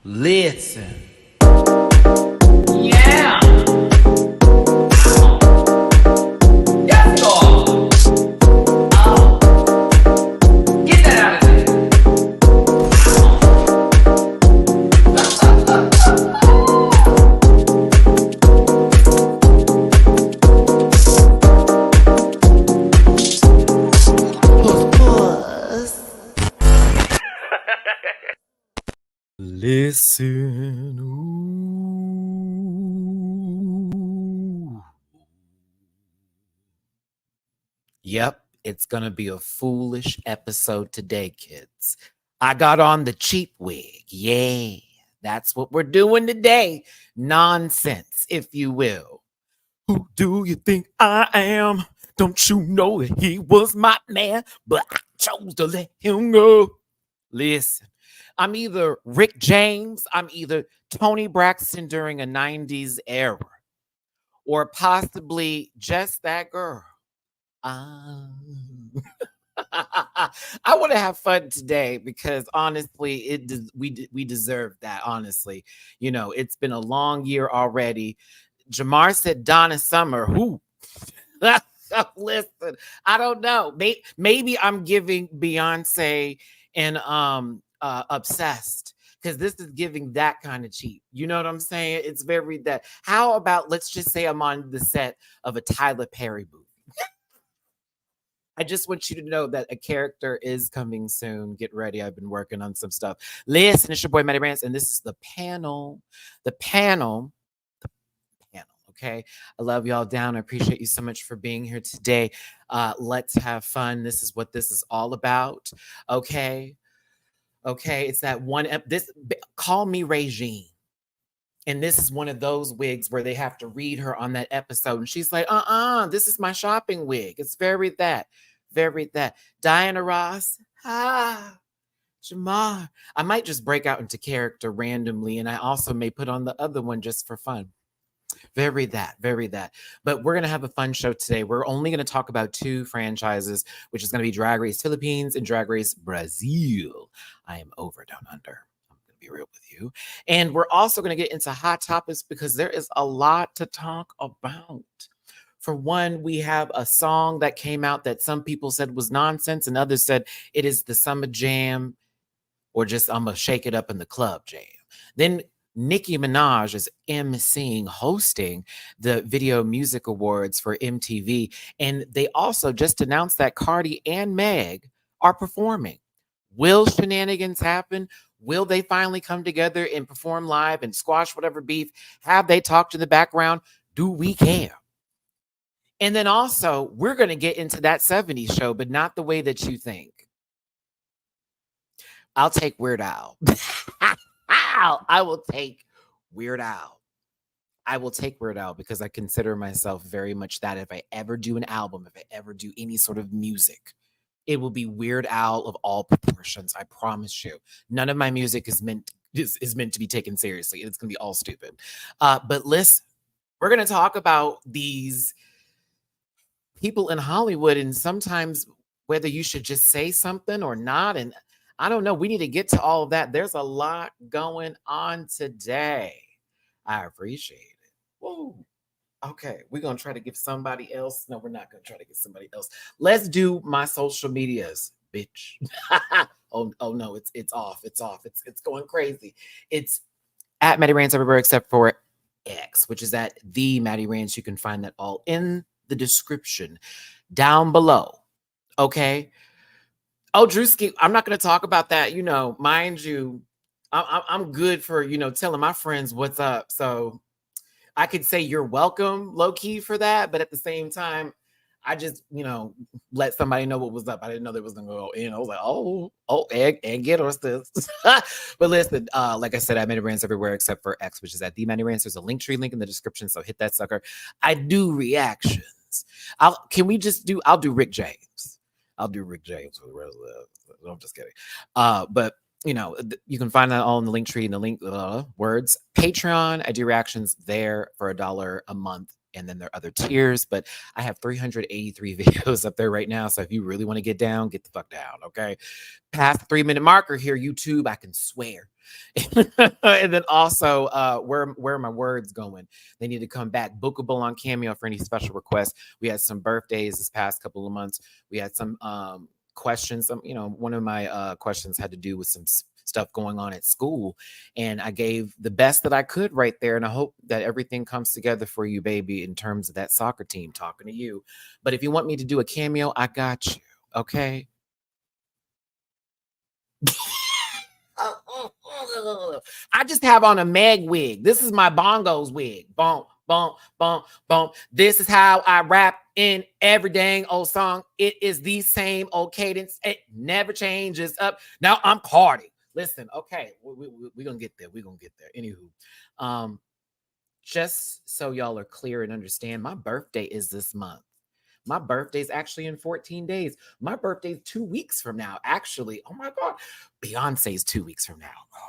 Listen. Yeah. Yes, Lord. Oh. Get that out of there. Listen. Ooh. Yep, it's gonna be a foolish episode today, kids. I got on the cheap wig. Yeah, that's what we're doing today. Nonsense, if you will. Who do you think I am? Don't you know that he was my man? But I chose to let him go. Listen, I'm either Rick James, I'm either Tony Braxton during a 90s era, or possibly just that girl. I want to have fun today because honestly, we deserve that. Honestly, you know, it's been a long year already. Jamar said Donna Summer. Who? Listen, I don't know. Maybe I'm giving Beyonce and Obsessed, because this is giving that kind of cheap. You know what I'm saying? It's very that. How about let's just say I'm on the set of a Tyler Perry movie. I just want you to know that a character is coming soon. Get ready. I've been working on some stuff. Listen, it's your boy Matty Rants, and this is the panel. The panel. Okay. I love y'all down. I appreciate you so much for being here today. Let's have fun. This is what this is all about. Okay. Okay. It's that one. Call me Regine. And this is one of those wigs where they have to read her on that episode. And she's like, this is my shopping wig. It's very that. Diana Ross. Jamar. I might just break out into character randomly. And I also may put on the other one just for fun. Very that. But we're going to have a fun show today. We're only going to talk about two franchises, which is going to be Drag Race Philippines and Drag Race Brazil. I am over down under. I'm going to be real with you. And we're also going to get into hot topics because there is a lot to talk about. For one, we have a song that came out that some people said was nonsense and others said it is the summer jam, or just I'm going to shake it up in the club jam. Then Nicki Minaj is hosting the Video Music Awards for MTV. And they also just announced that Cardi and Meg are performing. Will shenanigans happen? Will they finally come together and perform live and squash whatever beef? Have they talked in the background? Do we care? And then also, we're going to get into that 70s show, but not the way that you think. I'll take Weird Al. I will take Weird Al. I will take Weird Al because I consider myself very much that. If I ever do an album, if I ever do any sort of music, it will be Weird Al of all proportions. I promise you. None of my music is meant to be taken seriously. It's going to be all stupid. But listen, we're going to talk about these people in Hollywood and sometimes whether you should just say something or not. And I don't know. We need to get to all of that. There's a lot going on today. I appreciate it. Whoa. Okay. We're going to try to give somebody else. No, we're not going to try to get somebody else. Let's do my social medias, bitch. oh no, it's off. It's going crazy. It's at Matty Rants everywhere except for X, which is at the Matty Rants. You can find that all in the description down below. Okay. Oh, Drewski, I'm not going to talk about that. You know, mind you, I'm good for, telling my friends what's up. So I could say you're welcome, low key, for that. But at the same time, I just, let somebody know what was up. I didn't know there was going to go in. I was like, oh, and get us this. But listen, like I said, I made rants everywhere except for X, which is at the Matty Rants. There's a Linktree link in the description. So hit that sucker. I do reactions. I'll do Rick James. I'll do Rick James for the rest of that. I'm just kidding. But you can find that all in the link tree in the link words. Patreon, I do reactions there for $1 a month. and then there are other tiers, but I have 383 videos up there right now. So if you really want to get down, get the fuck down. Okay. Past the 3-minute marker here, YouTube, I can swear. And then also, where are my words going? They need to come back. Bookable on Cameo for any special requests. We had some birthdays this past couple of months. We had some questions. One of my questions had to do with some stuff going on at school, and I gave the best that I could right there. And I hope that everything comes together for you, baby, in terms of that soccer team. Talking to you. But if you want me to do a cameo, I got you. Okay. I just have on a Meg wig. This is my Bongos wig. Bump, bump, bump, bump. This is how I rap in every dang old song. It is the same old cadence. It never changes up. Now I'm Cardi. Listen, okay, we're gonna get there. We're gonna get there. Anywho, just so y'all are clear and understand, my birthday is this month. My birthday's actually in 14 days. My birthday's 2 weeks from now, actually. Oh my God. Beyonce's 2 weeks from now. Oh.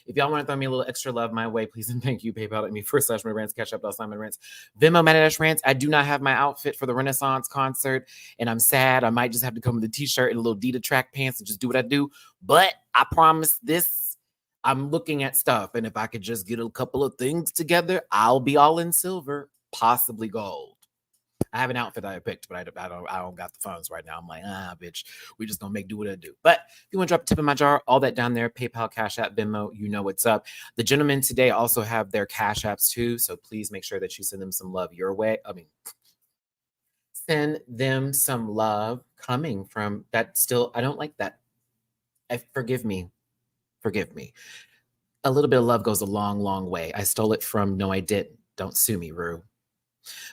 If y'all want to throw me a little extra love my way, please and thank you. PayPal at me /MattyRants, Cash App /MattyRants. Venmo MattyRants. I do not have my outfit for the Renaissance concert, and I'm sad. I might just have to come with a t-shirt and a little Dita track pants and just do what I do. But I promise this, I'm looking at stuff, and if I could just get a couple of things together, I'll be all in silver, possibly gold. I have an outfit that I picked, but I don't got the funds right now. I'm like, bitch, we just gonna do what I do. But if you want to drop a tip in my jar, all that down there, PayPal, Cash App, Venmo, you know what's up. The gentlemen today also have their Cash Apps too, so please make sure that you send them some love your way. Send them some love coming from that. Still, I don't like that. Forgive me. A little bit of love goes a long, long way. I stole it from No, I Didn't. Don't sue me, Rue.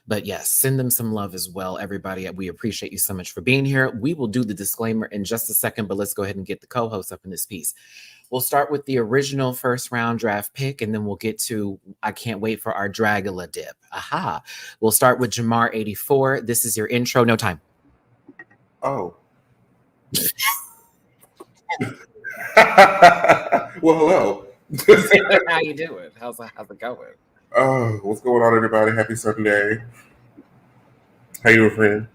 But yes, send them some love as well, everybody. We appreciate you so much for being here. We will do the disclaimer in just a second, but let's go ahead and get the co-host up in this piece. We'll start with the original first round draft pick, and then we'll get to, I can't wait for our Dragula dip. Aha. We'll start with Jamar84. This is your intro. No time. Oh. Well, hello. How you doing? How's it going? What's going on, everybody? Happy Sunday. How you doing, friend?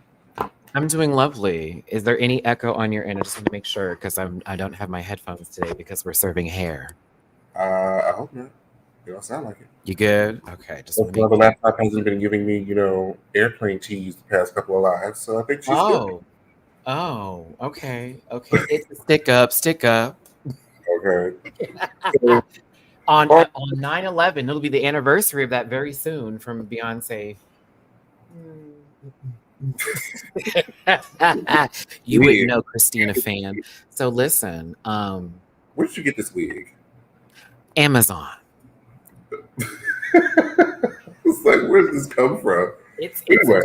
I'm doing lovely. Is there any echo on your end? I just want to make sure because I don't have my headphones today because we're serving hair. I hope not. You don't sound like it. You good? Okay. Just the laptop hasn't been giving me, airplane cheese the past couple of lives, so I think she's good. Oh, okay. It's a stick up. Okay. On 9/11, it'll be the anniversary of that very soon from Beyonce. You wouldn't know, Christina fan. So listen, where did you get this wig? Amazon. It's like, where did this come from? It's anyway.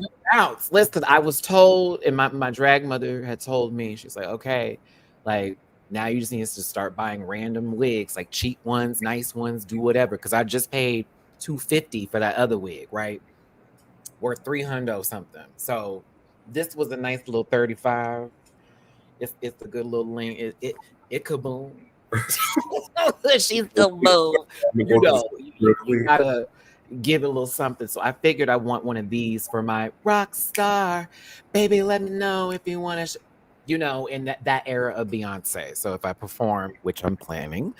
Listen, I was told, and my drag mother had told me, she's like, okay, like, now you just need to start buying random wigs, like cheap ones, nice ones, do whatever. Because I just paid $250 for that other wig, right? Worth $300 something. So this was a nice little $35. It's a good little link. It kaboom. She's kaboom. You gotta give it a little something. So I figured I want one of these for my rock star. Baby, let me know if you want to. In that era of Beyonce. So if I perform, which I'm planning,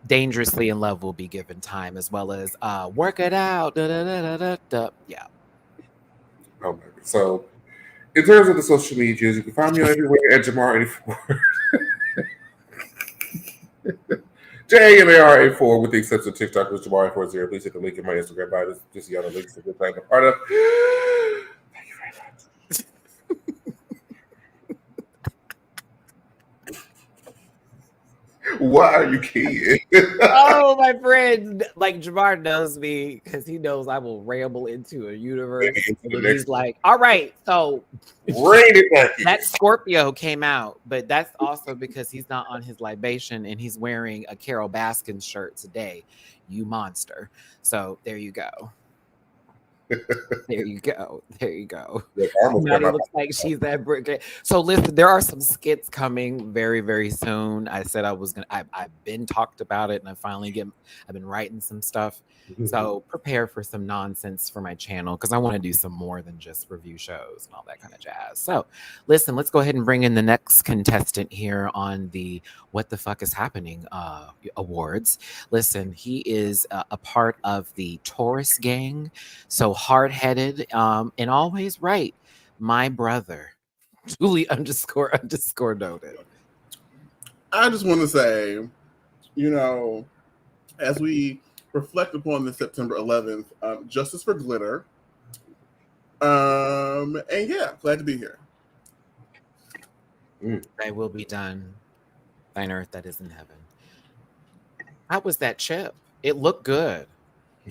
Dangerously in Love will be given time, as well as Work It Out. Yeah. Oh, so in terms of the social medias, you can find me everywhere at Jamar84. JAMAR84, with the exception of TikTok, which Jamar840. Please hit the link in my Instagram bio. Just see all the links to the thing I'm part of. Thank you very much. Why are you kidding? Oh, my friend, like Jamar knows me because he knows I will ramble into a universe. And he's like, all right, so that Scorpio came out, but that's also because he's not on his libation and he's wearing a Carol Baskin shirt today. You monster. So there you go. There you go. There you go. Yeah, I almost got Maddie my looks like she's that brick. So listen, there are some skits coming very, very soon. I said I was gonna. I've been talked about it, and I've been writing some stuff. So prepare for some nonsense for my channel because I want to do some more than just review shows and all that kind of jazz. So listen, let's go ahead and bring in the next contestant here on the What the Fuck is Happening awards. Listen, he is a part of the Taurus gang, so hard-headed and always right. My brother, Julie __ noted. I just want to say, as we reflect upon the September 11th, justice for glitter. And yeah, glad to be here. Thy will be done, thine earth that is in heaven. How was that chip? It looked good.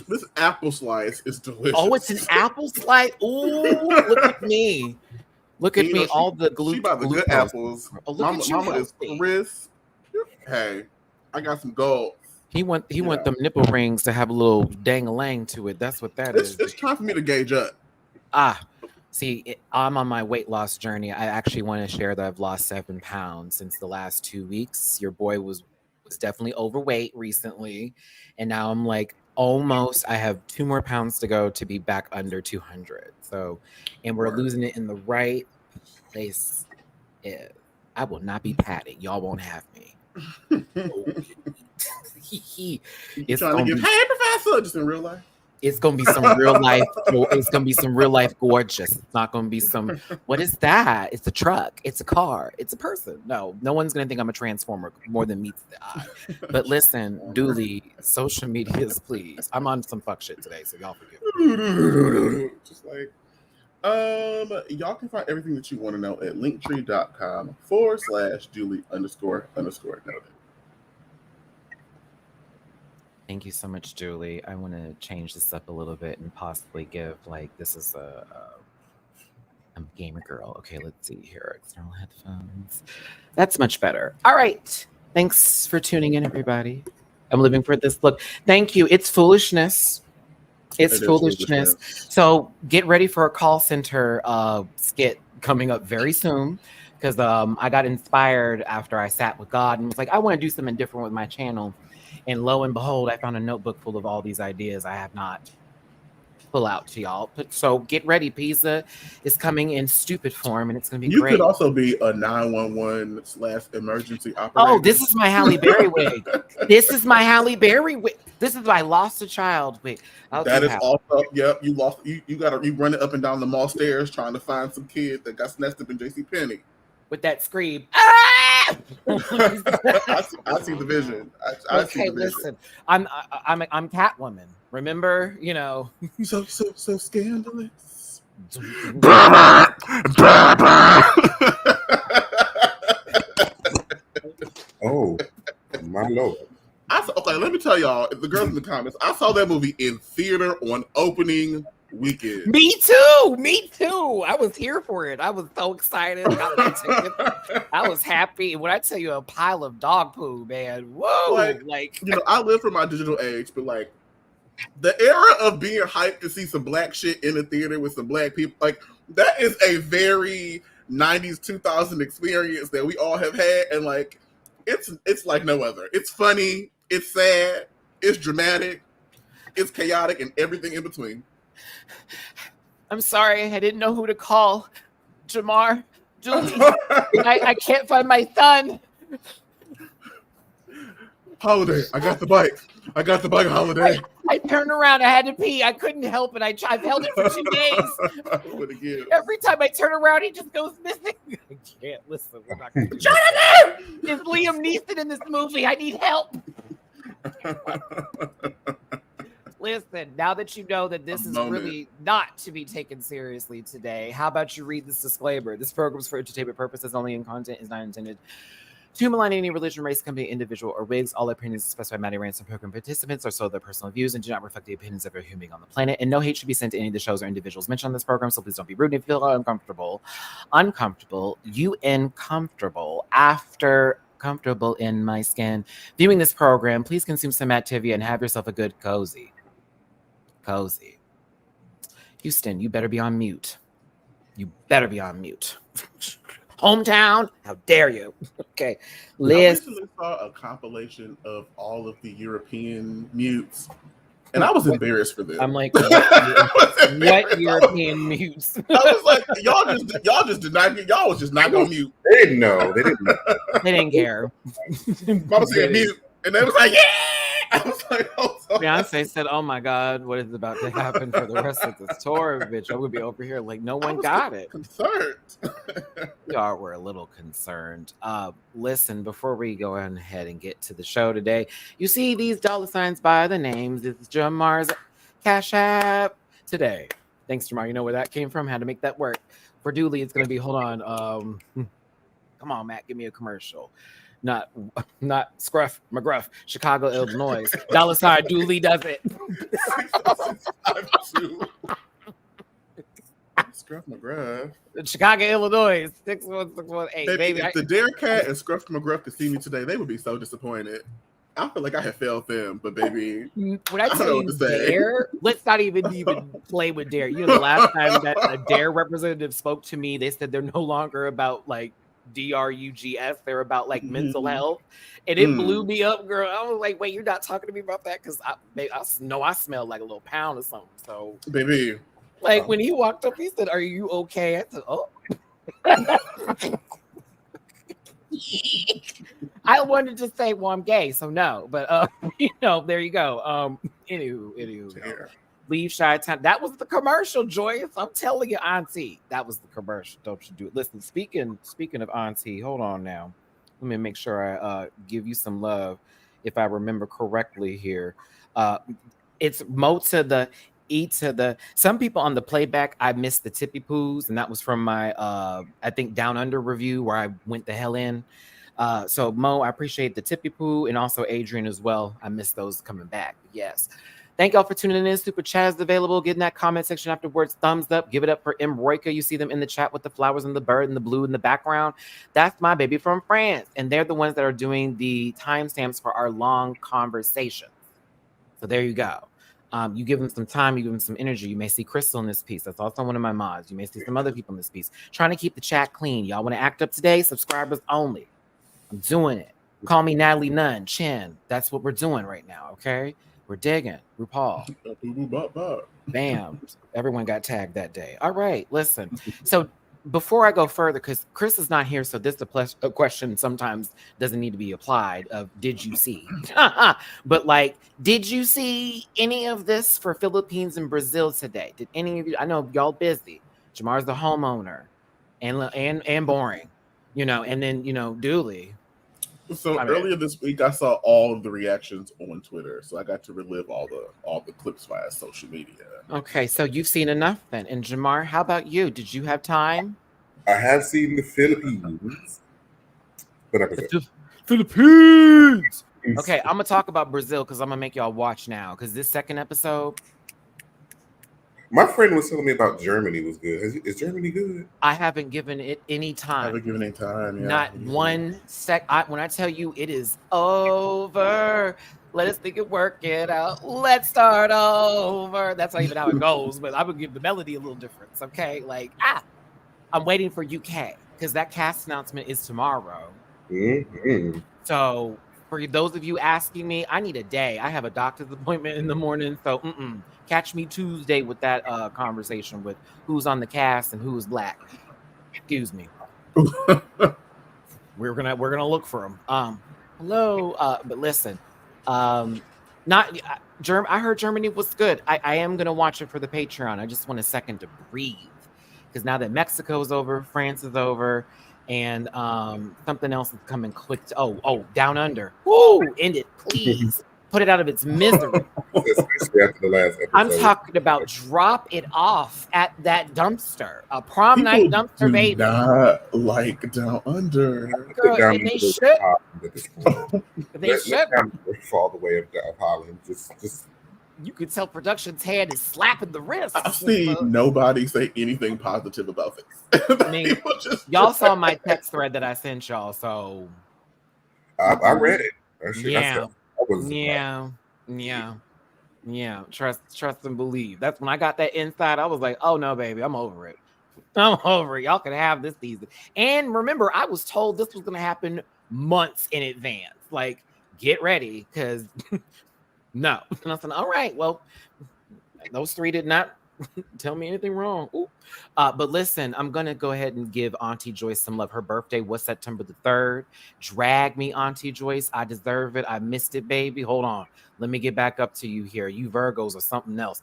This apple slice is delicious. Oh, it's an apple slice. Ooh, look at me. Look at me. All the She about the good apples. Oh, look at you, Mama is crisp. Hey, I got some gold. He want them nipple rings to have a little dang-a-lang to it. That's what that is. It's time for me to gauge up. See, I'm on my weight loss journey. I actually want to share that I've lost 7 pounds since the last 2 weeks. Your boy was definitely overweight recently, and now I'm like almost. I have 2 more pounds to go to be back under 200. So, and we're losing it in the right place. I will not be padding. Y'all won't have me. It's trying to give, hey, professor, just in real life. It's gonna be some real life. It's gonna be some real life gorgeous. It's not gonna be some. What is that? It's a truck. It's a car. It's a person. No one's gonna think I'm a transformer more than meets the eye. But listen, Dooley, social medias, please. I'm on some fuck shit today, so y'all forgive me. Just like, y'all can find everything that you want to know at linktree.com/Julie__noted. Thank you so much, Julie. I want to change this up a little bit and possibly give this is I'm a gamer girl. Okay, let's see here. External headphones. That's much better. All right. Thanks for tuning in, everybody. I'm living for this look. Thank you. It's foolishness. It's foolishness. So get ready for a call center skit coming up very soon. Because I got inspired after I sat with God and was like, I want to do something different with my channel. And lo and behold, I found a notebook full of all these ideas I have not pull out to y'all. So get ready. Pizza is coming in stupid form, and it's going to be great. You could also be a 911/emergency operator. Oh, this is my Halle Berry wig. This is my Halle Berry wig. This is my lost a child wig. That is also, yep. You lost. You run it up and down the mall stairs trying to find some kid that got snatched up in JCPenney. With that scream. Ah! I see the vision. I see the vision. Listen, I'm Catwoman. Remember, so scandalous. Oh, my Lord. Okay, let me tell y'all, the girls in the comments, I saw that movie in theater on opening weekend. Me too. I was here for it. I was so excited. I was happy. When I tell you a pile of dog poo, man, whoa! I live for my digital age, but the era of being hyped to see some black shit in the theater with some black people, that is a very 90s 2000 experience that we all have had, and it's like no other. It's funny, it's sad, it's dramatic, it's chaotic, and everything in between. I'm sorry, I didn't know who to call. Jamar, Julie, I can't find my son. Holiday, I got the bike. Holiday. I turned around, I had to pee. I couldn't help it. I've held it for 2 days. Every time I turn around, he just goes missing. I can't listen. We're not gonna do Jonathan! Is Liam Neeson in this movie? I need help. Listen, now that you know that this is really not to be taken seriously today, how about you read this disclaimer? This program is for entertainment purposes only, and content is not intended to malign any religion, race, company, individual, or wigs. All opinions expressed by MattyRants and program participants are solely their personal views and do not reflect the opinions of every human being on the planet. And no hate should be sent to any of the shows or individuals mentioned on this program. So please don't be rude if you feel uncomfortable. After comfortable in my skin. Viewing this program, please consume some Activia and have yourself a good cozy. Houston, you better be on mute. You better be on mute. Hometown, how dare you? Okay, I Liz. recently saw a compilation of all of the European mutes, and I was embarrassed for them. I'm like, what European mutes? I was like, y'all just did not get. Y'all was just not gonna mute. They didn't know. They didn't know. They didn't care. Mama said mute, and they was like, yeah. I was like, oh, sorry. Beyonce said, "Oh my God, what is about to happen for the rest of this tour, bitch? I would be over here like no one got it." Concerned. We are. We're a little concerned. Listen, before we go ahead and get to the show today, you see these $signs by the names. It's Jamar's Cash App today. Thanks, Jamar. You know where that came from? Had to make that work. For Dooley, it's gonna be. Hold on. Come on, Matt. Give me a commercial. Not Scruff McGruff, Chicago, Illinois. $sign Dooley does it. Scruff McGruff. Chicago, Illinois, 61618. Baby, if the Dare Cat and Scruff McGruff could see me today, they would be so disappointed. I feel like I have failed them, but baby, when I tell you Dare, let's not even play with Dare. You know, the last time that a Dare representative spoke to me, they said they're no longer about like DRUGS, they're about like mental health, and it blew me up, girl. I was like, wait, you're not talking to me about that? Because I know I smelled like a little pound or something. So baby, like when he walked up, he said, "Are you okay?" I said, "Oh." I wanted to say, well, I'm gay, so no, but you know, there you go. Anywho, leave Chi-Town. That was the commercial, Joyce. I'm telling you, Auntie, that was the commercial. Don't you do it. Listen, speaking of Auntie, hold on now. Let me make sure I give you some love, if I remember correctly here. It's Mo to the E to the. Some people on the playback, I missed the tippy poos, and that was from my I think Down Under review where I went the hell in. So Mo, I appreciate the tippy poo, and also Adrian as well. I missed those coming back. Yes. Thank y'all for tuning in. Super chat is available. Get in that comment section afterwards. Thumbs up. Give it up for M. Royka. You see them in the chat with the flowers and the bird and the blue in the background. That's my baby from France. And they're the ones that are doing the timestamps for our long conversations. So there you go. You give them some time. You give them some energy. You may see Crystal in this piece. That's also one of my mods. You may see some other people in this piece. Trying to keep the chat clean. Y'all want to act up today? Subscribers only. I'm doing it. Call me Natalie Nunn. Chin. That's what we're doing right now, okay? We're digging. RuPaul. Bam. Everyone got tagged that day. All right, listen. So before I go further, because Chris is not here, so this a question sometimes doesn't need to be applied of did you see? But like, did you see any of this for Philippines and Brazil today? Did any of you? I know y'all busy. Jamar's the homeowner and boring, you know, and then, you know, Dooley. So earlier this week, I saw all of the reactions on Twitter, so I got to relive all the clips via social media. Okay, so you've seen enough then. And Jamar, how about you? Did you have time? I have seen the Philippines. Philippines. Okay, I'm gonna talk about Brazil because I'm gonna make y'all watch now. Because this second episode, my friend was telling me about Germany was good. Is Germany good? I haven't given it any time. I haven't given any time. Yeah. Not 1 sec. When I tell you it is over, let us think and work it out. Let's start over. That's not even how it goes, but I would give the melody a little difference. Okay, like I'm waiting for UK because that cast announcement is tomorrow. Mm-hmm. So for those of you asking me, I need a day. I have a doctor's appointment in the morning, so catch me Tuesday with that conversation with who's on the cast and who's black. Excuse me. we're gonna look for them. Hello, but listen, I heard Germany was good. I am gonna watch it for the Patreon. I just want a second to breathe because now that Mexico's over, France is over, and something else is coming quick. Down Under. Woo! End it, please. Put it out of its misery. Especially after the last episode. I'm talking about drop it off at that dumpster. A prom night dumpster, baby. Not like Down Under. Girl, and they should. They should. Fall the way of Holland. Just. You could tell production's head is slapping the wrist. I've seen nobody say anything positive about this. I mean, y'all saw my text thread that I sent y'all, so I read it. Yeah. Yeah, trust and believe. That's when I got that inside. I was like, oh no, baby, I'm over it. I'm over it. Y'all can have this season. And remember, I was told this was going to happen months in advance. Like, get ready, because no. And I said, all right, well, those three did not tell me anything wrong. But listen, I'm going to go ahead and give Auntie Joyce some love. Her birthday was September the 3rd. Drag me, Auntie Joyce. I deserve it. I missed it, baby. Hold on. Let me get back up to you here. You Virgos or something else.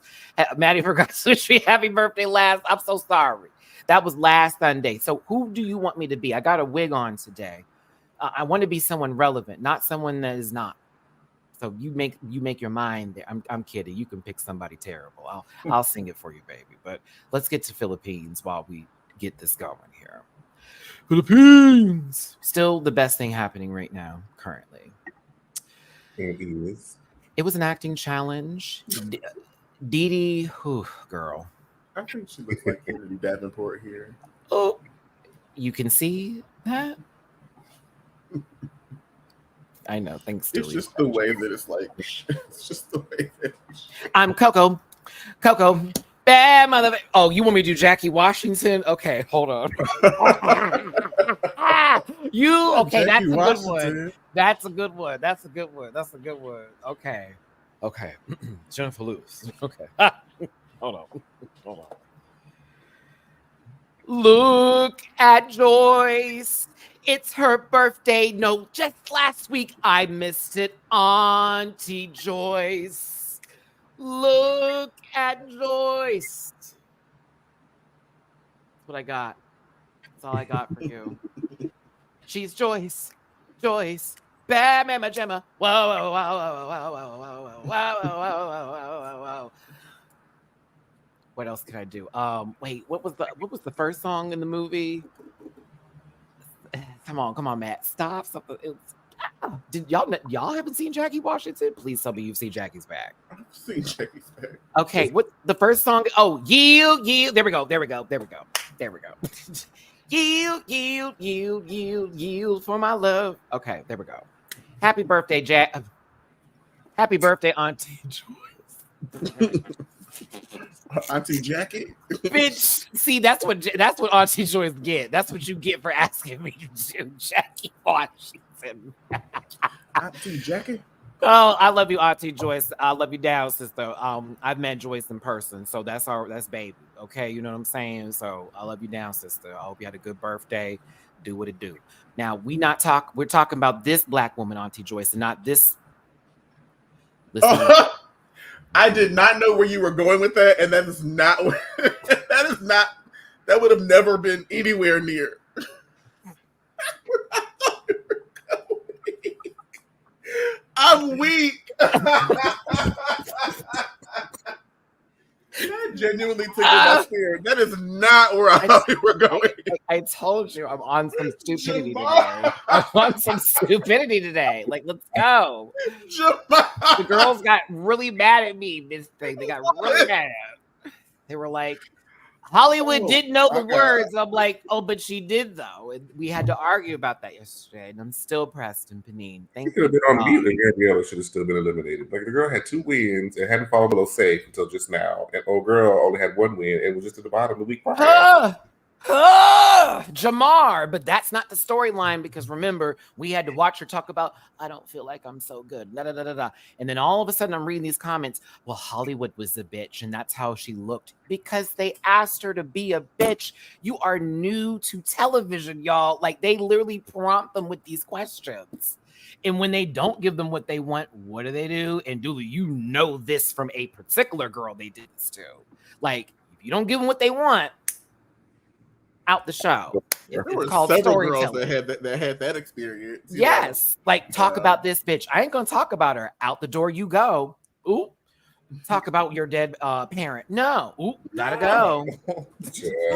Matty forgot to wish me happy birthday last. I'm so sorry. That was last Sunday. So who do you want me to be? I got a wig on today. I want to be someone relevant, not someone that is not. So you make your mind there. I'm kidding. You can pick somebody terrible. I'll sing it for you, baby. But let's get to Philippines while we get this going here. Philippines. Still the best thing happening right now, currently. It is. It was an acting challenge. Dee, girl. I think she looks like Kennedy Davenport here. Oh, you can see that? I know. Thanks. It's just the way that it's like. It's just the way that. I'm Coco. Bad mother. Oh, you want me to do Jackie Washington? Okay, hold on. Okay? That's a good one. That's a good one. That's a good one. Okay. Jennifer Lewis. Okay. Hold on. Look at Joyce. It's her birthday. No, just last week I missed it. Auntie Joyce. Look at Joyce. That's what I got. That's all I got for you. She's Joyce. Bad mama Gemma. Whoa. What else can I do? Wait, what was the first song in the movie? Come on, Matt. Stop. Did y'all haven't seen Jackie Washington? Please tell me you've seen Jackie's Back. I've seen Jackie's Back. Okay, what the first song? Oh, yield. There we go. Yield for my love. Okay, there we go. Happy birthday, Jack. Happy birthday, Auntie Joyce. Auntie Jackie? Bitch, see, that's what Auntie Joyce get. That's what you get for asking me to do Jackie Washington. Auntie Jackie? Oh, I love you, Auntie Joyce. I love you down, sister. I've met Joyce in person, so that's baby. Okay, you know what I'm saying? So I love you down, sister. I hope you had a good birthday. Do what it do. Now we're talking about this black woman, Auntie Joyce, and not this. Listen. I did not know where you were going with that, and that would have never been anywhere near. I'm weak. That genuinely tickled my spirit. That is not where I thought we were going. I told you I'm on some stupidity today. I'm on some stupidity today. Like, let's go. The girls got really mad at me this thing. They got really mad. They were like, Hollywood didn't know the words. I'm like, oh, but she did though. And we had to argue about that yesterday. And I'm still pressed and Panine. Thank you. Could have been on mute and Gabriella should have still been eliminated. Like the girl had 2 wins and hadn't fallen below safe until just now. And old girl only had 1 win and was just at the bottom the week prior. Jamar, but that's not the storyline because remember, we had to watch her talk about, I don't feel like I'm so good. And then all of a sudden I'm reading these comments. Well, Hollywood was a bitch and that's how she looked because they asked her to be a bitch. You are new to television, y'all. Like they literally prompt them with these questions. And when they don't give them what they want, what do? And Dooley, you know this from a particular girl they did this to. Like, if you don't give them what they want, out the show. There were several girls that had that experience. Yes. Like, talk about this bitch. I ain't gonna talk about her. Out the door you go. Ooh. Talk about your dead parent. No. Ooh, gotta go.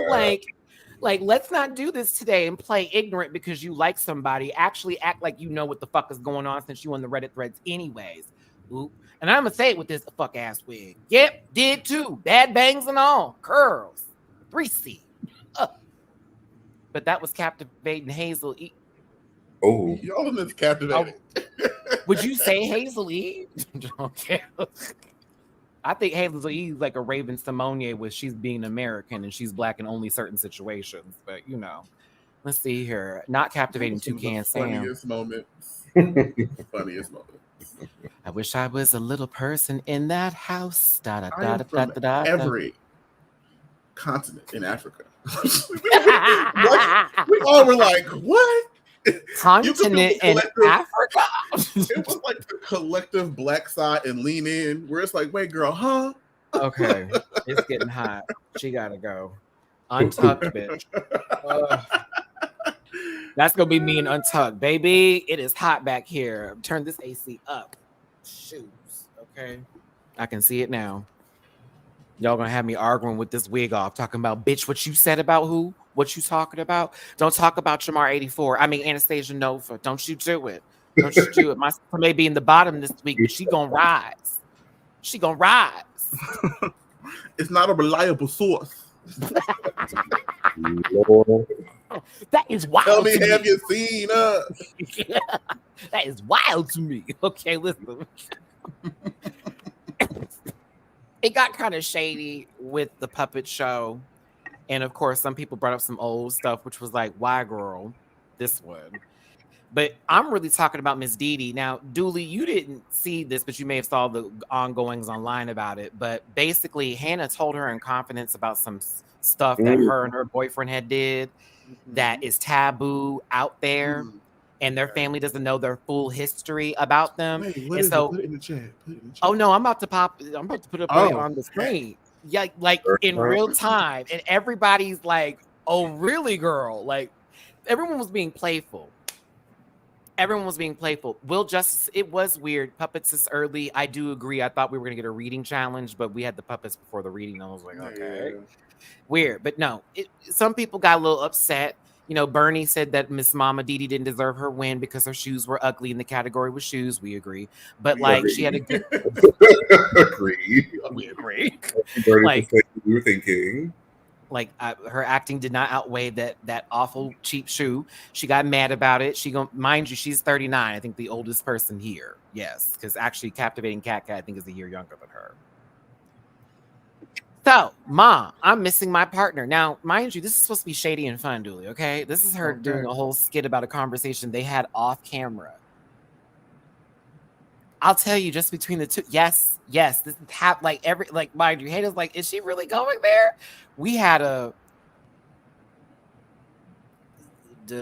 Like, let's not do this today and play ignorant because you like somebody. Actually act like you know what the fuck is going on since you on the Reddit threads anyways. Ooh. And I'm gonna say it with this fuck ass wig. Yep, did too. Bad bangs and all. Curls. 3C. But that was captivating Hazel E. Oh, y'all in this captivating. Would you say Hazel E? Okay. I think Haley's like a Raven Simone with she's being American and she's black in only certain situations. But you know, let's see here. Not captivating Toucan Sam. Funniest moments. Funniest moments. I wish I was a little person in that house. I am from every continent in Africa. we all were like, what? Continent in Africa? It was like the collective black side and lean in, where it's like, wait, girl, huh? Okay, it's getting hot. She gotta go. Untucked, bitch. That's gonna be me and Untucked, baby. It is hot back here. Turn this AC up. Shoes, okay? I can see it now. Y'all gonna have me arguing with this wig off, talking about, bitch, what you said about who? What you talking about? Don't talk about Jamar 84. I mean, Anastasia Nova. Don't you do it. Don't you do it. My sister may be in the bottom this week, but she gonna rise. She gonna rise. It's not a reliable source. That is wild. Tell me, have you seen us? That is wild to me. Okay, listen. It got kind of shady with the puppet show. And of course, some people brought up some old stuff, which was like, why, girl? This one. But I'm really talking about Miss Didi. Now, Dooley, you didn't see this, but you may have saw the ongoings online about it. But basically, Hannah told her in confidence about some stuff that her and her boyfriend had did that is taboo out there. And their family doesn't know their full history about them. Wait, and so, put it in the chat. Oh no, I'm about to put it on the screen. Yeah, like in real time. And everybody's like, oh, really, girl? Like, everyone was being playful. Everyone was being playful. Will Justice, it was weird. Puppets is early. I do agree. I thought we were going to get a reading challenge, but we had the puppets before the reading. I was like, okay. Yeah. Weird. But no, some people got a little upset. You know, Bernie said that Miss Mama Didi didn't deserve her win because her shoes were ugly in the category with shoes. We agree. But she had a good... Agreed. We agree. Like, we were thinking... Like her acting did not outweigh that awful cheap shoe. She got mad about it. Mind you, she's 39. I think the oldest person here. Yes, because actually Captivating Cat I think is a year younger than her. So, Ma, I'm missing my partner. Now, mind you, this is supposed to be shady and fun, Dooley, okay? This is her doing a whole skit about a conversation they had off camera. I'll tell you, just between the two, yes, this is mind you, haters like, is she really going there? We had a do.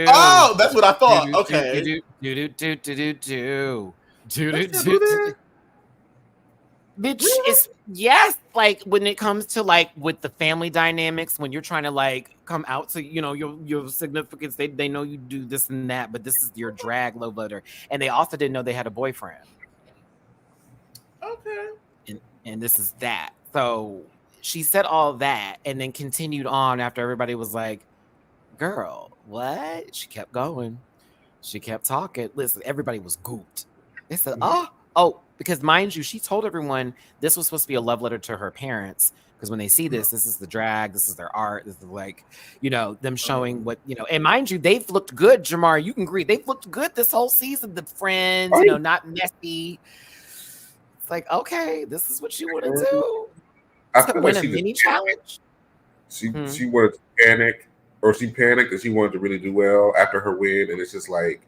Oh, that's what I thought. Okay. Bitch, it's yes, like when it comes to like with the family dynamics, when you're trying to like come out to, you know, your significance, they know you do this and that, but this is your drag love letter. And they also didn't know they had a boyfriend. Okay. And this is that. So she said all that and then continued on after everybody was like, girl, what? She kept going. She kept talking. Listen, everybody was gooped. They said, oh, because mind you, she told everyone this was supposed to be a love letter to her parents. Because when they see this is the drag, this is their art, this is like, you know, them showing what, you know, and mind you, they've looked good, Jamar, you can agree. They've looked good this whole season. The friends, you know, not messy. It's like, okay, this is what you want to do. I feel win like a mini challenge. She wanted to panic, or she panicked and she wanted to really do well after her win, and it's just like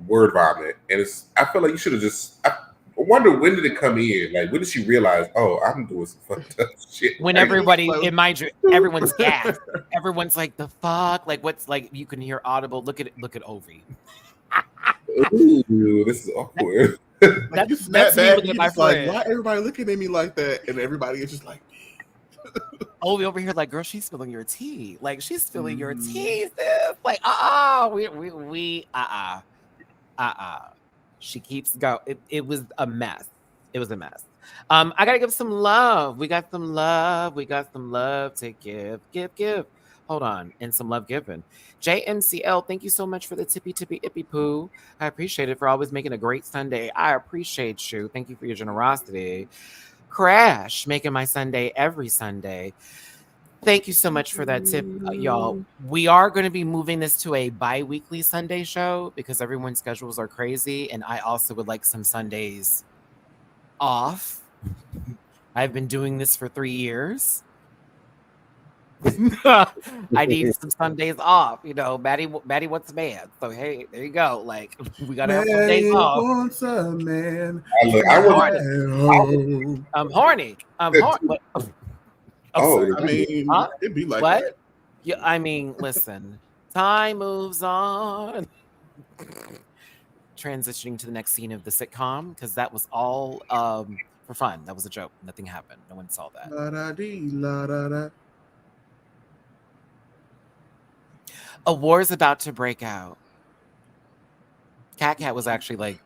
word vomit. And I feel like you should have just. I wonder when did it come in? Like, when did she realize? Oh, I'm doing some fucked up shit. When everybody, in mind you, everyone's gassed. Everyone's like, the fuck, like what's like? You can hear audible. Look at Ovi. Ooh, this is awkward. Like, that's me looking at my friend. Like, why everybody looking at me like that? And everybody is just like, Ovi over here, like, girl, she's spilling your tea. Like, she's spilling your tea, sis. Like, She keeps going. It was a mess. It was a mess. I gotta give some love. We got some love. To give. Hold on. And some love given. JMCL, thank you so much for the tippy ippy poo. I appreciate it for always making a great Sunday. I appreciate you. Thank you for your generosity. Crash, making my Sunday every Sunday. Thank you so much for that tip, y'all. We are going to be moving this to a bi-weekly Sunday show because everyone's schedules are crazy, and I also would like some Sundays off. I've been doing this for 3 years. I need some Sundays off. You know, Matty wants a man. So hey, there you go. Like we gotta have some days off. Wants a man. I'm horny. What? Oh, I mean, it'd be like what? that. Yeah, I mean, listen. Time moves on. Transitioning to the next scene of the sitcom because that was all for fun. That was a joke. Nothing happened. No one saw that. A war is about to break out. Cat was actually like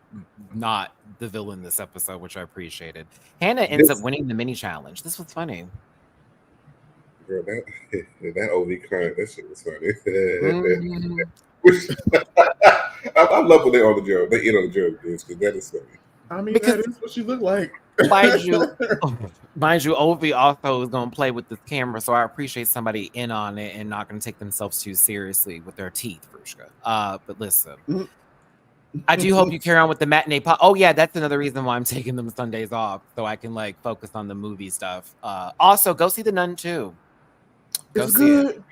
not the villain this episode, which I appreciated. Hannah ends up winning the mini challenge. This was funny. Girl, that OV client, that shit was funny. I love when they on the joke. They in on the joke, because that is funny. I mean, that is what she looked like. Mind you, Ovi also is going to play with this camera, so I appreciate somebody in on it and not going to take themselves too seriously with their teeth, Frushka. But listen, I do hope you carry on with the matinee pop. Oh yeah, that's another reason why I'm taking them Sundays off, so I can like focus on the movie stuff. Also, go see The Nun too. It's good.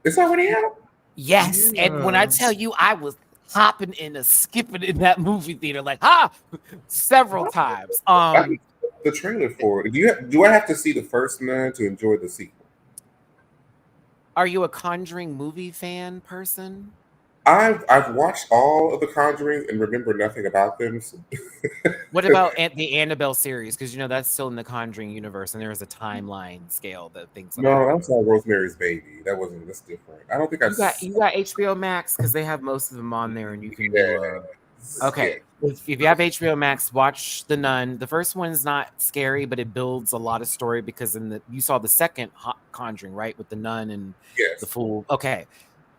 It's already out. Yes, and when I tell you, I was hopping and skipping in that movie theater like several times. The trailer for it. Do I have to see the first Nun to enjoy the sequel? Are you a Conjuring movie fan person? I've watched all of the Conjurings and remember nothing about them. So. What about the Annabelle series? Because you know that's still in the Conjuring universe, and there is a timeline scale that things. No, I saw Rosemary's Baby. That's different. I don't think you got HBO Max because they have most of them on there, and you can do. Okay, if you have HBO Max, watch The Nun. The first one is not scary, but it builds a lot of story because you saw the second Conjuring, right, with the nun and the fool. Okay.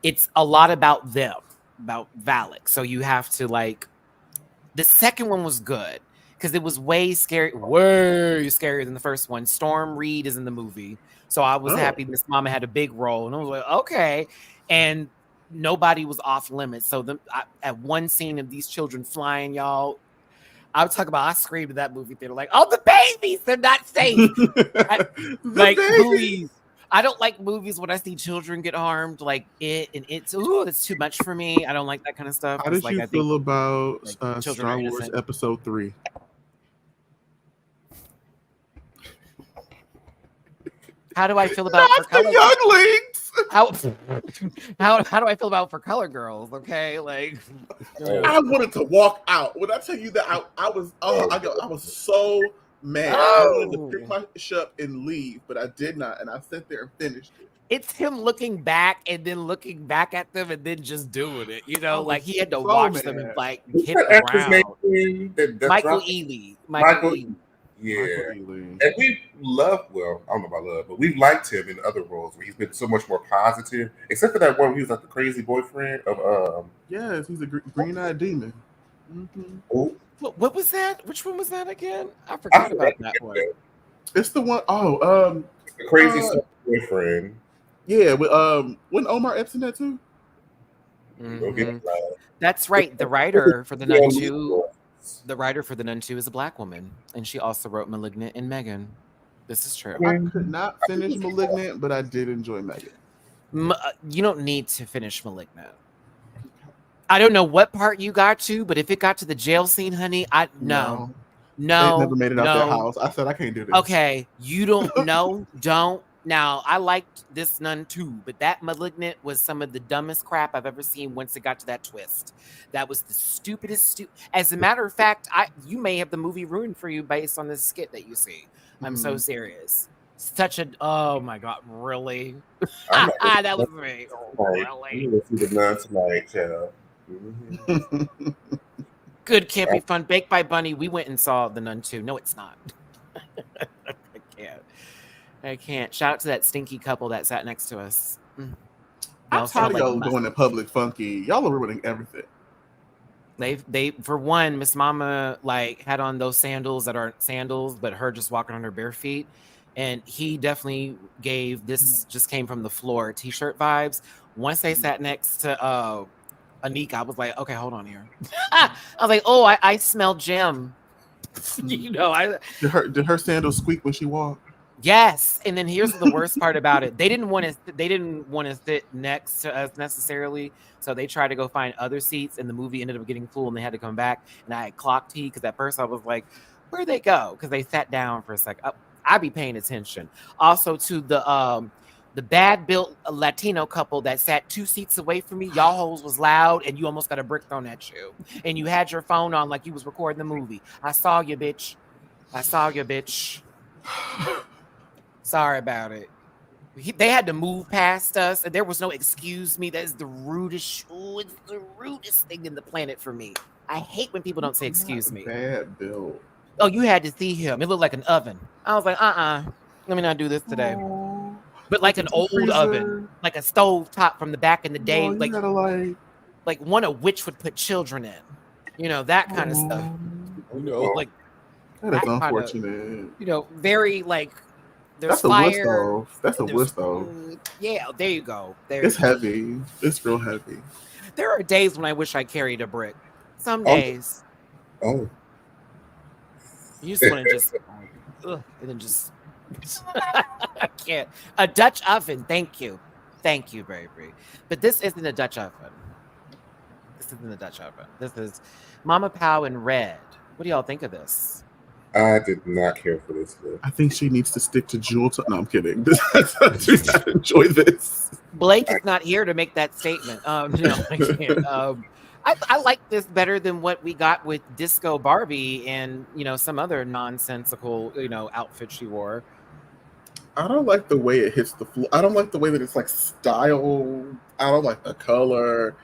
It's a lot about them, about Valak. So you have to the second one was good because it was way scarier than the first one. Storm Reed is in the movie. So I was happy Miss Mama had a big role. And I was like, okay. And nobody was off limits. So at one scene of these children flying, y'all, I would talk about, I screamed at that movie theater like, oh, the babies, they're not safe. Please. I don't like movies when I see children get harmed, like it's too much for me. I don't like that kind of stuff. How did you feel about Star Wars Episode 3? How do I feel about For color younglings? How do I feel about For Color Girls? Okay, I wanted to walk out. When I tell you that I was so mad. I wanted to pick my shit up and leave, but I did not, and I sat there and finished it. It's him looking back and then looking back at them and then just doing it. You know, he had to watch them and hit the ground. Michael Ealy. Michael Ealy. Yeah. And we love, I don't know about love, but we've liked him in other roles where he's been so much more positive, except for that one where he was like the crazy boyfriend of Yes, he's a green-eyed demon. Mm-hmm. Oh. What was that? Which one was that again? I forgot about that one. It's the one. The crazy boyfriend. Yeah, wasn't Omar Epps in that too? Mm-hmm. That's right. The writer for The Nun 2. The writer for The Nun 2 is a Black woman, and she also wrote *Malignant* and *Megan*. This is true. I could not finish *Malignant*, but I did enjoy *Megan*. You don't need to finish *Malignant*. I don't know what part you got to, but if it got to the jail scene, honey, no. They never made it out their house. I said I can't do this. Okay, you don't know. Don't. Now, I liked this Nun too, but that *Malignant* was some of the dumbest crap I've ever seen once it got to that twist. That was the stupidest. As a matter of fact, you may have the movie ruined for you based on this skit that you see. I'm so serious. Such a, oh my God, really? That was me. Really? You see the Nun tonight, child. Mm-hmm. Good, campy, fun. Baked by Bunny. We went and saw The Nun 2. No, it's not. I can't. Shout out to that stinky couple that sat next to us. I'm tired of y'all going to public funky. Y'all are ruining everything. They for one, Miss Mama had on those sandals that aren't sandals, but her just walking on her bare feet. And he definitely gave this just came from the floor t-shirt vibes. Once they sat next to Anika, I was like, okay, hold on here. I was like, oh, I smell Jim. You know, did her sandals squeak when she walked? Yes, and then here's the worst part about it. They didn't want to sit next to us necessarily, so they tried to go find other seats, and the movie ended up getting full, and they had to come back. And I had clocked T because at first I was like, "Where'd they go?" Because they sat down for a second. I'd be paying attention. Also to the bad built Latino couple that sat 2 seats away from me. Y'all hoes was loud, and you almost got a brick thrown at you, and you had your phone on like you was recording the movie. I saw you, bitch. I saw you, bitch. Sorry about it. They had to move past us, and there was no excuse me. That is the rudest. It's the rudest thing in the planet for me. I hate when people don't say excuse me. Bad build. Oh, you had to see him. It looked like an oven. I was like, let me not do this today. Aww. But like an old oven, like a stove top from the back in the day, like one of which would put children in. You know, that kind of stuff. You know, like that is unfortunate. You know, very like. That's a wood stove. That's a wood stove. Yeah, there you go. It's heavy. It's real heavy. There are days when I wish I carried a brick. Some days. Oh. You just want to just, and then just. I can't. A Dutch oven. Thank you, Bravery. But this isn't a Dutch oven. This isn't a Dutch oven. This is Mama Pow in red. What do y'all think of this? I did not care for this look. I think she needs to stick to jewel. No, I'm kidding. Do not enjoy this. Blake is not here to make that statement. No, I can't. I like this better than what we got with Disco Barbie and, you know, some other nonsensical, you know, outfit she wore. I don't like the way it hits the floor. I don't like the way that it's like styled. I don't like the color.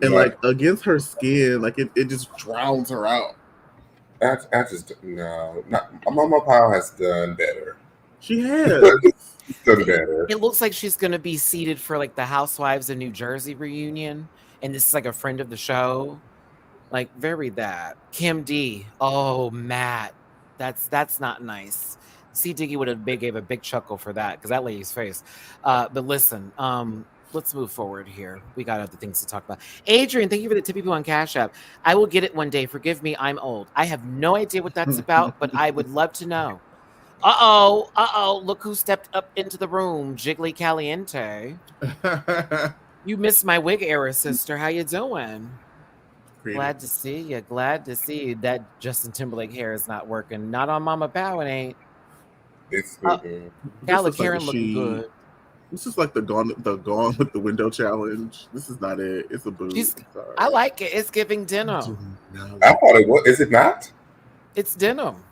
And like against her skin, like it just drowns her out. I just no. Mama Pow has done better. She has done better. It looks like she's gonna be seated for like the Housewives of New Jersey reunion, and this is like a friend of the show, like very that Kim D. Oh, Matt, that's not nice. C. Diggy would have gave a big chuckle for that because that lady's face. But listen, let's move forward here. We got other things to talk about. Adrian, thank you for the tippy on Cash App. I will get it one day. Forgive me, I'm old. I have no idea what that's about, but I would love to know. Look who stepped up into the room. Jiggly Caliente. You missed my wig era, sister. How you doing? Glad to see you. Glad to see you. That Justin Timberlake hair is not working. Not on Mama Pow, it ain't. It's Gala Karen looking good. This is like the gone with the window challenge. This is not it. It's a boob. I like it. It's giving denim. I thought it was. Is it not? It's denim.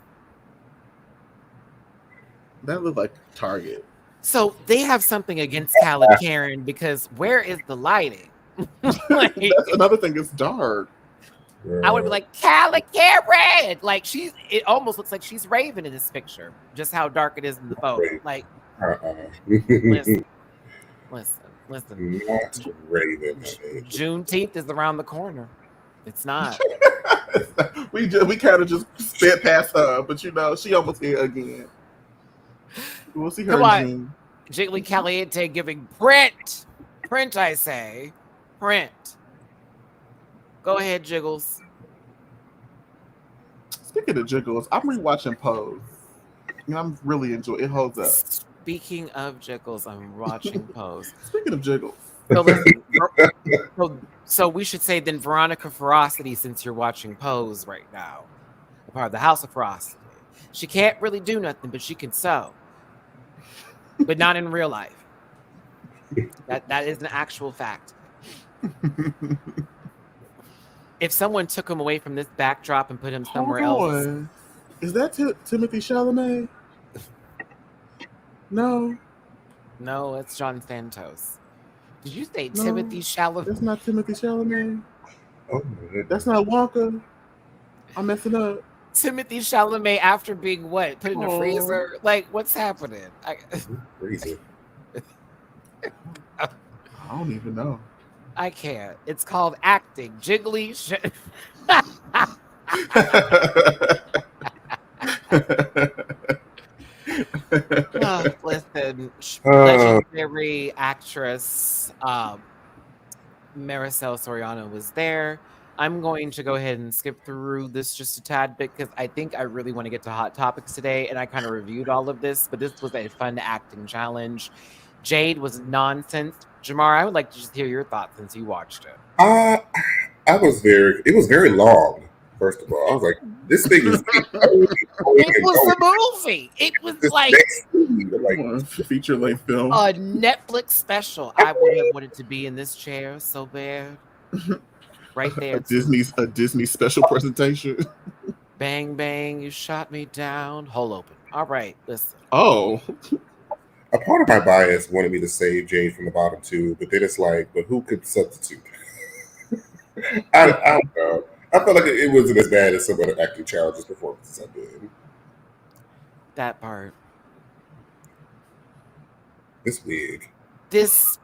That looked like Target. So they have something against Khaled Karen because where is the lighting? Like, that's another thing. It's dark. I would be like, Khaled Karen. Like it almost looks like she's Raven in this picture. Just how dark it is in the photo. Like. Listen. Not Raven. Juneteenth is around the corner. It's not. we kind of just sped past her, but you know she almost here again. We'll see her in June. Jiggly Caliente giving print. I say. Print. Go ahead, Jiggles. Speaking of Jiggles, I'm rewatching Pose. And I'm really enjoying it. It holds up. Speaking of Jiggles, I'm watching Pose. Speaking of Jiggles. So we should say then Veronica Ferocity, since you're watching Pose right now. A part of the House of Ferocity. She can't really do nothing, but she can sew. But not in real life. That is an actual fact. If someone took him away from this backdrop and put him somewhere else. Is that Timothy Chalamet? No, it's John Santos. Did you say Timothy Chalamet? That's not Timothy Chalamet. Oh, that's not Wonka. I'm messing up. Timothy Chalamet after being what? Put in a freezer? Like, what's happening? Freezer. I don't even know. I can't. It's called acting. Jiggly. Legendary actress Maricel Soriano was there. I'm going to go ahead and skip through this just a tad bit because I think I really want to get to hot topics today, and I kind of reviewed all of this, but this was a fun acting challenge. Jade was nonsense. Jamar, I would like to just hear your thoughts since you watched it. It was very long. First of all, I was like, this thing is. It was a movie. It was like feature length film, a Netflix special. I would have wanted to be in this chair so bad. Right there. A Disney special presentation. Bang bang, you shot me down. Hole open. All right, listen. Oh. A part of my bias wanted me to save Jade from the bottom two, but then it's like, but who could substitute? I don't know. I felt like it wasn't as bad as some other acting challenges performances I did. That part. This wig. This.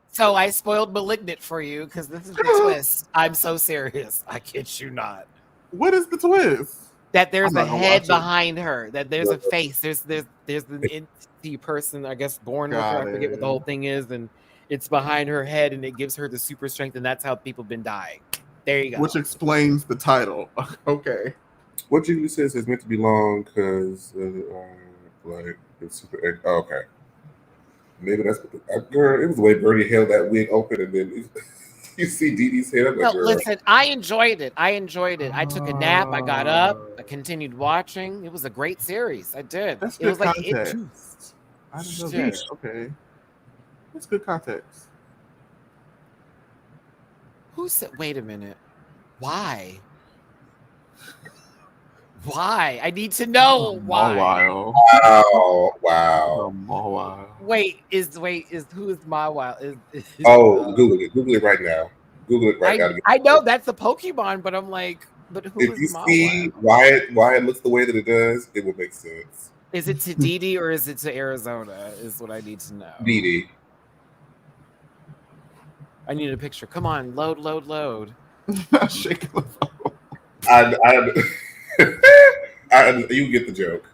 So I spoiled Malignant for you because this is the twist. I'm so serious. I kid you not. What is the twist? That there's a head behind her. That there's a face. There's an entity person, I guess, born with her. I forget what the whole thing is, and it's behind her head, and it gives her the super strength, and that's how people have been dying. There you go. Which explains the title. Okay. What Julie says is meant to be long because, like, it's super. Oh, okay. Maybe that's what girl. It was the way Bernie held that wig open, and then you see Dee Dee's head. I'm like, no, listen, I enjoyed it. I took a nap. I got up. I continued watching. It was a great series. I did. That's it was context. Like I didn't know that. Okay, that's good context. Who said? Wait a minute. Why? Why? I need to know why. Wow. Wait, who is my wild? Google it. Google it right now. Google it right now. I know that's a Pokemon, but I'm like, but who if is you my see wild? why it looks the way that it does, it will make sense. Is it to Dee Dee or is it to Arizona? Is what I need to know. Dee Dee. I need a picture. Come on, load. Shake the phone. You get the joke.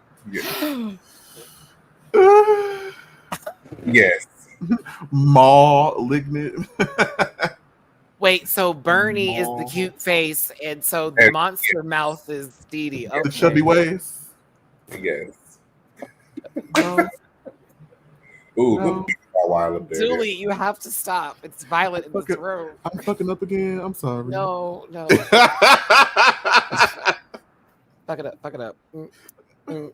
Yes. Malignant. Wait, so Bernie is the cute face, and so the monster mouth is Dee Dee. Okay. The chubby waist. Yes. Look at wild up there. Julie, you have to stop. It's violent in this room. I'm fucking up again. I'm sorry. No. Fuck it up. Fuck it up. There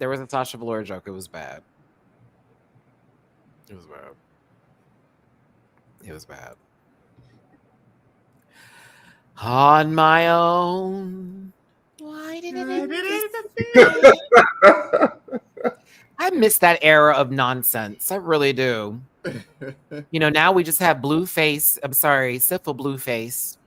was a Tasha Velour joke. It was bad. It was bad. On my own. Why did it? I miss that era of nonsense. I really do. Now we just have Syphil Blueface,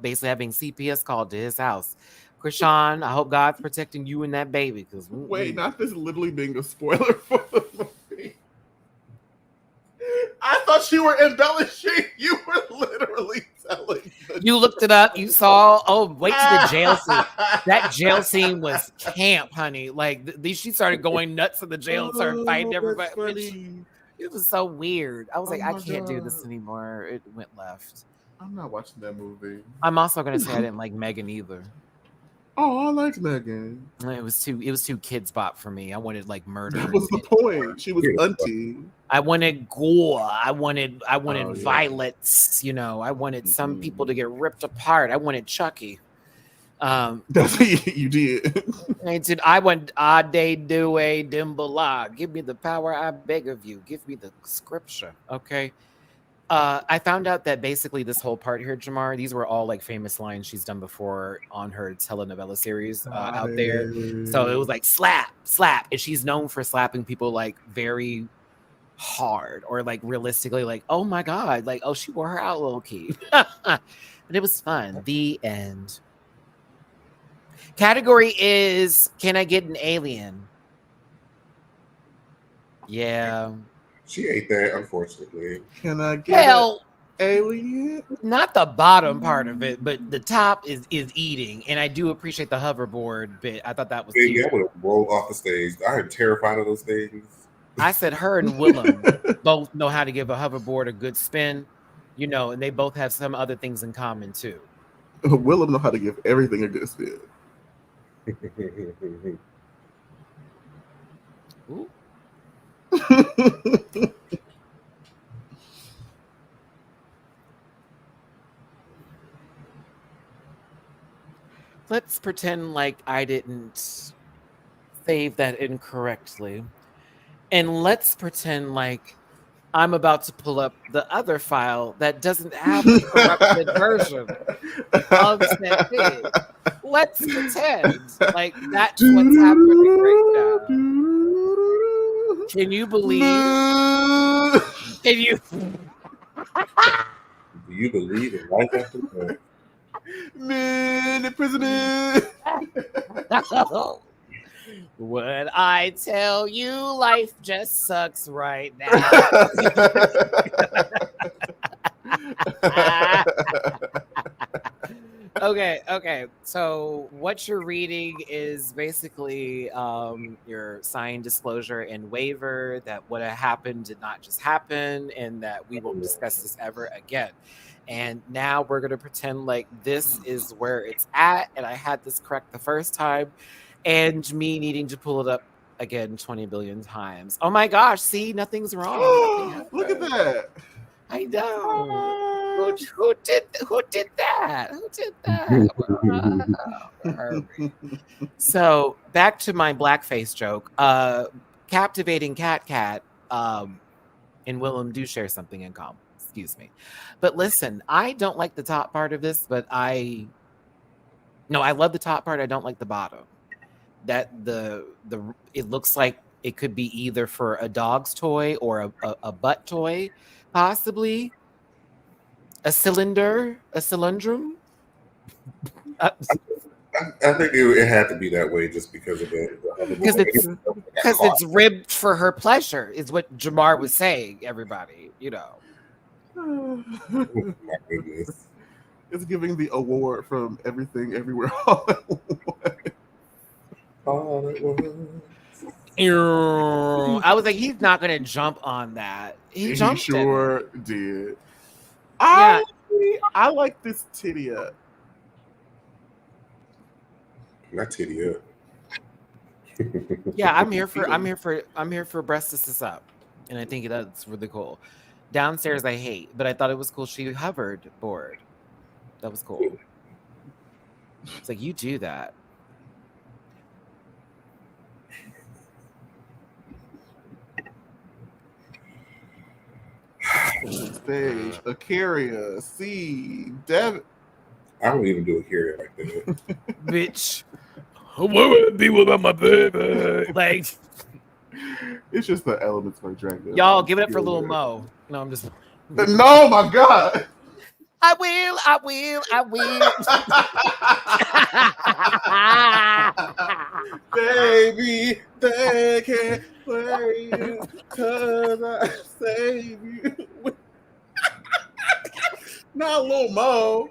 basically having CPS called to his house. Krishan, I hope God's protecting you and that baby. Wait, not this literally being a spoiler for the movie. I thought you were embellishing. You were literally telling. You looked it up. You saw. Oh, wait to the jail scene. That jail scene was camp, honey. Like she started going nuts in the jail and started fighting everybody. It was so weird. I was like, I can't do this anymore. It went left. I'm not watching that movie. I'm also gonna say I didn't like Megan either. Oh, I liked Megan. It was too kids bop for me. I wanted like murder. That was the point. She was auntie. I wanted gore. I wanted violence. I wanted some people to get ripped apart. I wanted Chucky. That's what you did. I want Ade Due Dimbala. Give me the power, I beg of you. Give me the scripture. Okay. I found out that basically this whole part here, Jamar, these were all like famous lines she's done before on her telenovela series out there. So it was like slap, and she's known for slapping people like very hard or like realistically, like, oh my God, like, oh, she wore her out low key. But it was fun. The end. Category is, can I get an alien? Yeah. She ate that, unfortunately. Can I get Well, alien? not the bottom part of it, but the top is eating. And I do appreciate the hoverboard bit. I thought that was Baby, cute. I would have rolled off the stage. I am terrified of those things. I said her and Willem both know how to give a hoverboard a good spin, you know, and they both have some other things in common too. Willem know how to give everything a good spin. Ooh. Let's pretend like I didn't save that incorrectly. And let's pretend like I'm about to pull up the other file that doesn't have the corrupted version of said thing. Let's pretend like that's what's happening right now. Can you believe? Can you? Do you believe in life after death? Man, the president. When I tell you life just sucks right now. Okay. So what you're reading is basically your signed disclosure and waiver that what happened did not just happen and that we won't discuss this ever again. And now we're going to pretend like this is where it's at. And I had this correct the first time. And me needing to pull it up again 20 billion times. Oh my gosh, see, nothing's wrong. Look at that. I know. Who did that? Who did that? So back to my blackface joke. Captivating Cat and Willem do share something in common. Excuse me. But listen, I don't like the top part of this, but I love the top part. I don't like the bottom. That it looks like it could be either for a dog's toy or a butt toy, possibly a cylindrum. I think it had to be that way just because of it. Because it's ribbed for her pleasure, is what Jamar was saying. Everybody, you know. Oh my goodness. It's giving the award from Everything Everywhere All at Once. I was like, he's not gonna jump on that. He jumped. He sure did. Yeah. I like this titty up. Not titty up. Yeah, I'm here for breasts up, and I think that's really cool. Downstairs, I hate, but I thought it was cool. She hovered board. That was cool. It's like you do that. Stage, Acaria, C, Devin. I don't even do a carry like that. Bitch. What would it be without my baby? Like, it's just the elements for Dracula. Y'all give it up for Lil Mo. No, I'm just. No, my God. I will. Baby, they can't play you because I save you. Not Lil Mo.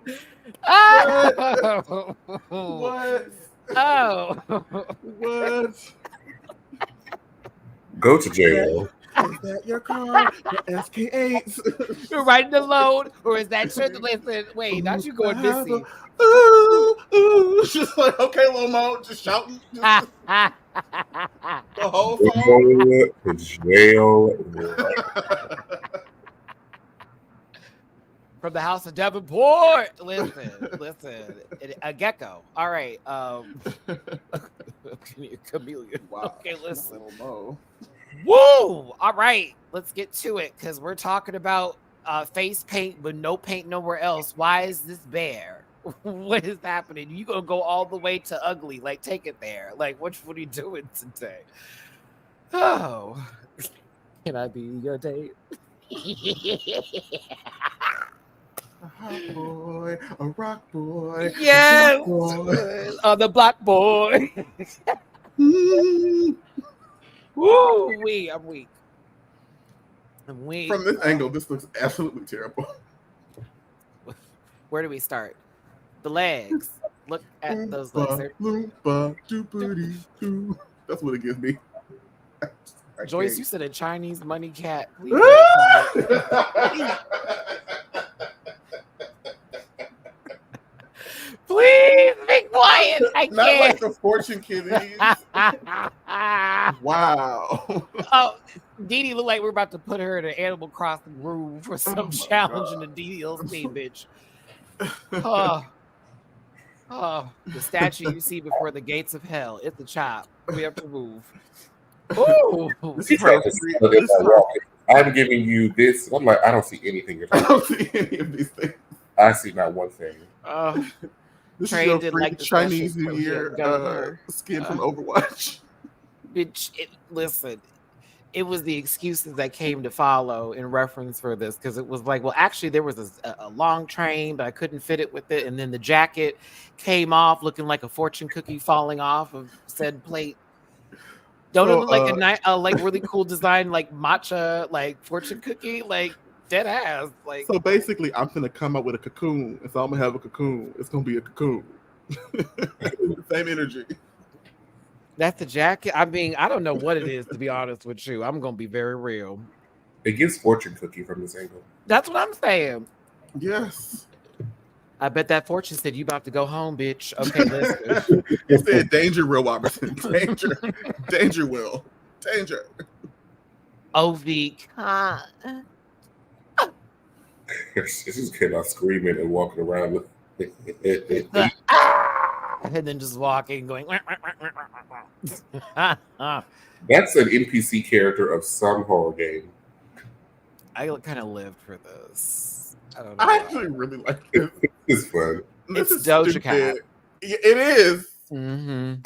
Oh. What? Oh. What? Go to jail. Is that your car? Your SK8s. You're riding the load, or is that your listen? Wait, not you going missing. Ooh. Just like, okay, Lil Mo, just shouting. Just the whole song. Go to jail. From the house of Davenport. Listen. A gecko. All right. Chameleon. Wow. Okay, listen. Lil Mo. Woo! All right, let's get to it because we're talking about face paint, but no paint nowhere else. Why is this bare? What is happening? You gonna go all the way to ugly? Like, take it there. Like, what are you doing today? Oh, can I be your date? A hot boy, a rock boy. Yes, boy. the black boy. Woo, I'm weak. And From this angle, this looks absolutely terrible. Where do we start? The legs. Look at those legs. That's what it gives me. Joyce, you said a Chinese money cat. Please. Please be quiet. I Not can't. like the fortune kitties. Wow. Oh, Dee Dee look like we're about to put her in an Animal Crossing room for some challenge in the DLC, bitch. The statue you see before the gates of hell. It's a chop. We have to move. Ooh. I'm giving you this. I'm like, I don't see anything. I don't see any of these things. I see not one thing. This is your free Chinese New Year skin from Overwatch. Bitch, listen. It was the excuses that came to follow in reference for this, because it was like, well, actually, there was a long train, but I couldn't fit it with it. And then the jacket came off looking like a fortune cookie falling off of said plate. Don't it look like a like really cool design, like matcha, like fortune cookie, like dead ass. Like, so basically, I'm gonna come up with a cocoon, and so I'm gonna have a cocoon. It's gonna be a cocoon. Same energy. That's the jacket. I mean, I don't know what it is, to be honest with you. I'm gonna be very real. It gives fortune cookie from this angle. That's what I'm saying. Yes. I bet that fortune said you about to go home, bitch. Okay, listen. It said danger, Will Robertson. Danger. Danger, Will. Danger. OV. This is kid out screaming and walking around with and then just walking, going. That's an NPC character of some horror game. I kind of lived for this. I don't know. I actually really like it. It's fun. It's Doja Cat. It is. Mm-hmm.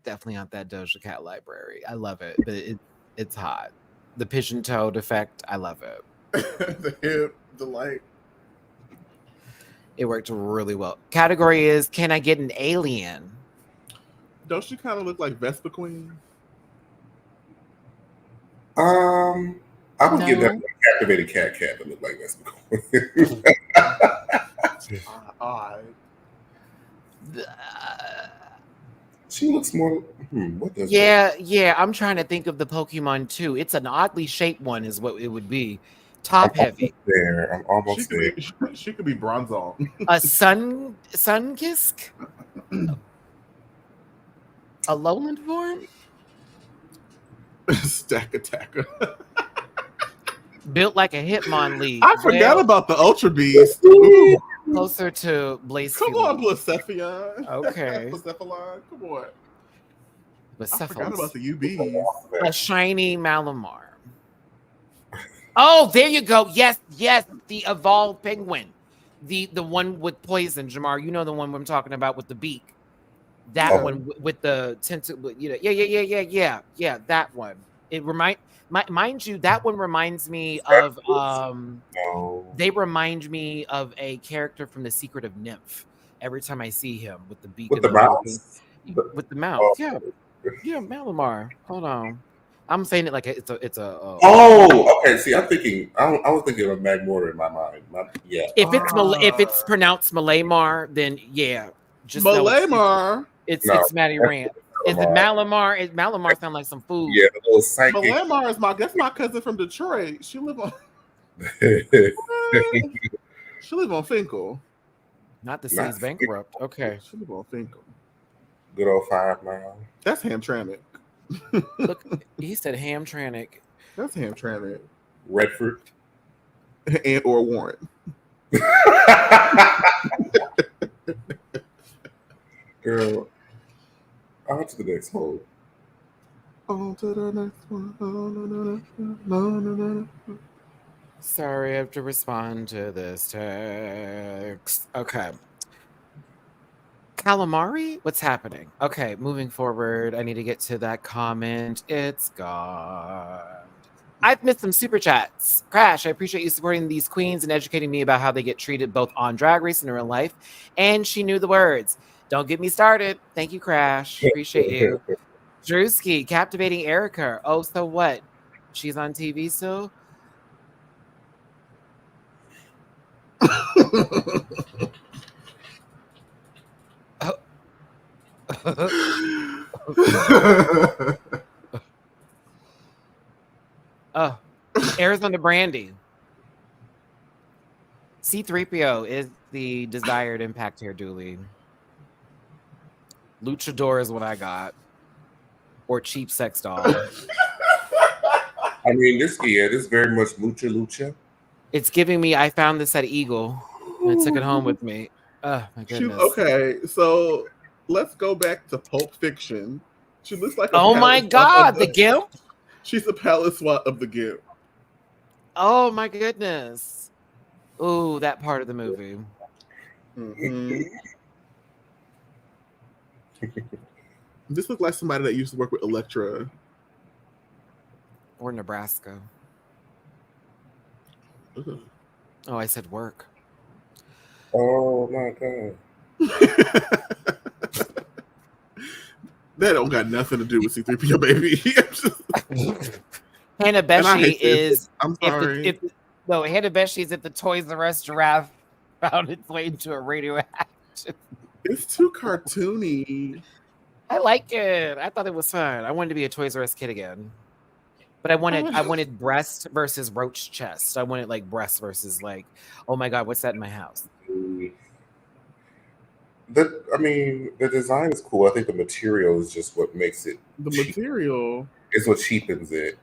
Definitely on that Doja Cat library. I love it, but it's hot. The pigeon toed effect, I love it. The hip, the light. It worked really well. Category is, can I get an alien? Don't she kind of look like Vespa Queen? I would give that captivated cat that look like Vespa Queen. She looks more. What does? Yeah. I'm trying to think of the Pokemon too. It's an oddly shaped one, is what it would be. Top heavy. I'm almost there. She could be Bronzong. A Sunkisk? A lowland form? Stack Attacker. Built like a Hitmonlee. I forgot about the Ultra Beast. Closer to Blaze. Come on, Blacephalon. Okay. Blacephalon. Come on. I forgot about the UBs. A shiny Malamar. Oh, there you go. Yes, the evolved penguin. The one with poison, Jamar. You know the one I'm talking about with the beak. That one with the tentacle. Yeah. That one. It mind you, that one reminds me of They remind me of a character from The Secret of Nymph. Every time I see him with the beak, with the mouth, with the mouth. Yeah, Malamar. Hold on. I'm saying it like it's a. Okay. See, I'm thinking. I was thinking of Magmortar in my mind. If it's pronounced Malaymar, then yeah, just Malaymar. It's Matty Rants. Is it Malamar? Malamar sound like some food. Yeah, the little psychic. Malaymar is my cousin from Detroit. She live on. She live on Finkel. Not the city's bankrupt. Okay. She live on Finkel. Good old 5 Mile. That's Hamtramck. Look, he said Hamtramck. That's Hamtramck. Redford. And or Warren. Girl, on to the next hole. On to the next one. Sorry, I have to respond to this text. Okay. Calamari? What's happening? Okay, moving forward. I need to get to that comment. It's gone. I've missed some super chats. Crash, I appreciate you supporting these queens and educating me about how they get treated both on Drag Race and in real life. And she knew the words. Don't get me started. Thank you, Crash. Appreciate you. Drewski, captivating Erica. Oh, so what? She's on TV still? Oh, Arizona Brandy. C-3PO is the desired impact here, Dooley. Luchador is what I got. Or cheap sex doll. I mean, this is very much lucha. It's giving me, I found this at Eagle. And I took it home with me. Oh, my goodness. Okay, so let's go back to Pulp Fiction. She looks like oh my God, the Gimp? She's a palette swap of the Gimp. Oh my goodness. Ooh, that part of the movie. Mm-hmm. This looks like somebody that used to work with Elektra. Or Nebraska. Ugh. Oh, I said work. Oh my God. That don't got nothing to do with C-3PO, baby. Hannah Beshi is. I'm sorry. Hannah Beshi is at the Toys R Us giraffe found its way into a radioactive. It's too cartoony. I like it. I thought it was fun. I wanted to be a Toys R Us kid again. But I wanted breast versus roach chest. I wanted like breast versus like, oh my God, what's that in my house? The design is cool. I think the material is just what makes it. Material is what cheapens it.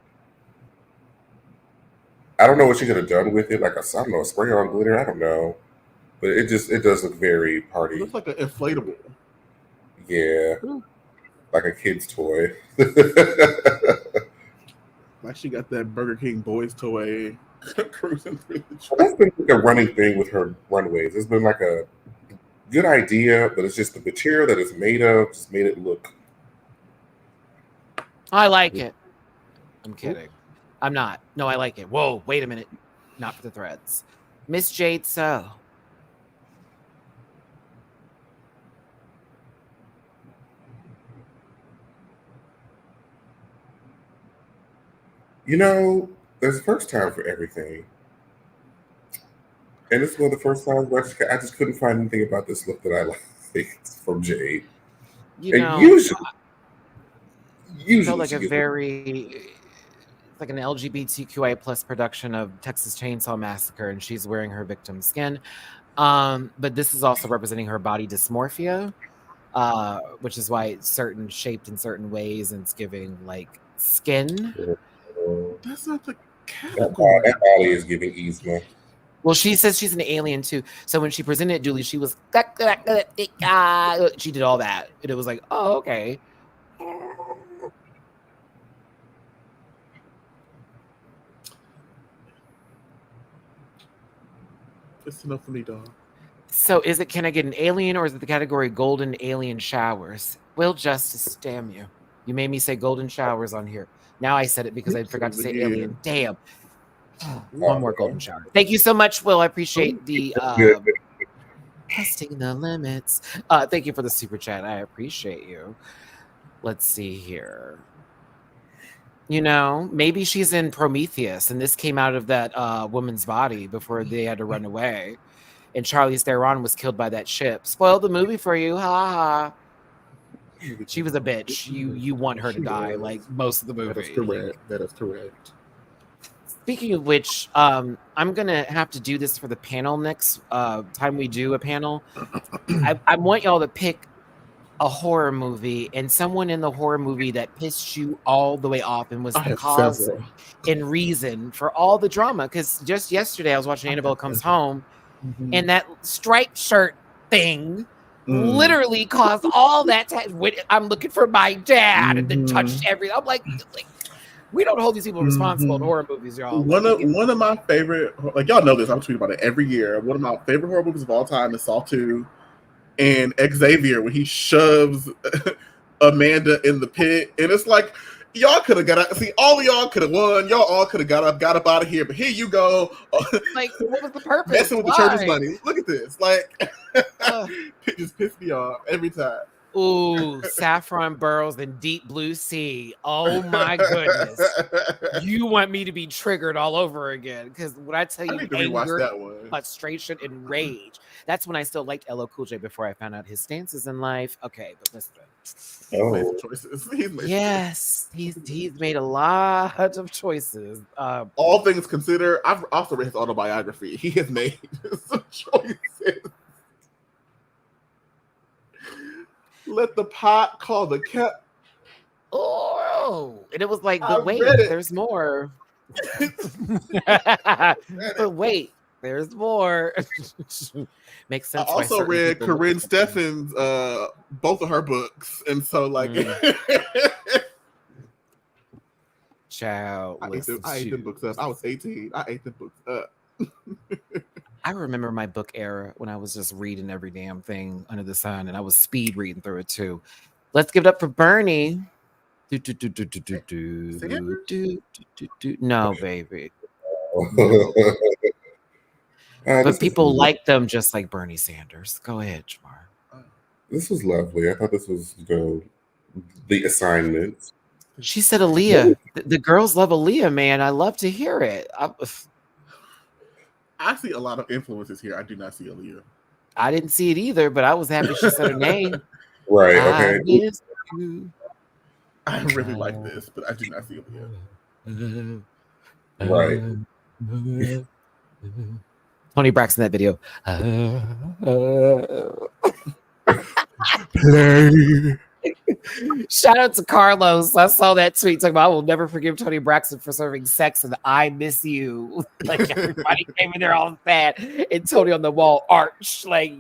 I don't know what you could have done with it. Like I don't know, spray on glitter. I don't know, but it does look very party. It looks like an inflatable. Yeah, like a kid's toy. Like she got that Burger King boys toy cruising through the track. That's been like a running thing with her runways. It's been like a good idea, but it's just the material that it's made of just made it look. I like it. I'm kidding. I'm not. No, I like it. Whoa, wait a minute. Not for the threads. Miss Jade So. You know, there's a first time for everything. And this is one of the first times where I just couldn't find anything about this look that I like from Jade. Usually felt like a very like an LGBTQI plus production of Texas Chainsaw Massacre, and she's wearing her victim's skin. But this is also representing her body dysmorphia, which is why it's shaped in certain ways, and it's giving like skin. That's not the category. That body is giving Yzma. Well, she says she's an alien too. So when she presented it, Julie, she was she did all that, and it was like, oh, okay. It's enough for me, dog. So can I get an alien, or is it the category golden alien showers? Will justice, damn you. You made me say golden showers on here. Now I said it because I forgot to say alien. Damn. One more golden shower. Thank you so much, Will. I appreciate the testing the limits. Thank you for the super chat. I appreciate you. Let's see here. You know, maybe she's in Prometheus, and this came out of that woman's body before they had to run away. And Charlize Theron was killed by that ship. Spoiled the movie for you. Ha ha. She was a bitch. You want her to die, like most of the movie. That is correct. Speaking of which, I'm gonna have to do this for the panel next time we do a panel. I want y'all to pick a horror movie and someone in the horror movie that pissed you all the way off and was the cause and reason for all the drama. Because just yesterday I was watching Annabelle Comes Home, and that striped shirt thing literally caused all that. I'm looking for my dad, and then touched everything. I'm like, we don't hold these people responsible in horror movies, y'all. One of my favorite, like y'all know this, I'm tweeting about it every year. One of my favorite horror movies of all time is Saw 2, and Xavier when he shoves Amanda in the pit, and it's like y'all could have got out. See, all of y'all could have won. Y'all all could have got up out of here. But here you go. Like, what was the purpose? Messing with the church's money. Look at this. Like, it just pissed me off every time. Ooh, saffron burrows and deep blue sea. Oh my goodness. You want me to be triggered all over again? Because when I tell I you need to rewatch anger, that one. frustration, and rage, that's when I still liked LL Cool J before I found out his stances in life. Okay, but listen. He's made Oh, some choices. He's made Yes, he's made a lot of choices. All things considered, I've also read his autobiography. He has made some choices. Let the pot call the kettle. Oh, and it was like, I but wait, read it. there's more. But wait, there's more. Makes sense. I why also certain read people look Corinne at something. Steffen's both of her books, and so like Child, I ate them books up. I was 18. I ate them books up. I remember my book era when I was just reading every damn thing under the sun, and I was speed reading through it too. Let's give it up for Bernie. No, baby. No. But people like them just like Bernie Sanders. Go ahead, Jamar. This was lovely. I thought this was the assignment. She said Aaliyah. The girls love Aaliyah, man. I love to hear it. I see a lot of influences here. I do not see Aaliyah. I didn't see it either, but I was happy she said her name. Right, okay. I really like this, but I do not see Aaliyah. Right. Tony Braxton, that video. Play. Shout out to Carlos. I saw that tweet talking about I will never forgive Tony Braxton for serving sex and I miss you. Like everybody came in there all sad. And Tony on the wall arch. Like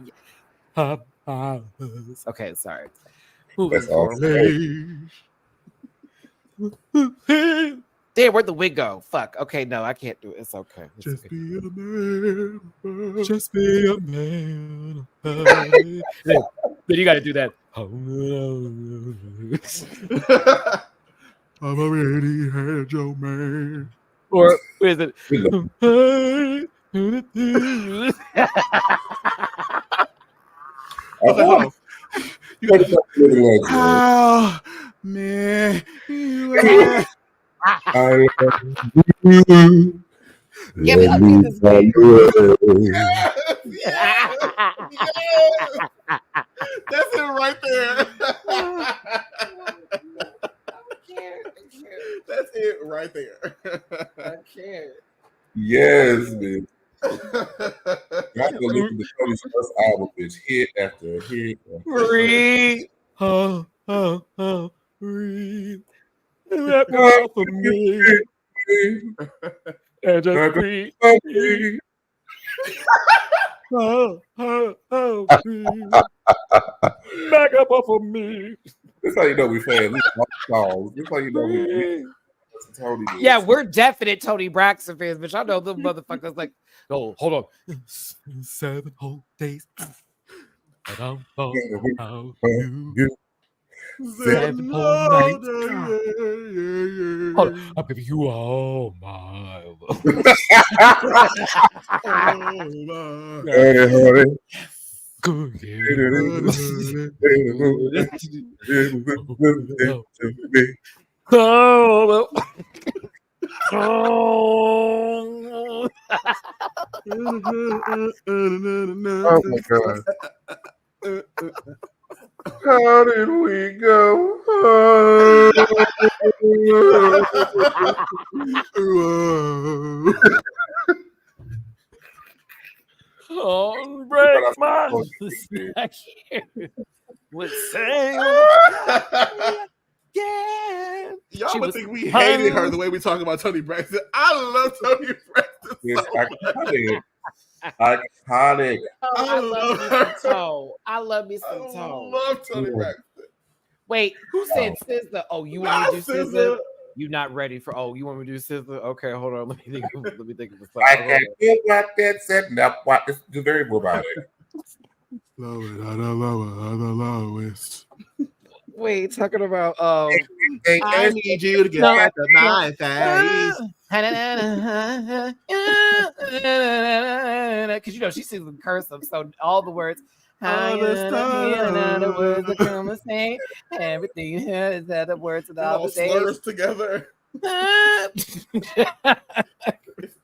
okay, sorry. That's awesome. Damn, where'd the wig go? Fuck. Okay, no, I can't do it. It's okay. Just be a man. Just be a man. Then you got to do that. I've already had your man. Or is it? Oh, you got to how man you are. I love you. Give me a piece of That's it right there. That's it right there. I can't. Yes, man. You have to listen to Tony's first album, bitch. Hit after hit. Breathe. Breathe. Let me off of me. And just breathe. Breathe. Breathe. Back up off of me. That's how you know we fans. We love songs. That's how you know we Tony. Yeah, we're definite Tony Braxton fans, but y'all know them motherfuckers like, oh, hold on. 7 whole days. I don't know how you 7 whole nights. Hold on. I'll give you all my love. Oh, oh my God. How did we go? Oh, break my with saying yeah. Y'all would think we hated her the way we talk about Tony Braxton. I love Tony Braxton. It's so iconic. Iconic. I love me some toe. I love me some I toe. love Tony Braxton. Wait, who said SZA? Oh, you want me to do SZA? You not ready for? Oh, you want me to do SZA? Okay, hold on. Let me think. Let me think of the song. I can't feel what that said. Now, what? It's very robotic. Lower, the lowest. Wait, talking about I need you to get back to my face. Because you know she sings in cursive, so all the words All this Another words time. to come and say. Everything here is other words of All all slurs together.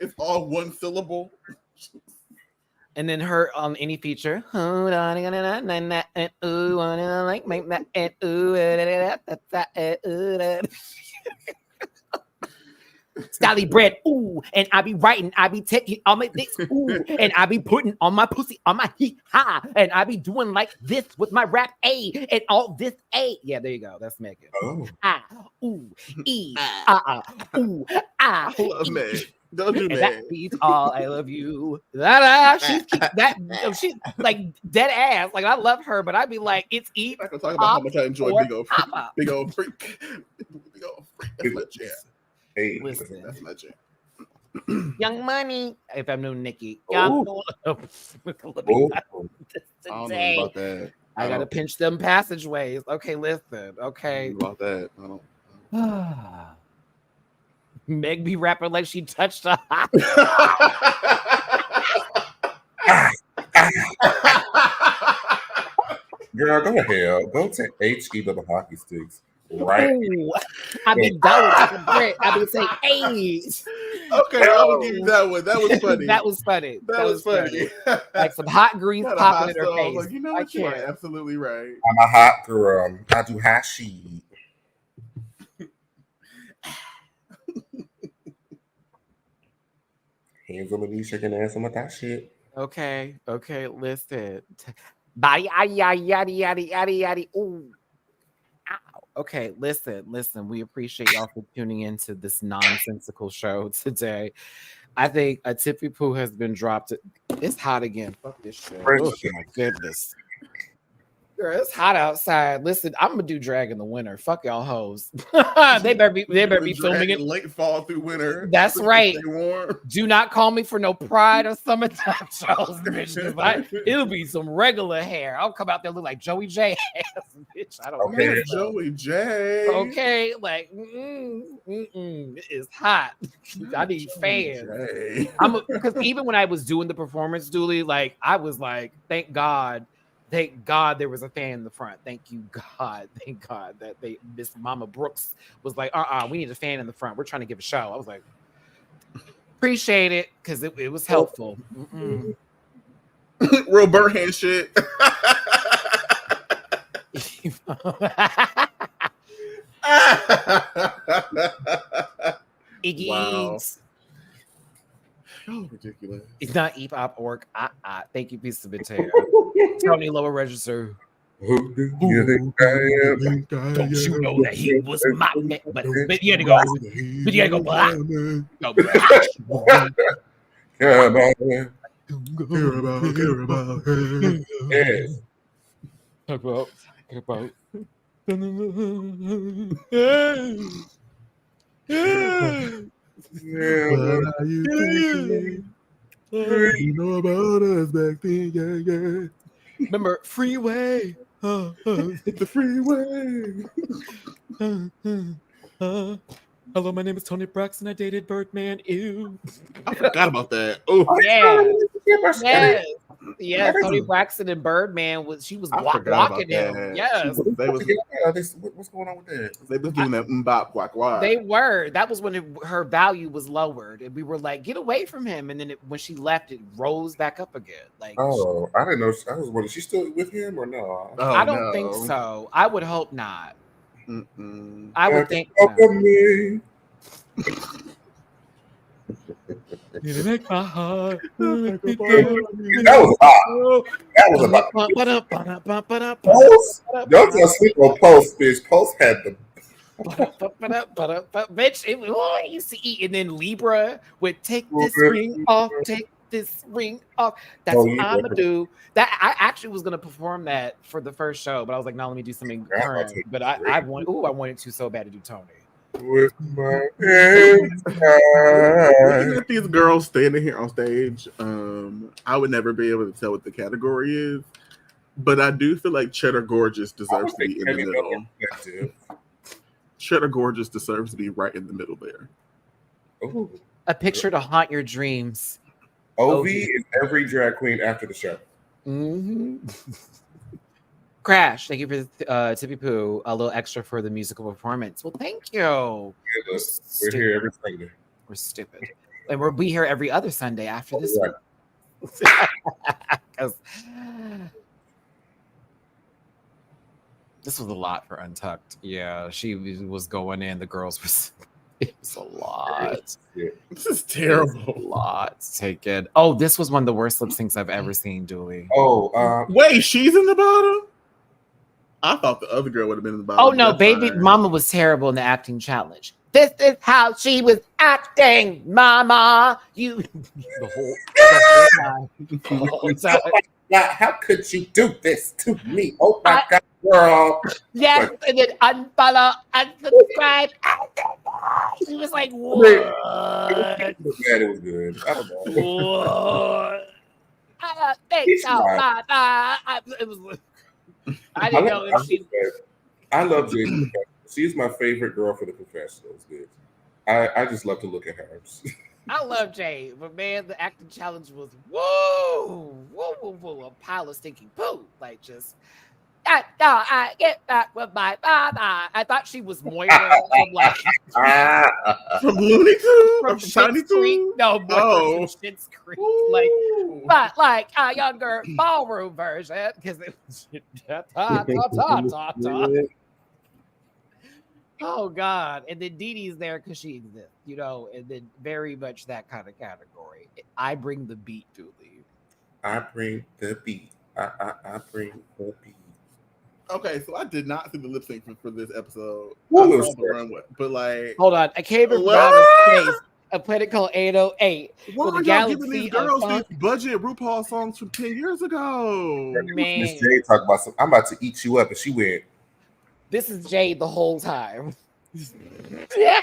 It's all one syllable. And then her on any feature. Hold on, ooh, wanna like make that ooh, Sally bread, ooh, and I be writing, I be taking all my dicks, ooh, and I be putting on my pussy on my hee ha, and I be doing like this with my rap A, and all this A. Yeah, there you go. That's Megan. Oh. Ah, ooh, E, ooh, I love Meg. Don't do and Meg. that beats all. I love you. That she's like dead ass. Like I love her, but I'd be like, it's E. I can talk about how much I enjoy or Big Old Papa. Big Old Freak. Big Old Freak. That's my jam. Hey, Listen, That's my jam. Young Money. If I'm new Nicki, Ooh. Young Oh. I don't know today. about that. I gotta pinch them passageways. Okay, listen. Okay. About that. I don't. Meg be rapping like she touched a hot. Girl, go to hell. Go to HE double hockey sticks. Right. Ooh, I be going like a brick. I be saying, hey. Okay, I will give you that one. That was funny. That was funny. That was funny. Like some hot grease Got a popping hot in her stove. face. Like, you know I what? You are can't. absolutely right. I'm a hot girl. I do hot shit. Hands on the knee, shaking ass on my that shit. Okay, listen. Body, yaddy, yaddy, yaddy, yaddy, yaddy. Ooh. Ow. Okay, listen. We appreciate y'all for tuning into this nonsensical show today. I think a tippy poo has been dropped. It's hot again. Fuck this shit. Oh my goodness. Girl, it's hot outside. Listen, I'm gonna do drag in the winter. Fuck y'all hoes. they better be filming it late fall through winter. That's right. Warm. Do not call me for no Pride or summertime shows, bitch. It'll be some regular hair. I'll come out there look like Joey J. Bitch, I don't care. Joey J. Okay, like it is hot. I need fans. Because even when I was doing the performance, Dooley, like I was like, thank God there was a fan in the front. Thank God that Miss Mama Brooks was like, we need a fan in the front. We're trying to give a show. I was like, appreciate it because it was helpful. Real bird hand shit. Iggy Wow. Eats. Oh, ridiculous. It's not EPOP org. Thank you, piece of potato. Tony Lower Register. Who do you think I am? Don't you know that he was my man? But you had to go. But you had to go black. Go black. Come on. Care about her. Yes. Talk about. What are you thinking? You know about us back then, yeah. Remember Freeway? The freeway. Hello, my name is Tony Braxton. I dated Birdman. Ew. I forgot about that. Oh Yeah. Yes. Tony Braxton and Birdman was blocking him. Yes. What's going on with that? They was doing that mbop quack why. They were. That was when her value was lowered, and we were like, "Get away from him." And then when she left, it rose back up again. Like, oh, I didn't know. I was wondering, is she still with him or no? Oh, I don't think so. I would hope not. Mm-mm. I would think. You make my heart. That was hot. That was about Post. Don't just sleep on Post, bitch. Post had the. Bitch, it used to eat, and then Libra would take this ring off, take this ring off. That's what I'm gonna do. That I actually was gonna perform that for the first show, but I was like, no, let me do something current. But I wanted to so bad to do Tony. With my hands Looking at these girls standing here on stage, I would never be able to tell what the category is, but I do feel like Cheddar Gorgeous deserves to be in the middle. Cheddar Gorgeous deserves to be right in the middle there. Ooh. A picture to haunt your dreams. OV is every drag queen after the show. Mm-hmm. Crash, thank you for the Tippy Poo. A little extra for the musical performance. Well, thank you. We're here every Sunday. We're stupid. And we'll be here every other Sunday after this Right. Because this was a lot for Untucked. Yeah, she was going in. The girls was. It was a lot. Yeah. This is terrible. A lot taken. Oh, this was one of the worst lip syncs I've ever seen, Dooley. Oh, wait, she's in the bottom? I thought the other girl would have been in the bottom. Oh no, baby mama was terrible in the acting challenge. This is how she was acting, mama. You the whole time. How could you do this to me? Oh my God, girl. Yes, and then unfollow, unsubscribe. She was like, what? It was good. I don't know. What? I don't think so, mama. It was. I didn't know if she. I love Jade. She's my favorite girl for the confessionals. Good. I just love to look at her. I love Jade, but man, the acting challenge was whoa, a pile of stinking poo. Like just. I get back with my mama. I thought she was Moira from like from Looney Tunes, from Schitt's Creek. No, Moira from Schitt's Creek. Like, but like a younger ballroom version because it was Oh God! And then Dee Dee's there because she exists, you know, and then very much that kind of category. I bring the beat, Dooley. I bring the beat. I bring the beat. Okay, so I did not see the lip sync for this episode. But like, hold on, I came around his face. A planet called 808. Why are y'all giving these girls these budget RuPaul songs from 10 years ago? Man, Miss Jade talked about I'm about to eat you up, and she went. This is Jade the whole time. Yeah.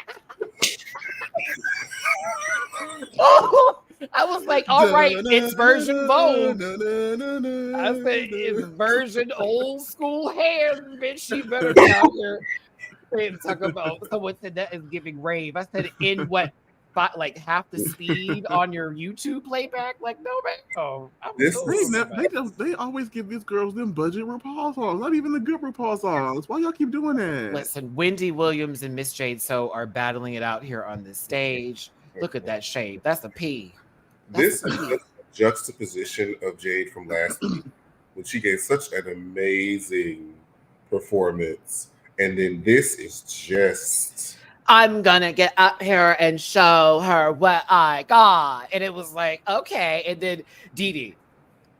I was like, all right, it's version Vogue. I said, it's version old school hair, bitch. She better be out here and talk about someone said that is giving rave. I said, in what, like half the speed on your YouTube playback? Like, no, man. Oh, they always give these girls them budget RuPaul songs, not even the good RuPaul songs. Why y'all keep doing that? Listen, Wendy Williams and Miss Jade So are battling it out here on this stage. Look at that shade. That's a P. This is a juxtaposition of Jade from last week when she gave such an amazing performance. And then this is just... I'm gonna get up here and show her what I got. And it was like, okay. And then Dee Dee,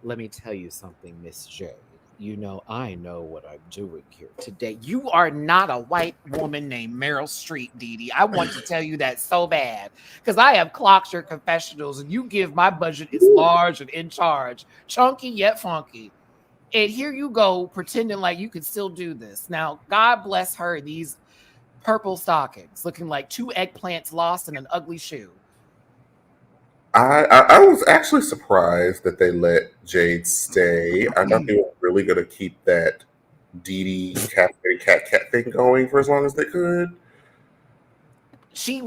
let me tell you something, Miss Jade. You know, I know what I'm doing here today. You are not a white woman named Meryl Streep, Dee Dee. I want to tell you that so bad because I have clocked your confessionals and you give my budget is large and in charge, chunky yet funky. And here you go pretending like you can still do this. Now, God bless her, these purple stockings looking like 2 eggplants lost in an ugly shoe. I was actually surprised that they let Jade stay. I thought they were really going to keep that Dee Dee cat thing going for as long as they could. She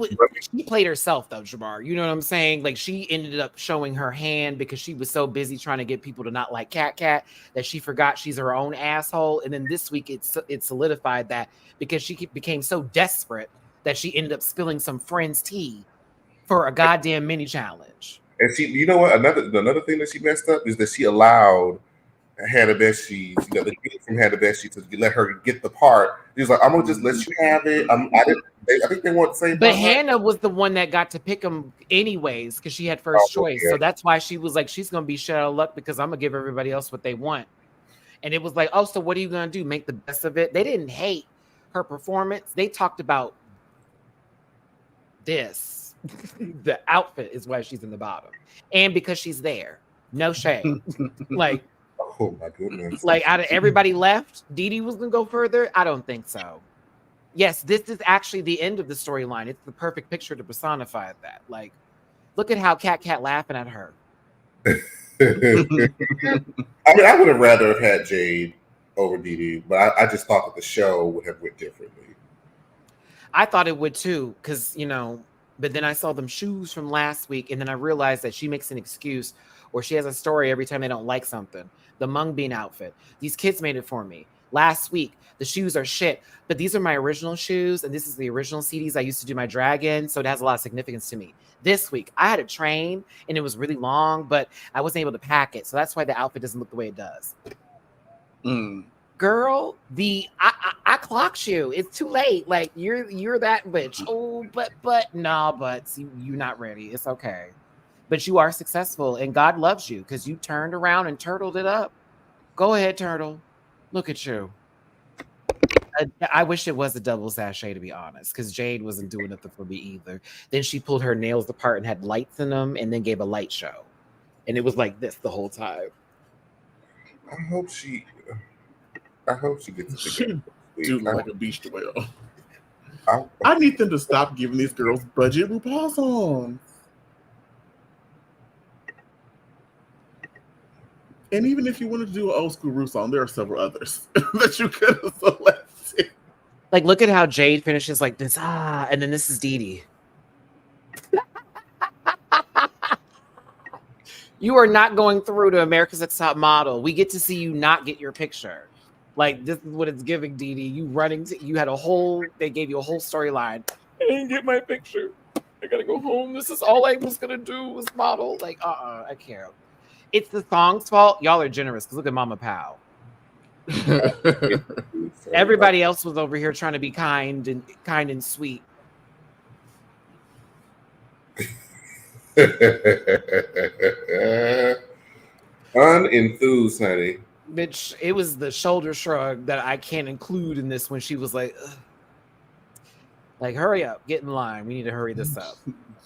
played herself though, Jamar. You know what I'm saying? Like she ended up showing her hand because she was so busy trying to get people to not like Cat that she forgot she's her own asshole. And then this week it solidified that because she became so desperate that she ended up spilling some friend's tea for a goddamn mini challenge. And she, you know what? Another thing that she messed up is that she allowed Hannah Beshi, the kid from Hannah Beshi, to let her get the part. He was like, "I'm gonna just let you have it." I think they want the same. But Hannah was the one that got to pick him anyways because she had first choice. Yeah. So that's why she was like, she's gonna be shit out of luck because I'm gonna give everybody else what they want. And it was like, oh, so what are you gonna do? Make the best of it? They didn't hate her performance. They talked about this. The outfit is why she's in the bottom, and because she's there. No shame. Like, oh my goodness. Like out of everybody left, Dee Dee was gonna go further. I don't think so. Yes, this is actually the end of the storyline. It's the perfect picture to personify that. Like, look at how Cat laughing at her. I mean, I would have rather have had Jade over Dee Dee, but I just thought that the show would have went differently. I thought it would too, because but then I saw them shoes from last week, and then I realized that she makes an excuse. or she has a story every time they don't like something. The mung bean outfit. These kids made it for me. Last week, the shoes are shit, but these are my original shoes, and this is the original CDs I used to do my drag in, so it has a lot of significance to me. This week, I had a train, and it was really long, but I wasn't able to pack it, so that's why the outfit doesn't look the way it does. Girl, I clocked you. It's too late. Like you're that bitch. Oh, but you're not ready. It's okay. But you are successful, and God loves you because you turned around and turtled it up. Go ahead, turtle. Look at you. I wish it was a double sachet, to be honest, because Jade wasn't doing nothing for me either. Then she pulled her nails apart and had lights in them, and then gave a light show, and it was like this the whole time. I hope she gets it together. Dude, like a beast whale. I need them to stop giving these girls budget RuPaul songs. And even if you wanted to do an old school Ru song, there are several others that you could have selected. Like, look at how Jade finishes like this, and then this is Dee Dee. You are not going through to America's Next Top Model. We get to see you not get your picture. Like, this is what it's giving, Dee Dee. You running, you had they gave you a whole storyline. I didn't get my picture. I gotta go home. This is all I was gonna do was model. Like, I can't. It's the song's fault. Y'all are generous because look at Mama Pow. Everybody else was over here trying to be kind and sweet. Unenthused, honey. Bitch, it was the shoulder shrug that I can't include in this when she was like, ugh. Like, hurry up, get in line. We need to hurry this up.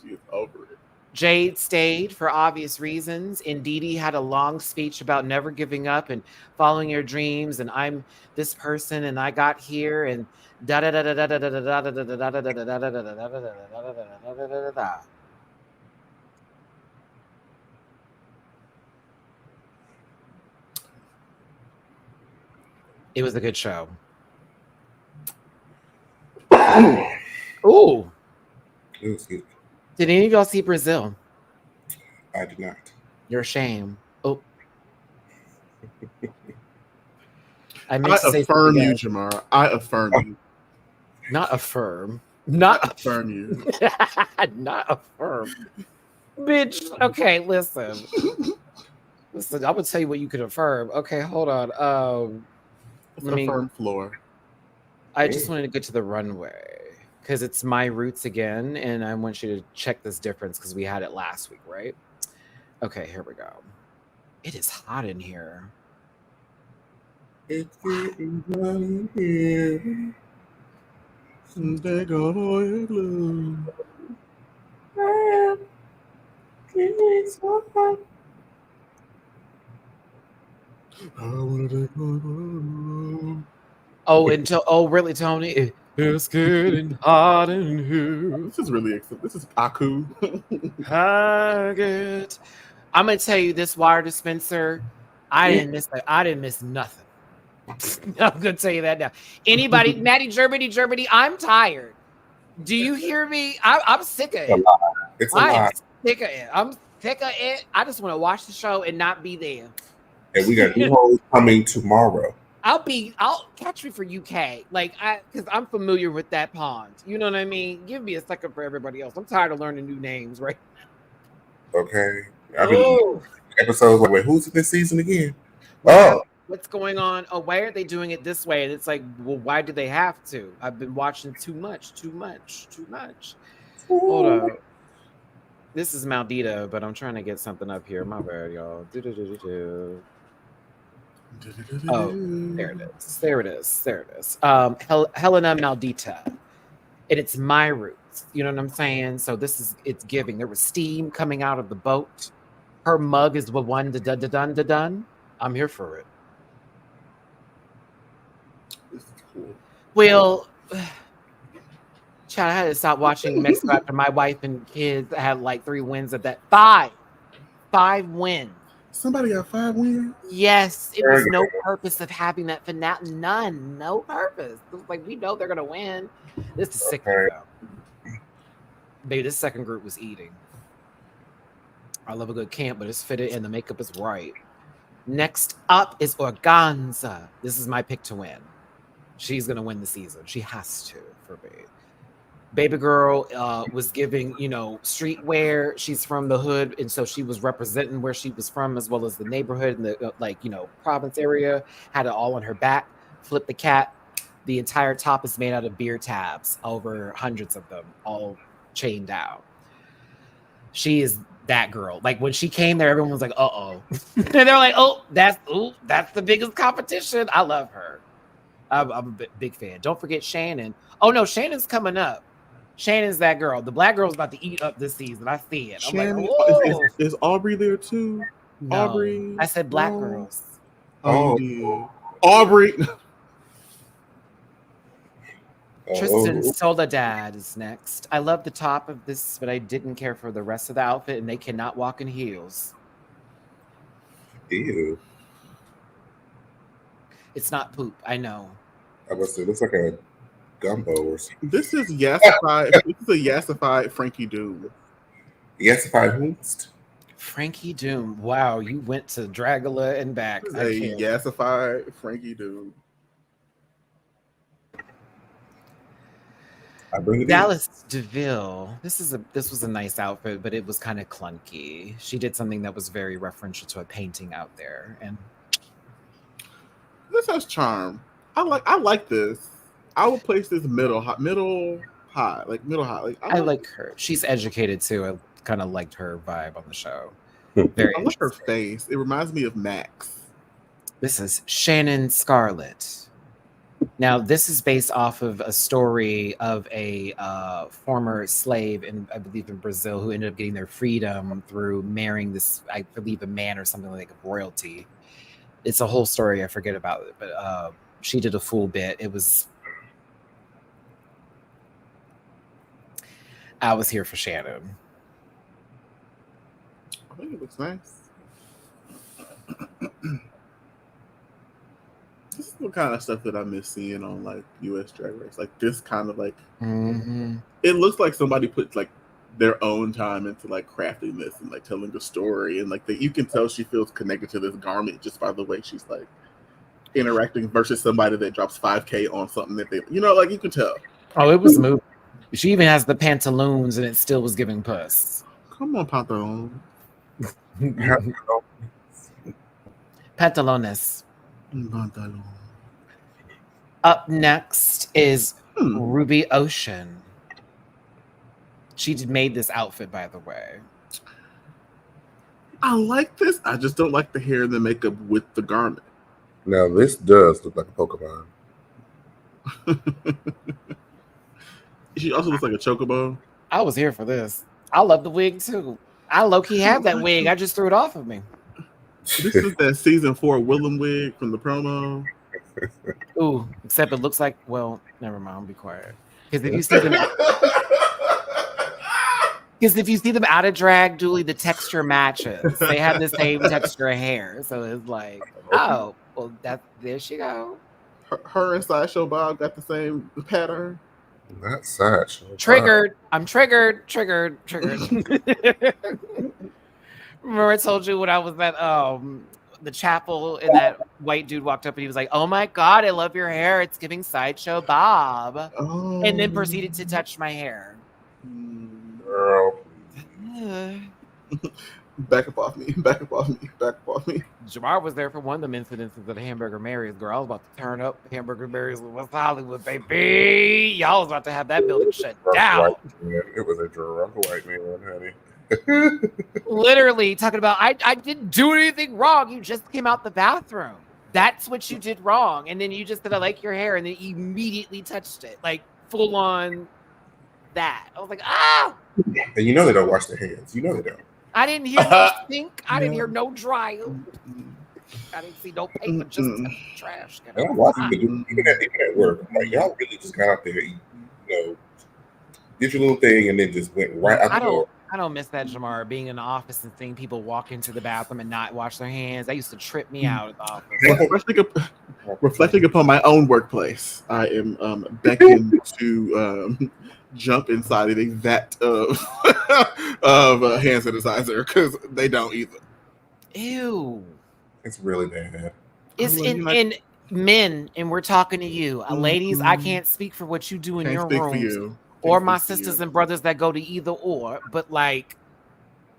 She's over it. Jade stayed for obvious reasons, and Dee Dee had a long speech about never giving up and following your dreams, and I'm this person, and I got here, and da da da da da da da da da da da da da da da. It was a good show. Ooh. It was good. Did any of y'all see Brazil? I did not. You're a shame. Oh. I affirm you, Jamar. I affirm you. Not affirm. Not affirm you. Not affirm. Bitch. Okay, listen. Listen, I'm gonna tell you what you could affirm. Okay, hold on. Affirm floor. I just wanted to get to the runway because it's my roots again, and I want you to check this difference because we had it last week, right? Okay, here we go. It is hot in here. It's getting hot in here. Since they got all your glue. It's so hot. I wanna take my really, Tony? It's getting hot in here. This is really exciting. This is Aku. I'm gonna tell you this water dispenser. I didn't miss nothing. I'm gonna tell you that now. Anybody, Matty Germany, I'm tired. Do you hear me? I'm sick of it. It's a lot. Sick of it. I'm sick of it. I just want to watch the show and not be there. And we got new hoes coming tomorrow. I'll catch me for UK, because I'm familiar with that pond. You know what I mean? Give me a second for everybody else. I'm tired of learning new names, right? Okay. I've been episodes like, wait, who's in this season again? Oh, what's going on? Oh, why are they doing it this way? And it's like, well, why do they have to? I've been watching too much. Hold on. This is Maldita, but I'm trying to get something up here. My bad, y'all. Oh, there it is. Helena Maldita. And it's my roots. You know what I'm saying? So it's giving. There was steam coming out of the boat. Her mug is the one dun. I'm here for it. This is cool. Well, child, I had to stop watching Mexico after my wife and kids had like 3 wins at that. 5 wins. Somebody got 5 wins? Yes. It was no purpose of having that finale. None. No purpose. It was like, we know they're going to win. This is sick, though. Baby, this second group was eating. I love a good camp, but it's fitted and the makeup is right. Next up is Organza. This is my pick to win. She's gonna win the season. She has to for me. Baby girl was giving, streetwear. She's from the hood, and so she was representing where she was from, as well as the neighborhood and the province area. Had it all on her back. Flip the cat. The entire top is made out of beer tabs, over hundreds of them, all chained down. She is that girl. Like when she came there, everyone was like, "Uh-oh," and they're like, "Oh, that's the biggest competition." I love her. I'm a big fan. Don't forget Shannon. Oh no, Shannon's coming up. Shannon's that girl. The black girl's about to eat up this season. I see it. Shannon, I'm like, is Aubrey there too? no. Aubrey. I said black girls. Oh, yeah. Aubrey. Tristan Soledad is next. I love the top of this, but I didn't care for the rest of the outfit, and they cannot walk in heels. Ew. It's not poop. I know. I must say, it looks like a gumbo or something. This is yassified. This is a yassified Frankie Doom. Yassified host. Frankie Doom. Wow, you went to Dragula and back. A yassified Frankie Doom. Dallas DeVille. This was a nice outfit, but it was kind of clunky. She did something that was very referential to a painting out there, and this has charm. I like this. I would place this middle high. Like I like her. She's educated too. I kind of liked her vibe on the show. Very. I like her face. It reminds me of Max. This is Shannon Scarlett. Now, this is based off of a story of a former slave, I believe in Brazil, who ended up getting their freedom through marrying this, I believe, a man or something like a royalty. It's a whole story. I forget about it, but she did a full bit. I was here for Shannon. I think it looks nice. This is the kind of stuff that I miss seeing on like US Drag Race. Like this kind of like It looks like somebody put like their own time into like crafting this and like telling the story, and like you can tell she feels connected to this garment just by the way she's like interacting versus somebody that drops 5K on something that they like you can tell. Oh, it was moving. She even has the pantaloons and it still was giving puss. Come on, pantalon. Pantalones. Up next is Ruby Ocean. She made this outfit, by the way. I like this. I just don't like the hair and the makeup with the garment. Now this does look like a Pokemon. She also looks like a chocobo. I was here for this. I love the wig too. I low-key have that wig. I just threw it off of me. This is that season 4 Willem wig from the promo. Ooh, except it looks like, well, never mind, I'll be quiet. Because if you see them out of drag, Julie, the texture matches. They have the same texture of hair. So it's like, oh, well, there she go. Her and Sideshow Bob got the same pattern. Not Sideshow. Triggered. I'm triggered. Remember I told you when I was at the chapel and that white dude walked up and he was like, "Oh my God, I love your hair. It's giving Sideshow Bob." Oh. And then proceeded to touch my hair. Girl. Back up off me. Jamar was there for one of them incidences of the Hamburger Mary's. Girl, I was about to turn up Hamburger Mary's with West Hollywood, baby. Y'all was about to have that building shut down. It was a drunk white man, honey. Literally talking about, I didn't do anything wrong. You just came out the bathroom. That's what you did wrong. And then you just said, "I like your hair," and then immediately touched it. Like full on that. I was like, ah! And you know they don't wash their hands. You know they don't. I didn't hear no stink. I didn't hear no dry. I didn't see no paper, just trash. And I'm watching even at work. I'm like, y'all really just got out there, did your little thing, and then just went right out the door. I don't miss that, Jamar, being in the office and seeing people walk into the bathroom and not wash their hands. That used to trip me out at the office. Reflecting upon my own workplace, I am beckoned to jump inside of a vat of hand sanitizer because they don't either. Ew. It's really bad. It's in men, and we're talking to you. Ladies, I can't speak for what you do in your rooms or my sisters and brothers that go to either or, but like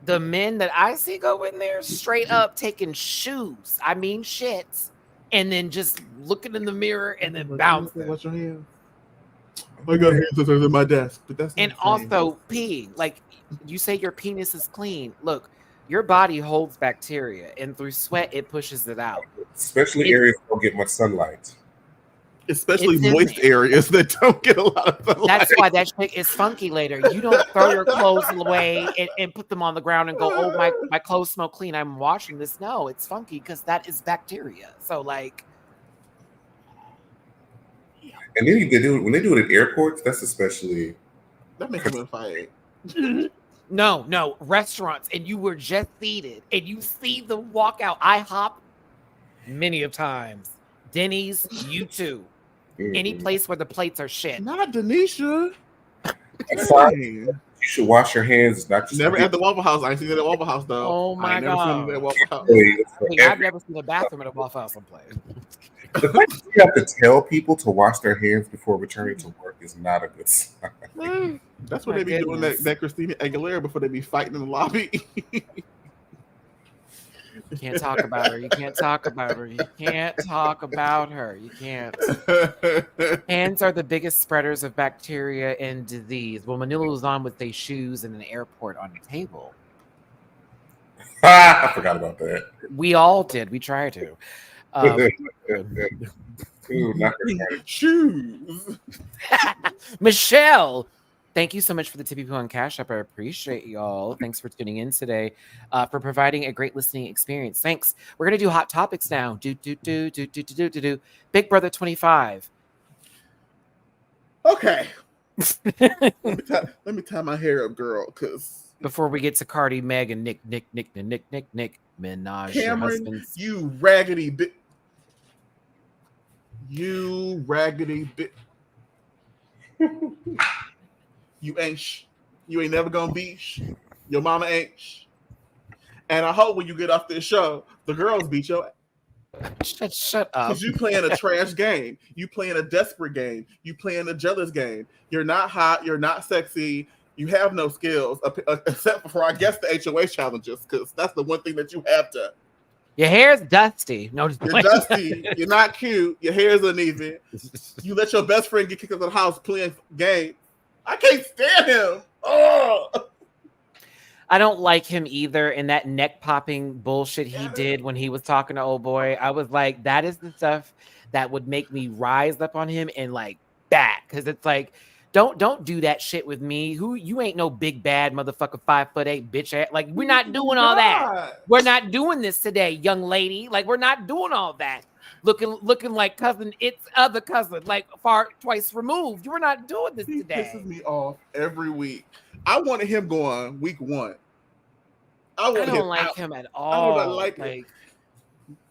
the men that I see go in there straight up taking shoes, I mean shits, and then just looking in the mirror and then bouncing. What's your hand? I got hand sanitizer in my desk, but that's not and also peeing. Like you say your penis is clean. Look, your body holds bacteria, and through sweat, it pushes it out. Especially areas that don't get much sunlight. Especially moist areas that don't get a lot of sunlight. That's why that shit is funky later. You don't throw your clothes away and put them on the ground and go, oh, my clothes smell clean, I'm washing this. No, it's funky because that is bacteria. So, like... And then when they do it at airports, that's especially... That makes them fight. No, restaurants, and you were just seated, and you see them walk out. IHOP, many of times. Denny's, you too. Any place where the plates are shit. Not Denisha. You should wash your hands. It's not just never at the Waffle House. I ain't seen it at Waffle House though. Oh my god! I've never seen a bathroom at a Waffle House someplace. The fact that you have to tell people to wash their hands before returning to work is not a good sign. That's what they be doing that Christina Aguilera before they be fighting in the lobby. You can't talk about her. You can't talk about her. You can't talk about her. You can't. Hands are the biggest spreaders of bacteria and disease. Well, Manila was on with their shoes in an airport on the table. I forgot about that. We all did. We tried to. Shoes. Michelle, thank you so much for the TPP on Cash App. I appreciate y'all. Thanks for tuning in today, for providing a great listening experience. Thanks. We're gonna do hot topics now. Do. Big Brother 25. Okay. Let me tie my hair up, girl. Because before we get to Cardi, Meg, and Nick, Minaj, Cameron, you raggedy bit. You raggedy bit. You ain't never gonna be. Your mama ain't. And I hope when you get off this show, the girls beat your ass. Shut up. Because you playing a trash game. You playing a desperate game. You playing a jealous game. You're not hot. You're not sexy. You have no skills, except for, I guess, the HOA challenges, because that's the one thing that you have to. Your hair's dusty. No, just you're dusty. You're not cute. Your hair's uneven. You let your best friend get kicked out of the house playing games. I can't stand him. Oh. I don't like him either. And that neck popping bullshit he did when he was talking to old boy, I was like, that is the stuff that would make me rise up on him and like back. Because it's like, don't do that shit with me. You ain't no big bad motherfucker 5'8" bitch ass. Like, we're not doing all that. We're not doing this today, young lady. Like, we're not doing all that. Looking like cousin, it's other cousin, like far twice removed. You're not doing this today. He pisses me off every week. I wanted him going week 1. I don't like him at all. I don't like it.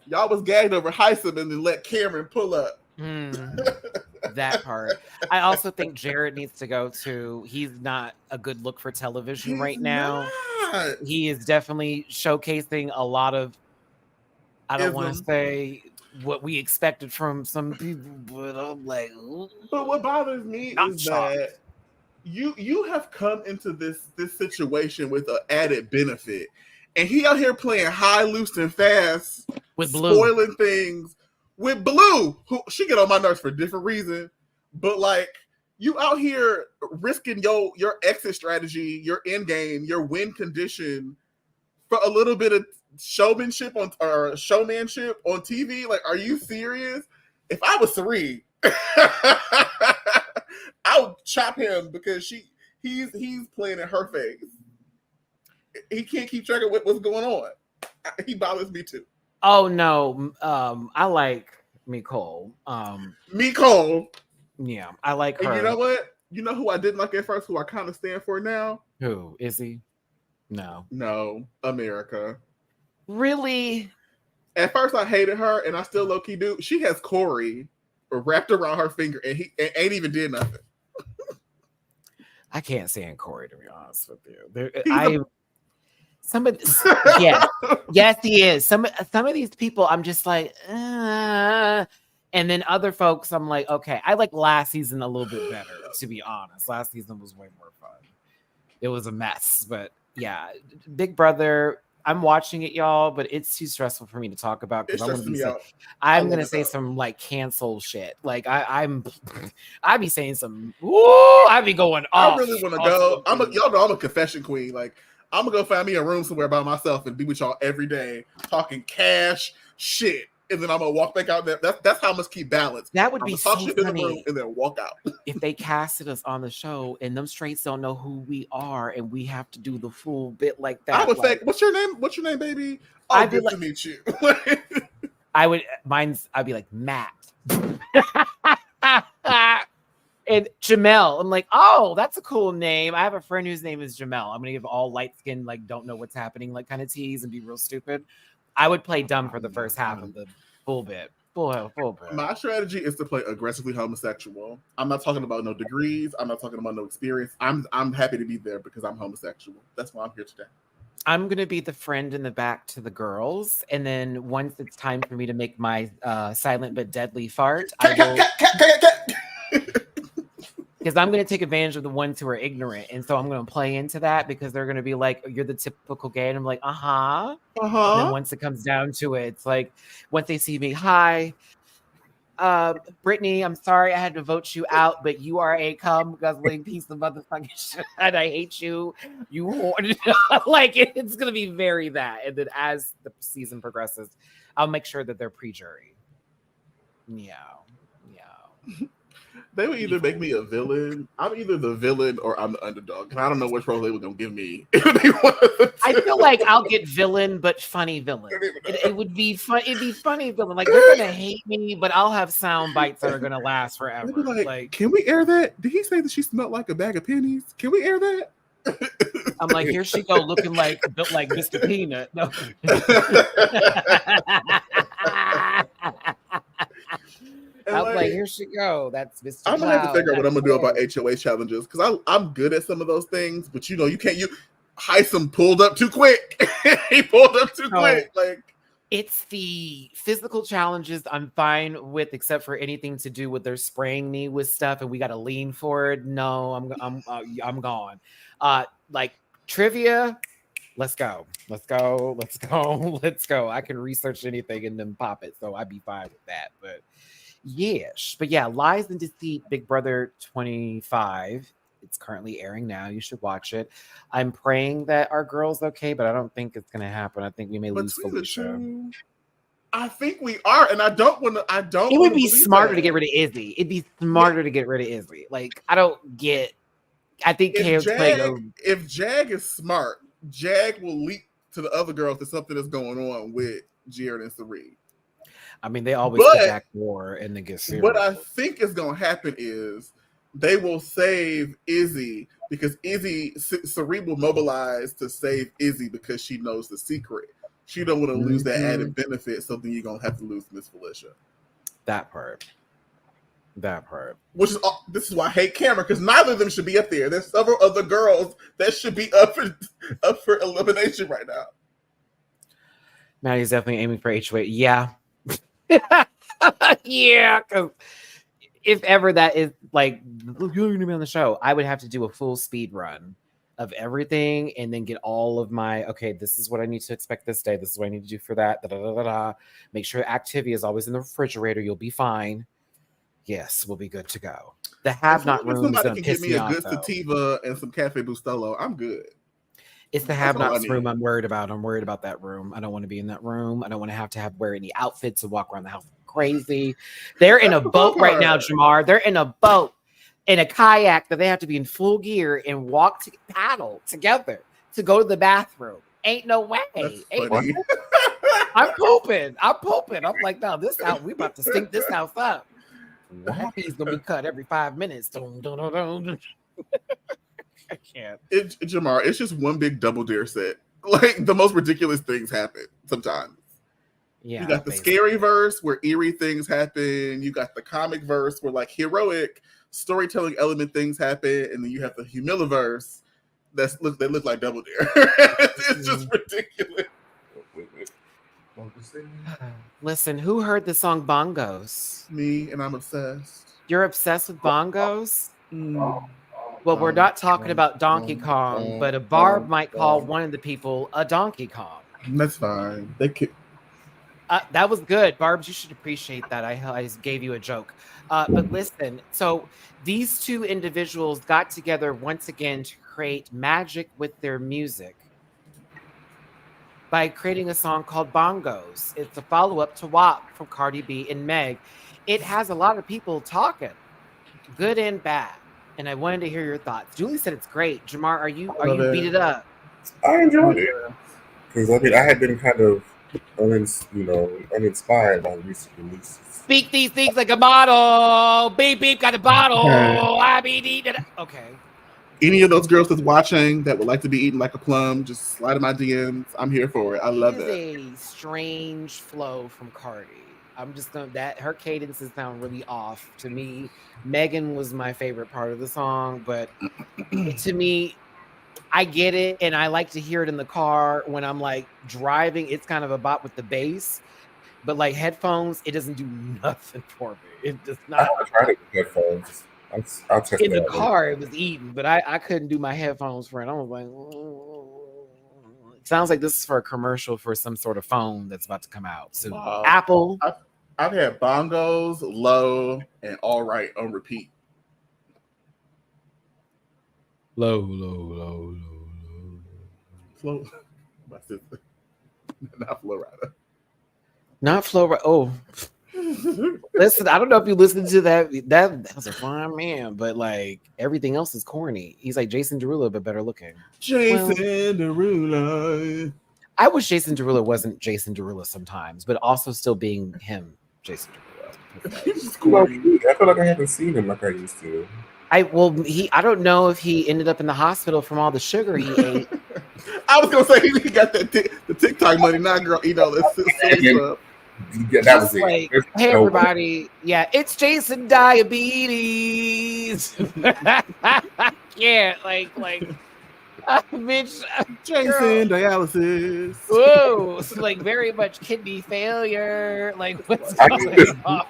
Y'all was gagged over Heisem and then let Cameron pull up. That part. I also think Jared needs to go too. He's not a good look for television right now. He is definitely showcasing a lot of, I don't want to say what we expected from some people, but I'm like, ooh. But what bothers me is that you have come into this situation with an added benefit, and he out here playing high, loose, and fast with Blue, spoiling things with Blue, who she get on my nerves for different reasons, but like you out here risking your exit strategy, your end game, your win condition for a little bit of showmanship on TV. Like, are you serious? If I was Serene, I would chop him because he's playing in her face. He can't keep track of what's going on. He bothers me too. Oh no, I like Nicole. Nicole. Yeah, I like her. And you know what? You know who I didn't like at first, who I kind of stand for now? Who is he? No, America. Really? At first, I hated her, and I still low key do. She has Corey wrapped around her finger, and he ain't even did nothing. I can't stand Corey, to be honest with you. He's Some of yes, he is. Some of these people, I'm just like, and then other folks, I'm like, okay. I like last season a little bit better, to be honest. Last season was way more fun. It was a mess, but yeah, Big Brother. I'm watching it, y'all, but it's too stressful for me to talk about because I'm gonna say some like cancel shit. Like I be saying some. I be going off. I really want to go. Y'all know I'm a confession queen. Like I'm gonna go find me a room somewhere by myself and be with y'all every day, talking cash shit, and then I'm gonna walk back out there. That's how I must keep balance. That would be so funny. In the room and then walk out. If they casted us on the show and them straights don't know who we are and we have to do the full bit like that, I would like, say, "What's your name? What's your name, baby?" Oh, good to meet you. I'd be like Matt. And Jamel, I'm like, oh, that's a cool name. I have a friend whose name is Jamel. I'm gonna give all light skin, like, don't know what's happening, like, kind of tease and be real stupid. I would play dumb for the first half of the full bit. Full bit. My strategy is to play aggressively homosexual. I'm not talking about no degrees. I'm not talking about no experience. I'm happy to be there because I'm homosexual. That's why I'm here today. I'm gonna be the friend in the back to the girls, and then once it's time for me to make my silent but deadly fart, I will. Because I'm going to take advantage of the ones who are ignorant. And so I'm going to play into that because they're going to be like, you're the typical gay. And I'm like, uh-huh. And then once it comes down to it, it's like, once they see me, hi, Brittany, I'm sorry I had to vote you out, but you are a cum guzzling piece of motherfucking shit. And I hate you. You whore. Like, it's going to be very that. And then as the season progresses, I'll make sure that they're pre-jury. Yeah. They would either make me a villain. I'm either the villain or I'm the underdog. And I don't know which role they were going to give me. I feel like I'll get villain, but funny villain. It would be fun. It'd be funny villain. Like, they're going to hate me, but I'll have sound bites that are going to last forever. Like, can we air that? Did he say that she smelled like a bag of pennies? Can we air that? I'm like, here she go looking built like Mr. Peanut. No. I'm like, here she go. That's Mr. I'm gonna have to figure out what I'm gonna do about HOA challenges because I'm good at some of those things, but you know, you can't. Heisem pulled up too quick. He pulled up too quick. Like, it's the physical challenges I'm fine with, except for anything to do with they're spraying me with stuff and we got to lean forward. No, I'm gone. Like trivia. Let's go. I can research anything and then pop it, so I'd be fine with that. But yeah, Lies and Deceit, Big Brother 25. It's currently airing now. You should watch it. I'm praying that our girl's okay, but I don't think it's gonna happen. I think we may lose Felicia. I think we are, and I don't want to. It would be smarter to get rid of Izzy. It'd be smarter to get rid of Izzy. Like, I don't get. I think if Jag is smart, Jag will leap to the other girls to something that's going on with Jared and Sari. I mean, they always get back war and then get serious. What I think is going to happen is they will save Izzy because Sari will mobilize to save Izzy because she knows the secret. She don't want to lose that added benefit, so then you're going to have to lose Miss Felicia. That part. Which is this is why I hate Cameron, because neither of them should be up there. There's several other girls that should be up for elimination right now. Matty's definitely aiming for HOA. Yeah. Yeah, because if ever that is like you're gonna be on the show, I would have to do a full speed run of everything and then get all of my this is what I need to expect this day, this is what I need to do for that, make sure activity is always in the refrigerator. You'll be fine. Yes, we'll be good to go. The have-not room is gonna piss me off. Somebody can give me a good sativa and some Cafe Bustelo. I'm good. It's the have-nots room I'm worried about. I'm worried about that room. I don't want to be in that room. I don't want to have wear any outfits and walk around the house crazy. They're in a boat right now, Jamar. They're in a boat, in a kayak that they have to be in full gear and paddle together to go to the bathroom. Ain't no way. I'm pooping. I'm like, no, this house, we about to stink this house up. He's gonna be cut every 5 minutes. I can't. Jamar, it's just one big double dare set. Like, the most ridiculous things happen sometimes. Yeah. You got the scary verse where eerie things happen. You got the comic verse where like heroic storytelling element things happen, and then you have the Humiliverse that look like Double Dare. It's just ridiculous. Listen, who heard the song Bongos? Me, and I'm obsessed. You're obsessed with Bongos? Mm. Well, we're not talking about Donkey Kong, but a Barb might call one of the people a Donkey Kong. That's fine. They could. That was good, Barbs. You should appreciate that. I just gave you a joke. But listen, so these two individuals got together once again to create magic with their music by creating a song called Bongos. It's a follow-up to WAP from Cardi B and Meg. It has a lot of people talking, good and bad. And I wanted to hear your thoughts. Julie said it's great. Jamar, are you beat it up? I enjoyed it because I had been kind of uninspired by recent releases. Speak these things like a bottle. Beep beep, got a bottle. I be eating. Okay. Any of those girls that's watching that would like to be eaten like a plum, just slide in my DMs. I'm here for it. I love it. A strange flow from Cardi. I'm just gonna her cadences sound really off to me. Megan was my favorite part of the song, but to me, I get it, and I like to hear it in the car when I'm like driving. It's kind of a bop with the bass, but like headphones, it doesn't do nothing for me. It does not. I tried it with headphones. I'll test in the car. It was eating, but I couldn't do my headphones for it. I was like, it sounds like this is for a commercial for some sort of phone that's about to come out. So Apple. I've had Bongos, Low, and All Right on repeat. Low. Flow. My sister. Not Flow Rider. Not Flow Rider. Oh. Listen, I don't know if you listened to that. That was a fine man, but like everything else is corny. He's like Jason Derulo, but better looking. Derulo. I wish Jason Derulo wasn't Jason Derulo sometimes, but also still being him, Jason Derulo. I feel like I haven't seen him like I used to. I don't know if he ended up in the hospital from all the sugar he ate. I was gonna say he got the TikTok money. Now, girl, eat all this stuff. Yeah, that was like, it. Hey, everybody. Yeah, it's Jason Diabetes. Yeah, like, bitch. Jason Dialysis. Whoa, so like very much kidney failure. Like, what's going on?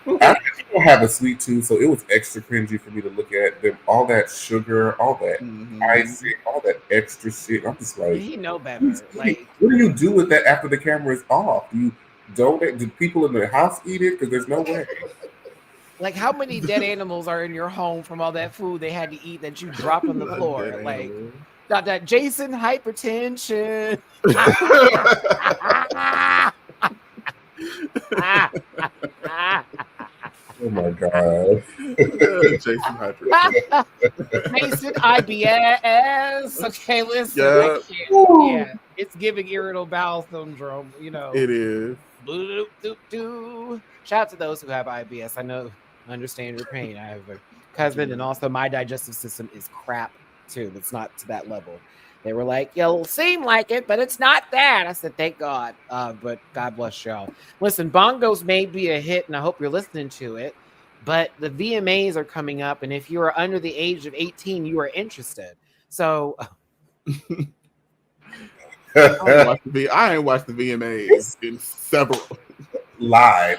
I don't have a sweet tooth, so it was extra cringy for me to look at them. All that sugar, all that icing, all that extra shit. I'm just like, you know better. Like, what do you do with that after the camera is off? Do you donate? Do people in the house eat it? Because there's no way. Like, how many dead animals are in your home from all that food they had to eat that you dropped on the floor? Like, got that Jason hypertension. Oh my god. Jason hypertension. Jason IBS. Okay, listen. Yeah, it's giving irritable bowel syndrome. You know, it is. Shout out to those who have IBS. I understand your pain. I have a cousin, and also my digestive system is crap too. It's not to that level. They were like, you'll seem like it, but it's not that. I said, thank God. But God bless y'all. Listen, Bongos may be a hit, and I hope you're listening to it. But the VMAs are coming up, and if you are under the age of 18, you are interested. So I ain't watched the VMAs in several live.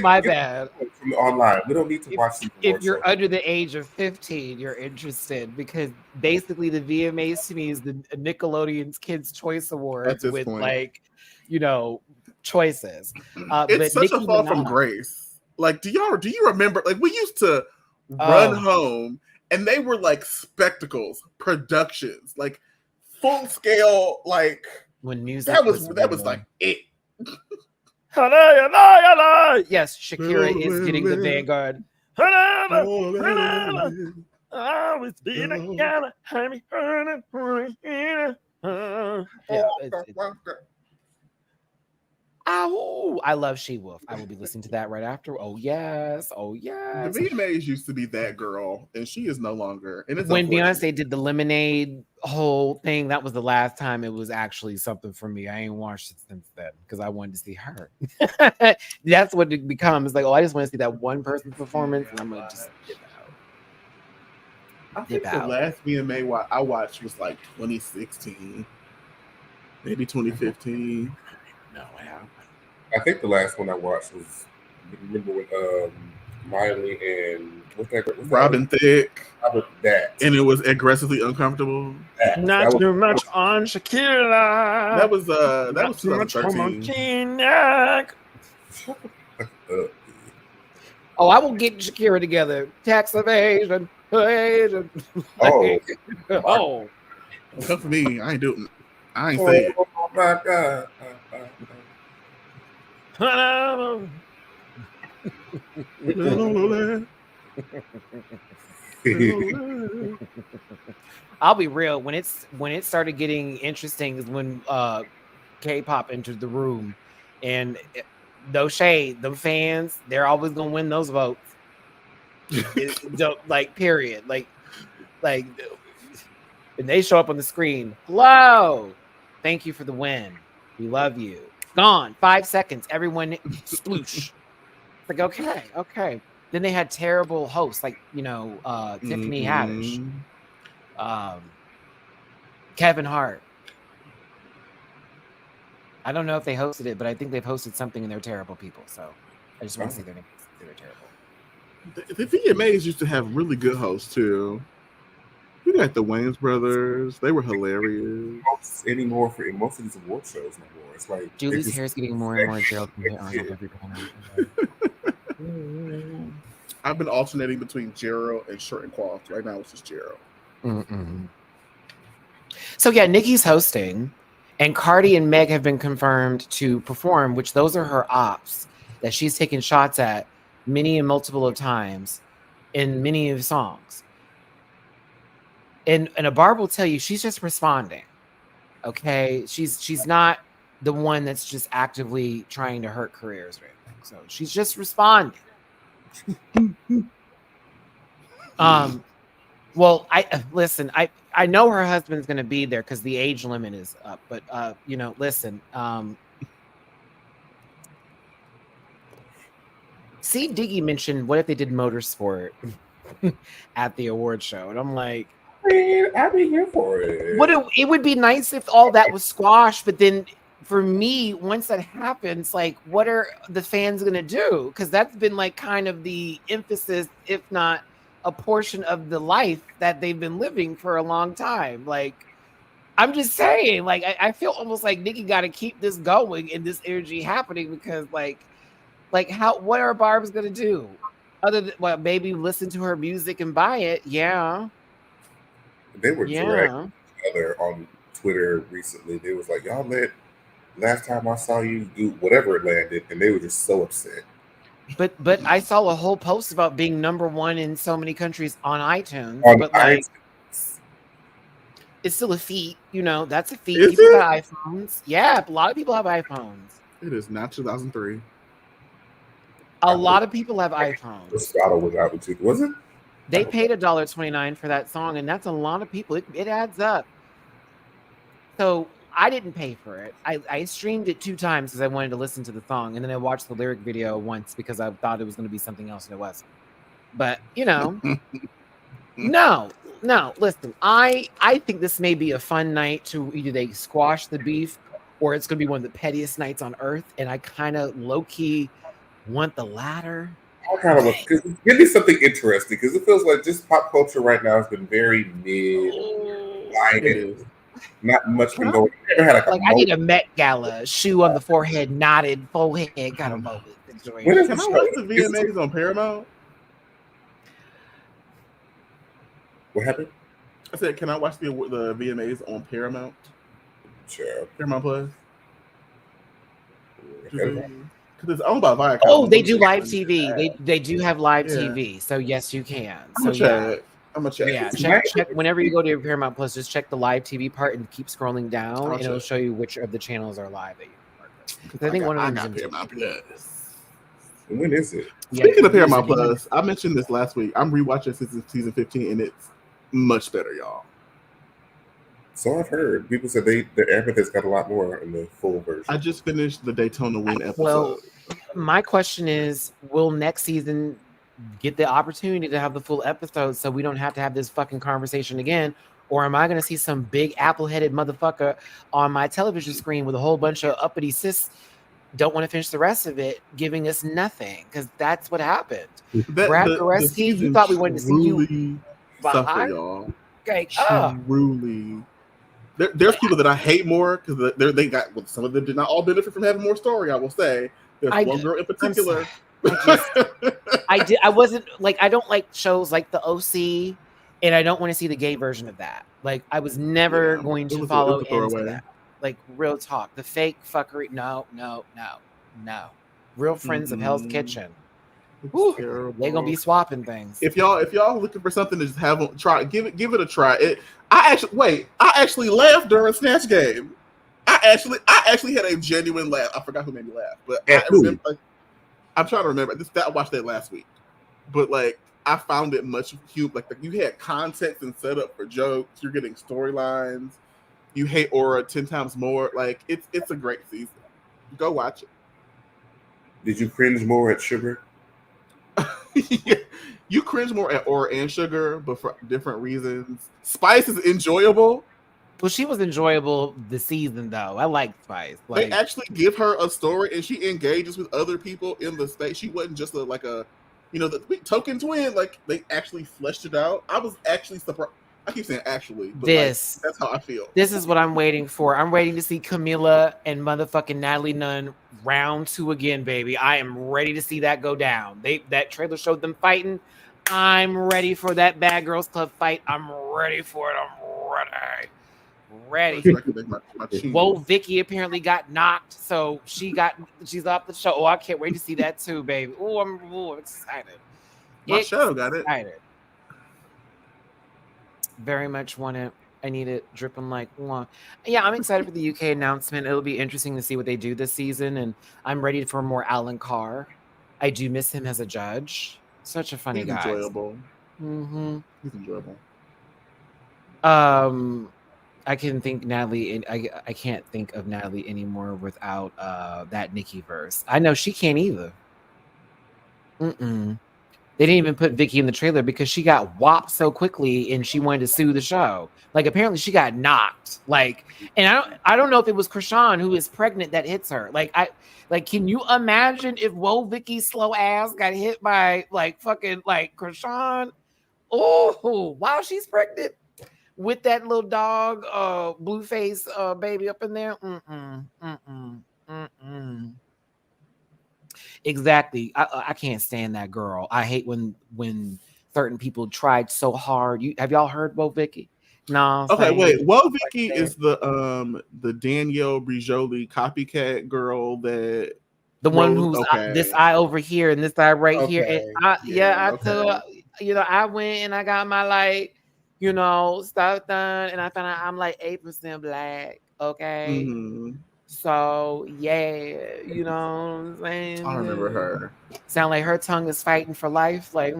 My bad. From online, we don't need to watch them. If you're under the age of 15, you're interested, because basically the VMAs to me is the Nickelodeon's Kids' Choice Awards with point. Like, you know, choices. It's such a fall from grace. Like, do you remember? Like, we used to run home, and they were like spectacles, productions, like full scale. Like, when music that was like it. Yes, Shakira is getting the Vanguard. I love She-Wolf. I will be listening to that right after. Oh yes. The VMAs used to be that girl, and she is no longer. And it's when Beyonce did the Lemonade whole thing, that was the last time it was actually something for me. I ain't watched it since then because I wanted to see her. That's what it becomes. Like, I just want to see that one person's performance, and I'm gonna just get out. I think the last VMA I watched was like 2016, maybe 2015. No, I haven't. I think the last one I watched was, remember with Miley and what's Robin Thicke. That. And it was aggressively uncomfortable. Not too much on Shakira. That was 2013. Oh, I will get Shakira together. Tax evasion. Oh. Tough for me. I ain't doing. I ain't saying. Oh my God. I'll be real. When it started getting interesting is when K-pop entered the room, and no shade, them fans, they're always gonna win those votes. Like period. Like, and they show up on the screen. Hello, thank you for the win. We love you. Gone. 5 seconds. Everyone sploosh. Like okay. Then they had terrible hosts, like Tiffany Haddish, Kevin Hart. I don't know if they hosted it, but I think they've hosted something, and they're terrible people. So I just want to say they're terrible. The VMAs used to have really good hosts too. We got the Wayans brothers; they were hilarious. Anymore for most of these award shows no more. It's like Julie's hair is getting more and more Gerald Arnold every panel. I've been alternating between Gerald and Short and Coiffed. Right now, it's just Gerald. So yeah, Nicki's hosting, and Cardi and Meg have been confirmed to perform, which those are her ops that she's taken shots at many and multiple of times in many of the songs. And a Barb will tell you she's just responding. Okay, she's not the one that's just actively trying to hurt careers or anything. So she's just responding. Well, I know her husband's gonna be there because the age limit is up, but listen, see, Diggy mentioned what if they did motorsport at the award show, and I'm like, I'd be here for it. It would be nice if all that was squashed, but then for me, once that happens, like, what are the fans gonna do? Because that's been like kind of the emphasis, if not a portion of the life that they've been living for a long time. Like, I'm just saying, like, I feel almost like Nicki got to keep this going and this energy happening because, like what are Barb's gonna do other than maybe listen to her music and buy it? Yeah. They were dragging each other on Twitter recently. They was like, y'all last time I saw you do whatever it landed, and they were just so upset. But I saw a whole post about being #1 in so many countries on iTunes. It's still a feat, that's a feat. Is people it? got iPhones. Yeah, a lot of people have iPhones. It is not 2003. A lot of people have iPhones. Moscato was out too, was it? They paid $1.29 for that song, and that's a lot of people. It adds up. So I didn't pay for it. I streamed it 2 times because I wanted to listen to the song, and then I watched the lyric video once because I thought it was going to be something else and it wasn't. But no. Listen, I think this may be a fun night to either they squash the beef or it's going to be one of the pettiest nights on earth, and I kind of low key want the latter. I kind of because give me something interesting because it feels like just pop culture right now has been very mid-lighted. Not much been going. Never had I need a Met Gala, shoe on the forehead, knotted forehead kind of moment. Can I watch the VMAs on Paramount? What happened? I said, can I watch the VMAs on Paramount? Sure. Paramount Plus. Because it's owned by Viacom. Oh, they do live TV. They do have live TV. So yes, you can. I'm gonna check. Yeah, check whenever you go to your Paramount Plus. Just check the live TV part and keep scrolling down, and it'll show you which of the channels are live that you can work with. I think one of them is Paramount Plus. When is it? Speaking of Paramount Plus, I mentioned this last week. I'm rewatching season 15, and it's much better, y'all. So I've heard people said the Amethyst got a lot more in the full version. I just finished the Daytona Win episode. Well, my question is, will next season get the opportunity to have the full episode so we don't have to have this fucking conversation again? Or am I going to see some big apple-headed motherfucker on my television screen with a whole bunch of uppity cis don't want to finish the rest of it, giving us nothing? Because that's what happened. Brad Goreski, you thought we wanted to see you behind, y'all. Like, truly. There's people that I hate more because they got some of them did not all benefit from having more story. I will say there's one girl in particular. I wasn't like, I don't like shows like the OC, and I don't want to see the gay version of that. Like, I was never going to follow into that. Like, real talk, the fake fuckery. No. Real Friends of Hell's Kitchen. They're gonna be swapping things. If y'all looking for something to just have try, give it a try. I actually laughed during Snatch Game. I actually had a genuine laugh. I forgot who made me laugh, but I'm trying to remember. I watched that last week, but like I found it much cute. Like you had context and setup for jokes. You're getting storylines. You hate Aura 10 times more. Like it's a great season. Go watch it. Did you cringe more at Sugar? You cringe more at Aura and Sugar, but for different reasons. Spice is enjoyable. Well, she was enjoyable this season, though. I like Spice. They actually give her a story, and she engages with other people in the space. She wasn't just the token twin. Like they actually fleshed it out. I was actually surprised. I keep saying actually, but that's how I feel. This is what I'm waiting for. I'm waiting to see Camila and motherfucking Natalie Nunn round 2 again, baby. I am ready to see that go down. That trailer showed them fighting. I'm ready for that Bad Girls Club fight. I'm ready for it. I'm ready. Whoa, Vicky apparently got knocked, so she's off the show. Oh, I can't wait to see that too, baby. Oh, I'm excited. My shadow got it. Very much want it. I need it dripping like one. Yeah, I'm excited for the UK announcement. It'll be interesting to see what they do this season, and I'm ready for more Alan Carr. I do miss him as a judge. Such a funny guy. Enjoyable. Mm-hmm. He's enjoyable. I can think Natalie. I can't think of Natalie anymore without that Nicki verse. I know she can't either. They didn't even put Vicky in the trailer because she got whopped so quickly and she wanted to sue the show. Like apparently she got knocked. Like, and I don't know if it was Krishan who is pregnant that hits her. Can you imagine if Whoa Vicky's slow ass got hit by fucking Krishan? Oh, while she's pregnant with that little dog, Blueface baby up in there. Exactly. I can't stand that girl. I hate when certain people tried so hard. Have y'all heard Whoa Vicky? No. Okay, wait. Whoa Vicky is the Danielle Brijoli copycat girl that the one who's this eye over here and this eye right here. And I went and I got my stuff done and I found out I'm 8% black. Okay. Mm-hmm. So yeah, you know what I'm saying? I remember her. Sound like her tongue is fighting for life. Yeah,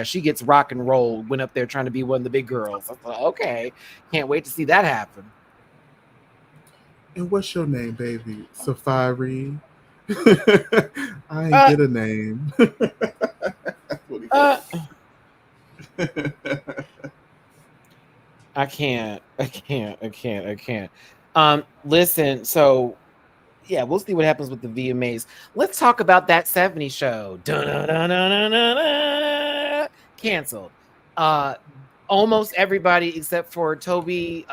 she gets rock and roll. Went up there trying to be one of the big girls. I thought, okay, can't wait to see that happen. And what's your name, baby? Safari. I ain't get a name. I can't. Listen, so yeah, we'll see what happens with the VMAs. Let's talk about that 70s show. Canceled. Almost everybody except for Topher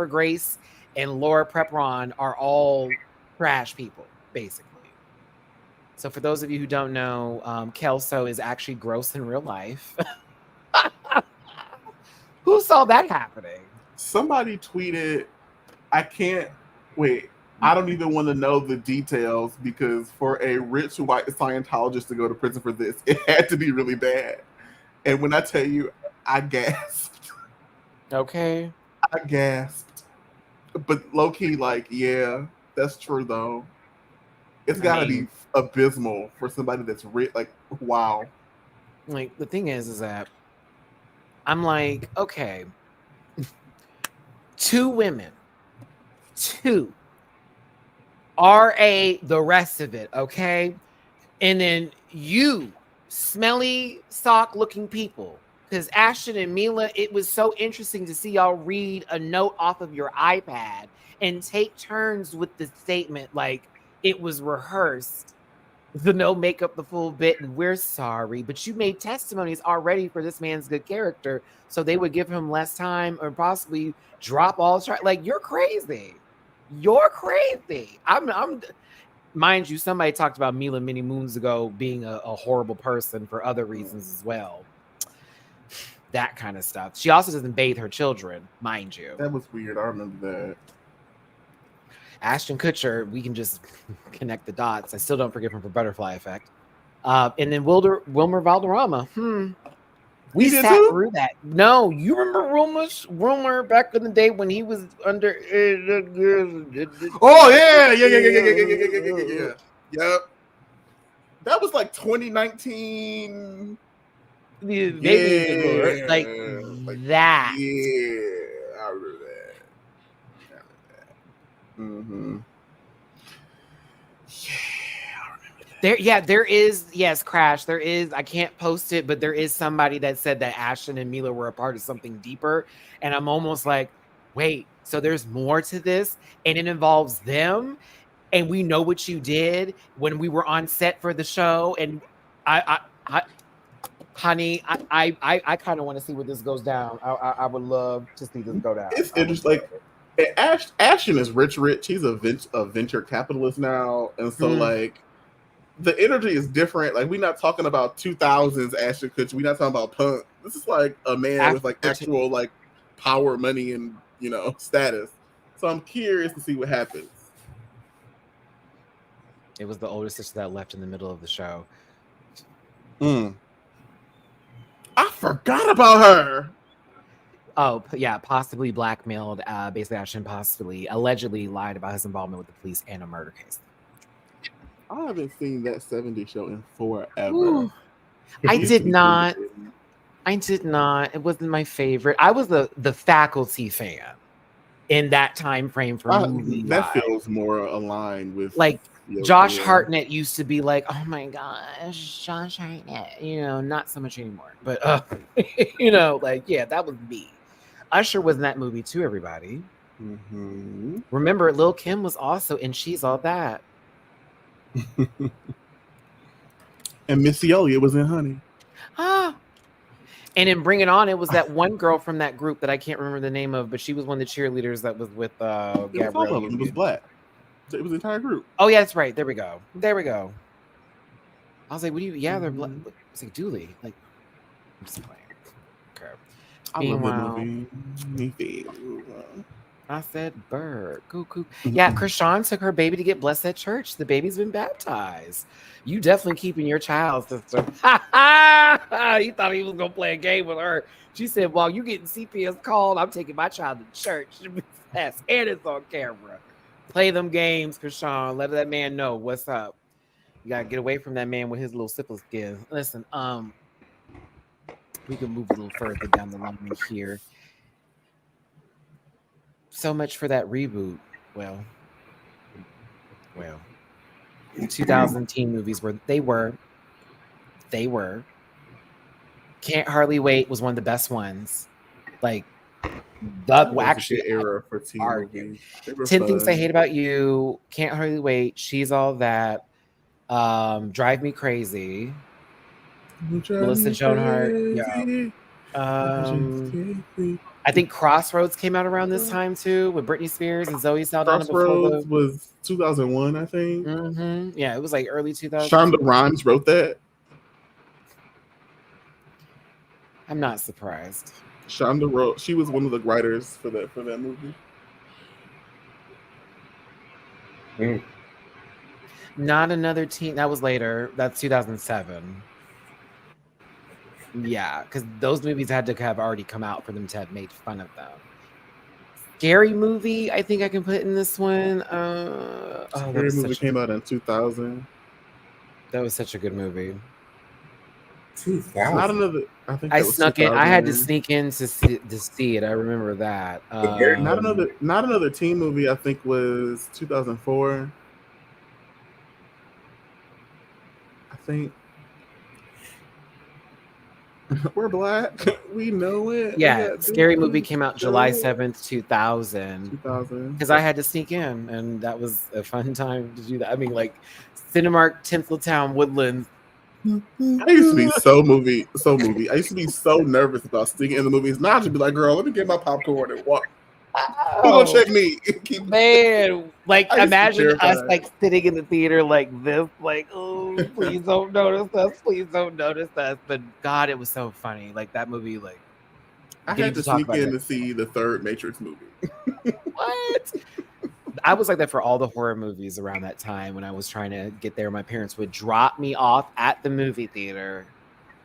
Grace and Laura Prepron are all trash people, basically. So for those of you who don't know, Kelso is actually gross in real life. Who saw that happening? Somebody tweeted, I don't even want to know the details because for a rich white Scientologist to go to prison for this, it had to be really bad. And when I tell you, I gasped. Okay. I gasped. But low-key, yeah, that's true though. It's gotta be abysmal for somebody that's rich. Wow. The thing is that I'm okay, 2 women, 2 R.A. the rest of it, okay? And then you, smelly sock-looking people, because Ashton and Mila, it was so interesting to see y'all read a note off of your iPad and take turns with the statement like it was rehearsed. The no makeup, the full bit, and we're sorry, but you made testimonies already for this man's good character, so they would give him less time or possibly drop all like you're crazy. You're crazy. I'm mind you, somebody talked about Mila many moons ago being a horrible person for other reasons as well. That kind of stuff. She also doesn't bathe her children, mind you. That was weird. I remember that. Ashton Kutcher, we can just connect the dots. I still don't forgive him for Butterfly Effect. And then Wilmer Valderrama. We sat through that. No, you remember Wilmer back in the day when he was under. Oh yeah. Yep. That was like 2019. Like that. Yeah, I remember that. Mm-hmm. There is, yes, Crash. There is, I can't post it, but there is somebody that said that Ashton and Mila were a part of something deeper. And I'm almost like, wait, so there's more to this, and it involves them, and we know what you did when we were on set for the show. And honey, I kind of want to see where this goes down. I would love to see this go down. It's interesting. Like, Ashton is rich. He's a venture capitalist now, and so like the energy is different. Like, we're not talking about 2000s Ashton Kutcher. We're not talking about punk. This is like a man with like actual like power, money, and status. So I'm curious to see what happens. It was the older sister that left in the middle of the show. I forgot about her. Oh, yeah, possibly blackmailed. Basically, Ashton possibly allegedly lied about his involvement with the police and a murder case. I haven't seen that 70s show in forever. Ooh. I did not. It wasn't my favorite. I was the Faculty fan in that time frame for movie. That feels more aligned with like Josh Hartnett used to be like, oh my gosh, Josh Hartnett. Not so much anymore. But like, yeah, that was me. Usher was in that movie too, everybody. Mm-hmm. Remember, Lil' Kim was also in She's All That. And Missy Elliott was in Honey. And in Bring It On, it was that one girl from that group that I can't remember the name of, but she was one of the cheerleaders that was with Gabrielle. It was black. It was the entire group. Oh yeah, that's right. There we go. I was like, what do you? Yeah, they're black. It's like Dooley. Like, I'm just playing. Okay. I love that movie. I said, bird. Cuckoo. Yeah, Krishan took her baby to get blessed at church. The baby's been baptized. You definitely keeping your child, sister. He thought he was going to play a game with her. She said, while you getting CPS called, I'm taking my child to church. And it's on camera. Play them games, Krishan. Let that man know what's up. You got to get away from that man with his little syphilis skin. Listen, we can move a little further down the line here. So much for that reboot. Well, 2000 teen movies they were. Can't Hardly Wait was one of the best ones. Like, the actually era for teen movies. 10 Things I Hate About You, Can't Hardly Wait, She's All That, Drive Me Crazy, Melissa Joan Hart. Yeah. I think Crossroads came out around this time too, with Britney Spears and Zoe Saldana. Crossroads was 2001, I think. Mm-hmm. Yeah, it was like early 2000s. Shonda Rhimes wrote that. I'm not surprised. Shonda wrote. She was one of the writers for that movie. Not Another Teen. That was later. That's 2007. Yeah, because those movies had to have already come out for them to have made fun of them. Scary Movie, I think I can put in this one. Scary Movie came out in 2000. That was such a good movie. 2000. Not another. I think I snuck in. I had to sneak in to see it. I remember that. Not another teen movie. I think was 2004. think we're black. We know it. Yeah, Scary Movie came out July Show. 7th, 2000. 2000. Because I had to sneak in, and that was a fun time to do that. I mean, like Cinemark, Tinseltown, Woodlands. I used to be so movie. I used to be so nervous about sneaking in the movies. Now I just be like, girl, let me get my popcorn and walk. Who gonna check me? Man, like imagine us terrified. like sitting in the theater like this, like, oh, please don't notice us, please don't notice us. But God, it was so funny. Like that movie, like I getting had to talk sneak about in it. to see the third Matrix movie. What? I was like that for all the horror movies around that time when I was trying to get there. My parents would drop me off at the movie theater.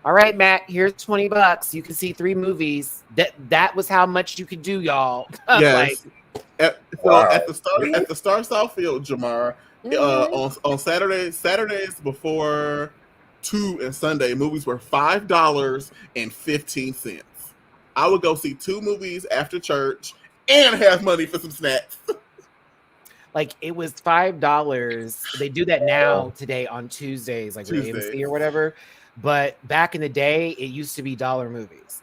All right, Matt, here's $20. You can see 3 movies. That was how much you could do, y'all. Yes. Like, At the Star Southfield, Jamar, on Saturdays before 2 and Sunday, movies were $5.15. I would go see 2 movies after church and have money for some snacks. like it was $5. They do that now today on Tuesdays, like with AMC or whatever. But back in the day, it used to be dollar movies.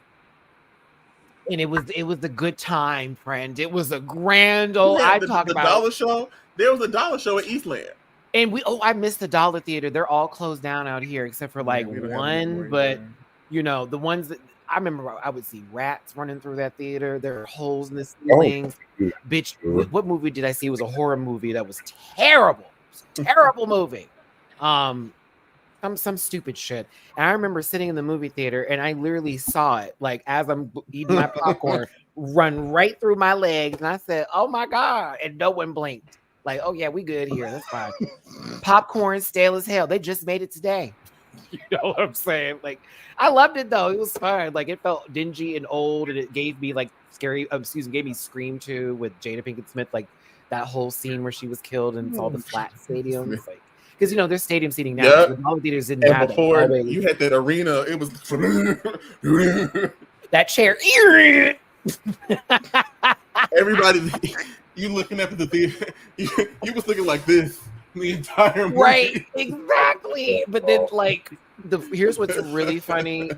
And it was a good time, friend. It was a grand old The dollar show. There was a dollar show at Eastland. And I missed the dollar theater. They're all closed down out here except for like one, but you know, the ones that I remember I would see rats running through that theater. There are holes in the ceilings. Bitch, what movie did I see? It was a horror movie that was terrible. Terrible movie. Some stupid shit. And I remember sitting in the movie theater and I literally saw it like as I'm eating my popcorn run right through my legs. And I said, oh my God. And no one blinked. Like, oh yeah, we good here. That's fine. Popcorn stale as hell. They just made it today. You know what I'm saying? Like, I loved it though. It was fun. Like, it felt dingy and old, and it gave me like gave me Scream 2 with Jada Pinkett Smith, like that whole scene where she was killed and it's all the flat stadiums, like. Because you know there's stadium seating now. Yep. So the movie theaters didn't have before that. You had that arena. It was that chair. Everybody, you looking up at the theater. You was looking like this the entire movie. Right, exactly. But then, like, here's what's really funny.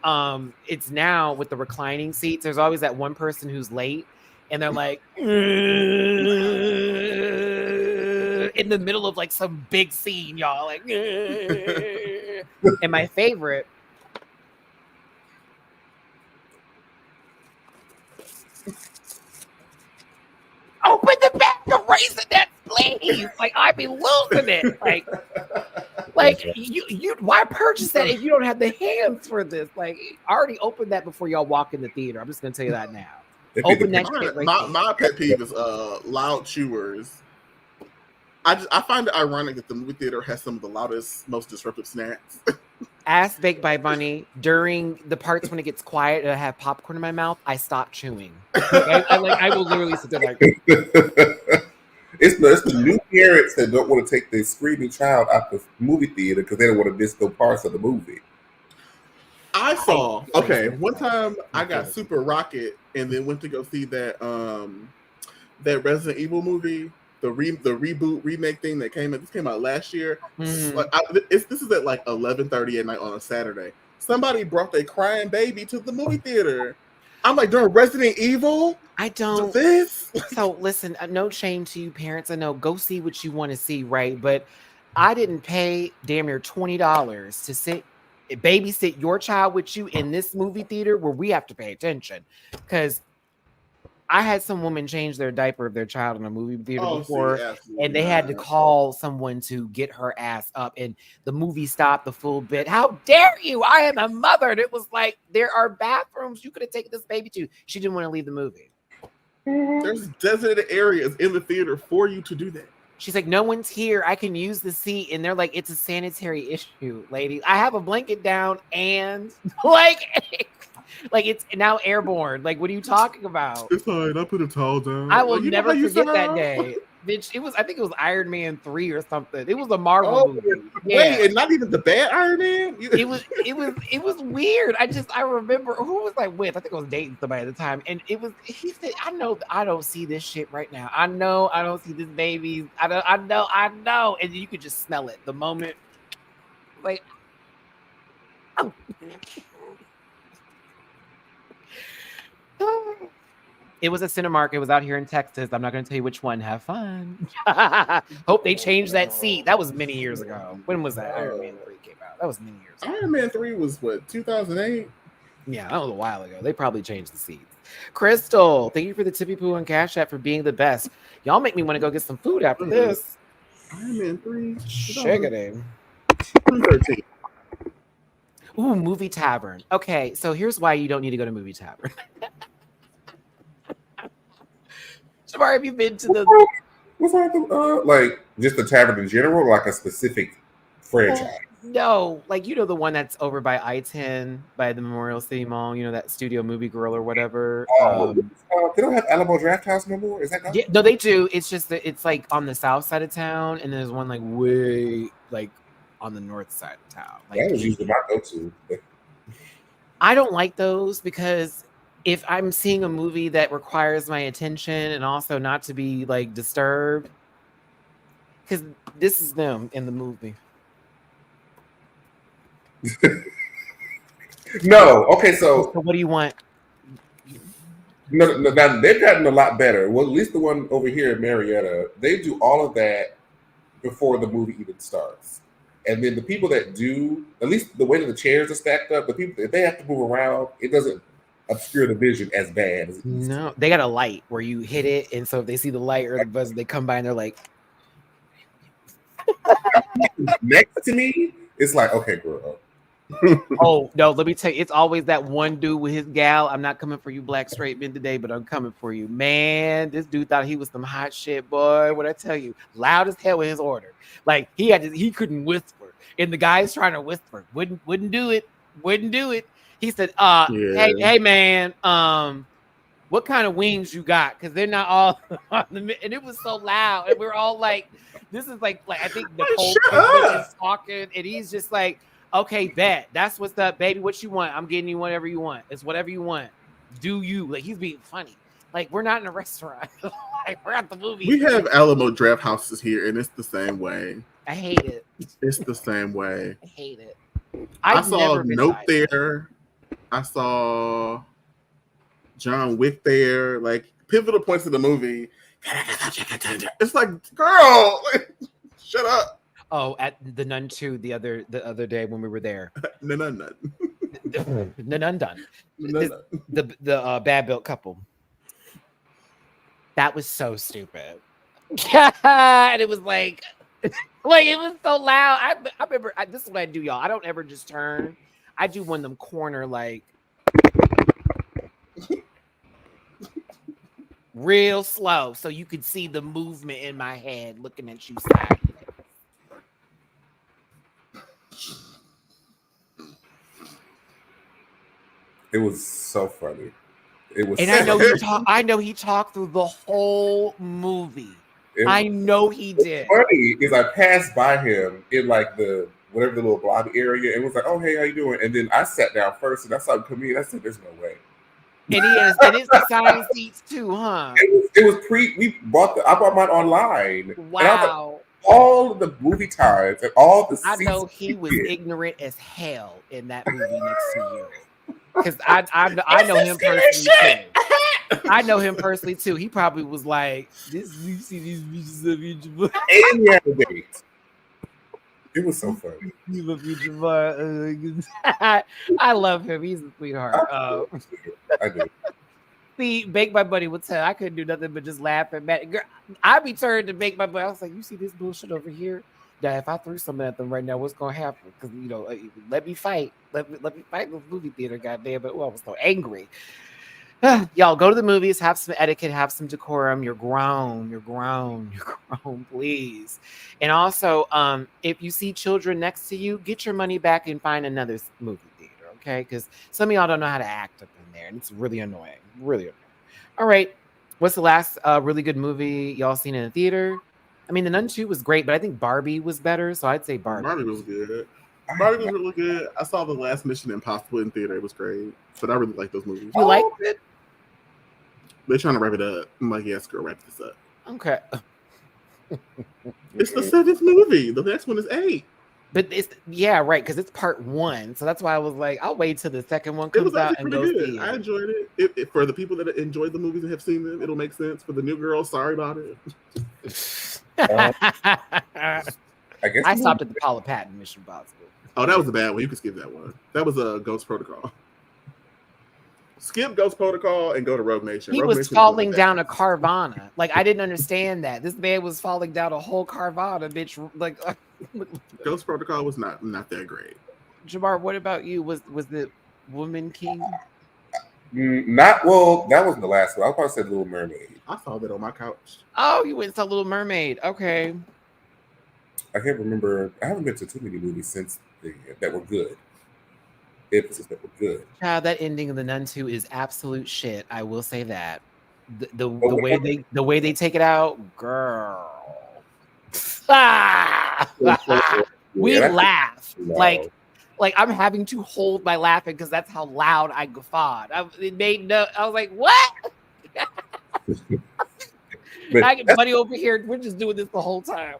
It's now with the reclining seats. There's always that one person who's late, and they're like. In the middle of like some big scene, y'all. Like, and my favorite. Open the back of Raisinets, please. Like, I'd be losing it. Like you. Why purchase that if you don't have the hands for this? Like, already open that before y'all walk in the theater. I'm just gonna tell you that now. Open that shit right there. My pet peeve is loud chewers. I find it ironic that the movie theater has some of the loudest, most disruptive snacks. Ass baked by Bunny. During the parts when it gets quiet and I have popcorn in my mouth, I stop chewing. I will literally sit there like. It's the new parents that don't want to take their screaming child out the movie theater because they don't want to miss no parts of the movie. One time I got Super Rocket and then went to go see that Resident Evil movie. The reboot remake thing that came out last year. Mm-hmm. This is at like 11:30 at night on a Saturday. Somebody brought their crying baby to the movie theater. I'm like, during Resident Evil? I don't. This? So listen, no shame to you parents. I know, go see what you want to see, right? But I didn't pay damn near $20 to babysit your child with you in this movie theater where we have to pay attention. Because I had some woman change their diaper of their child in a movie theater before, and they had to call someone to get her ass up, and the movie stopped the full bit. How dare you? I am a mother. And it was like, there are bathrooms you could have taken this baby to. She didn't want to leave the movie. There's designated areas in the theater for you to do that. She's like, no one's here. I can use the seat. And they're like, it's a sanitary issue, lady. I have a blanket down and like it's now airborne. Like, what are you talking about? It's fine. I put a towel down. I will never forget that day. Bitch, I think it was Iron Man 3 or something. It was a Marvel movie. Yeah. Wait, and not even the bad Iron Man? It was weird. I remember who was I with? I think I was dating somebody at the time. And he said, I know I don't see this shit right now. I know I don't see this baby. I know. And you could just smell it the moment. Like, It was a Cinemark. It was out here in Texas. I'm not going to tell you which one. Have fun. Hope they changed that seat. That was many years ago. When was that? Iron Man 3 came out. That was many years ago. Iron Man 3 was what, 2008? Yeah, that was a while ago. They probably changed the seats. Crystal, thank you for the Tippy Poo and Cash App for being the best. Y'all make me want to go get some food after this. Iron Man 3? Shiggity. 2013. Ooh, Movie Tavern. Okay, so here's why you don't need to go to Movie Tavern. Shamar, have you been to the... What's wrong with like just the tavern in general, or like a specific franchise? No, like, you know, the one that's over by I-10, by the Memorial City Mall, you know, that Studio Movie Grill or whatever. They don't have Alamo Draft House no more? Is that gone? Yeah, no, they do. It's just that it's like on the south side of town, and there's one like way like on the north side of town. Like, that was usually my go-to. I don't like those because if I'm seeing a movie that requires my attention and also not to be like disturbed, because this is them in the movie. No, okay, so what do you want? No, now they've gotten a lot better. Well, at least the one over here in Marietta, they do all of that before the movie even starts. And then the people that do, at least the way that the chairs are stacked up, the people, if they have to move around, it doesn't obscure the vision as bad as it used to. No, they got a light where you hit it, and so if they see the light or the buzzer, they come by and they're like, next to me, it's like, okay, girl. Oh no, let me tell you, it's always that one dude with his gal. I'm not coming for you black straight men today, but I'm coming for you. Man, this dude thought he was some hot shit, boy. What I tell you, loud as hell with his order. Like he couldn't whisper, and the guy's trying to whisper, wouldn't do it. He said, hey man, what kind of wings you got? Because they're not all on the, and it was so loud, and we're all like, this is like I think Nicole is talking, and he's just like, okay, bet. That's what's up, baby. What you want? I'm getting you whatever you want. It's whatever you want. Do you. Like, he's being funny. Like, we're not in a restaurant. Like, we're at the movie. We have Alamo Draft Houses here, and it's the same way. I hate it. It's the same way. I hate it. I saw Nope there. I saw John Wick there. Like, pivotal points of the movie. It's like, girl, shut up. Oh, at the Nun 2 the other day when we were there. The bad built couple. That was so stupid. And it was like it was so loud. I remember this is what I do, y'all. I don't ever just turn. I do one of them corner like real slow so you could see the movement in my head looking at you side. It was so funny. It was, and so I know he talked through the whole movie. I know he did. What's funny is I passed by him in like the whatever the little block area and was like, "Oh hey, how you doing?" And then I sat down first and I saw him come in. I said, "There's no way." And it's assigned seats too, huh? It was I bought mine online. Wow. All of the movie times and all the I know he was ignorant as hell in that movie next to you. Because I know him personally too. I know him personally too. He probably was like, "This you see these bitches of each other." And he had a date. It was so funny. I love him. He's a sweetheart. I do. See, Bake My Buddy would tell I couldn't do nothing but just laugh at Matt. Girl, I'd be turned to Bake My Buddy. I was like, "You see this bullshit over here? That if I threw something at them right now, what's gonna happen? Because let me fight. Let me fight in the movie theater, goddamn it." Well, I was so angry. Y'all go to the movies, have some etiquette, have some decorum. You're grown, please. And also, if you see children next to you, get your money back and find another movie theater, okay? Because some of y'all don't know how to act up in there, and it's really annoying. Really annoying. All right, what's the last really good movie y'all seen in the theater? I mean, The Nun 2 was great, but I think Barbie was better, so I'd say Barbie. Barbie was good. Barbie was really good. I saw the last Mission Impossible in theater. It was great. But I really like those movies. You liked it? They're trying to wrap it up. I'm like, yes, girl, wrap this up. Okay. It's the 7th movie. The next one is 8. But it's right, because it's part 1, so that's why I was like, I'll wait till the second one comes out and go see it. I enjoyed it. For the people that enjoyed the movies and have seen them, it'll make sense. For the new girls, sorry about it. I guess I stopped at the Paula Patton Mission Impossible. Oh, that was a bad one. You can skip that one. That was a Ghost Protocol. Skip Ghost Protocol and go to Rogue Nation. He was falling down a Carvana. Like, I didn't understand that. This man was falling down a whole Carvana, bitch. Like, Ghost Protocol was not that great. Jamar, what about you? Was the Woman King? That wasn't the last one. I probably said Little Mermaid. I saw that on my couch. Oh, you went to Little Mermaid. Okay. I can't remember. I haven't been to too many movies since that were good. Emphasis that were good. Child, that ending of The Nun 2 is absolute shit. I will say that. The way they take it out, girl. We laughed. Like I'm having to hold my laughing because that's how loud I guffawed. I was like, what? I get buddy over here. We're just doing this the whole time.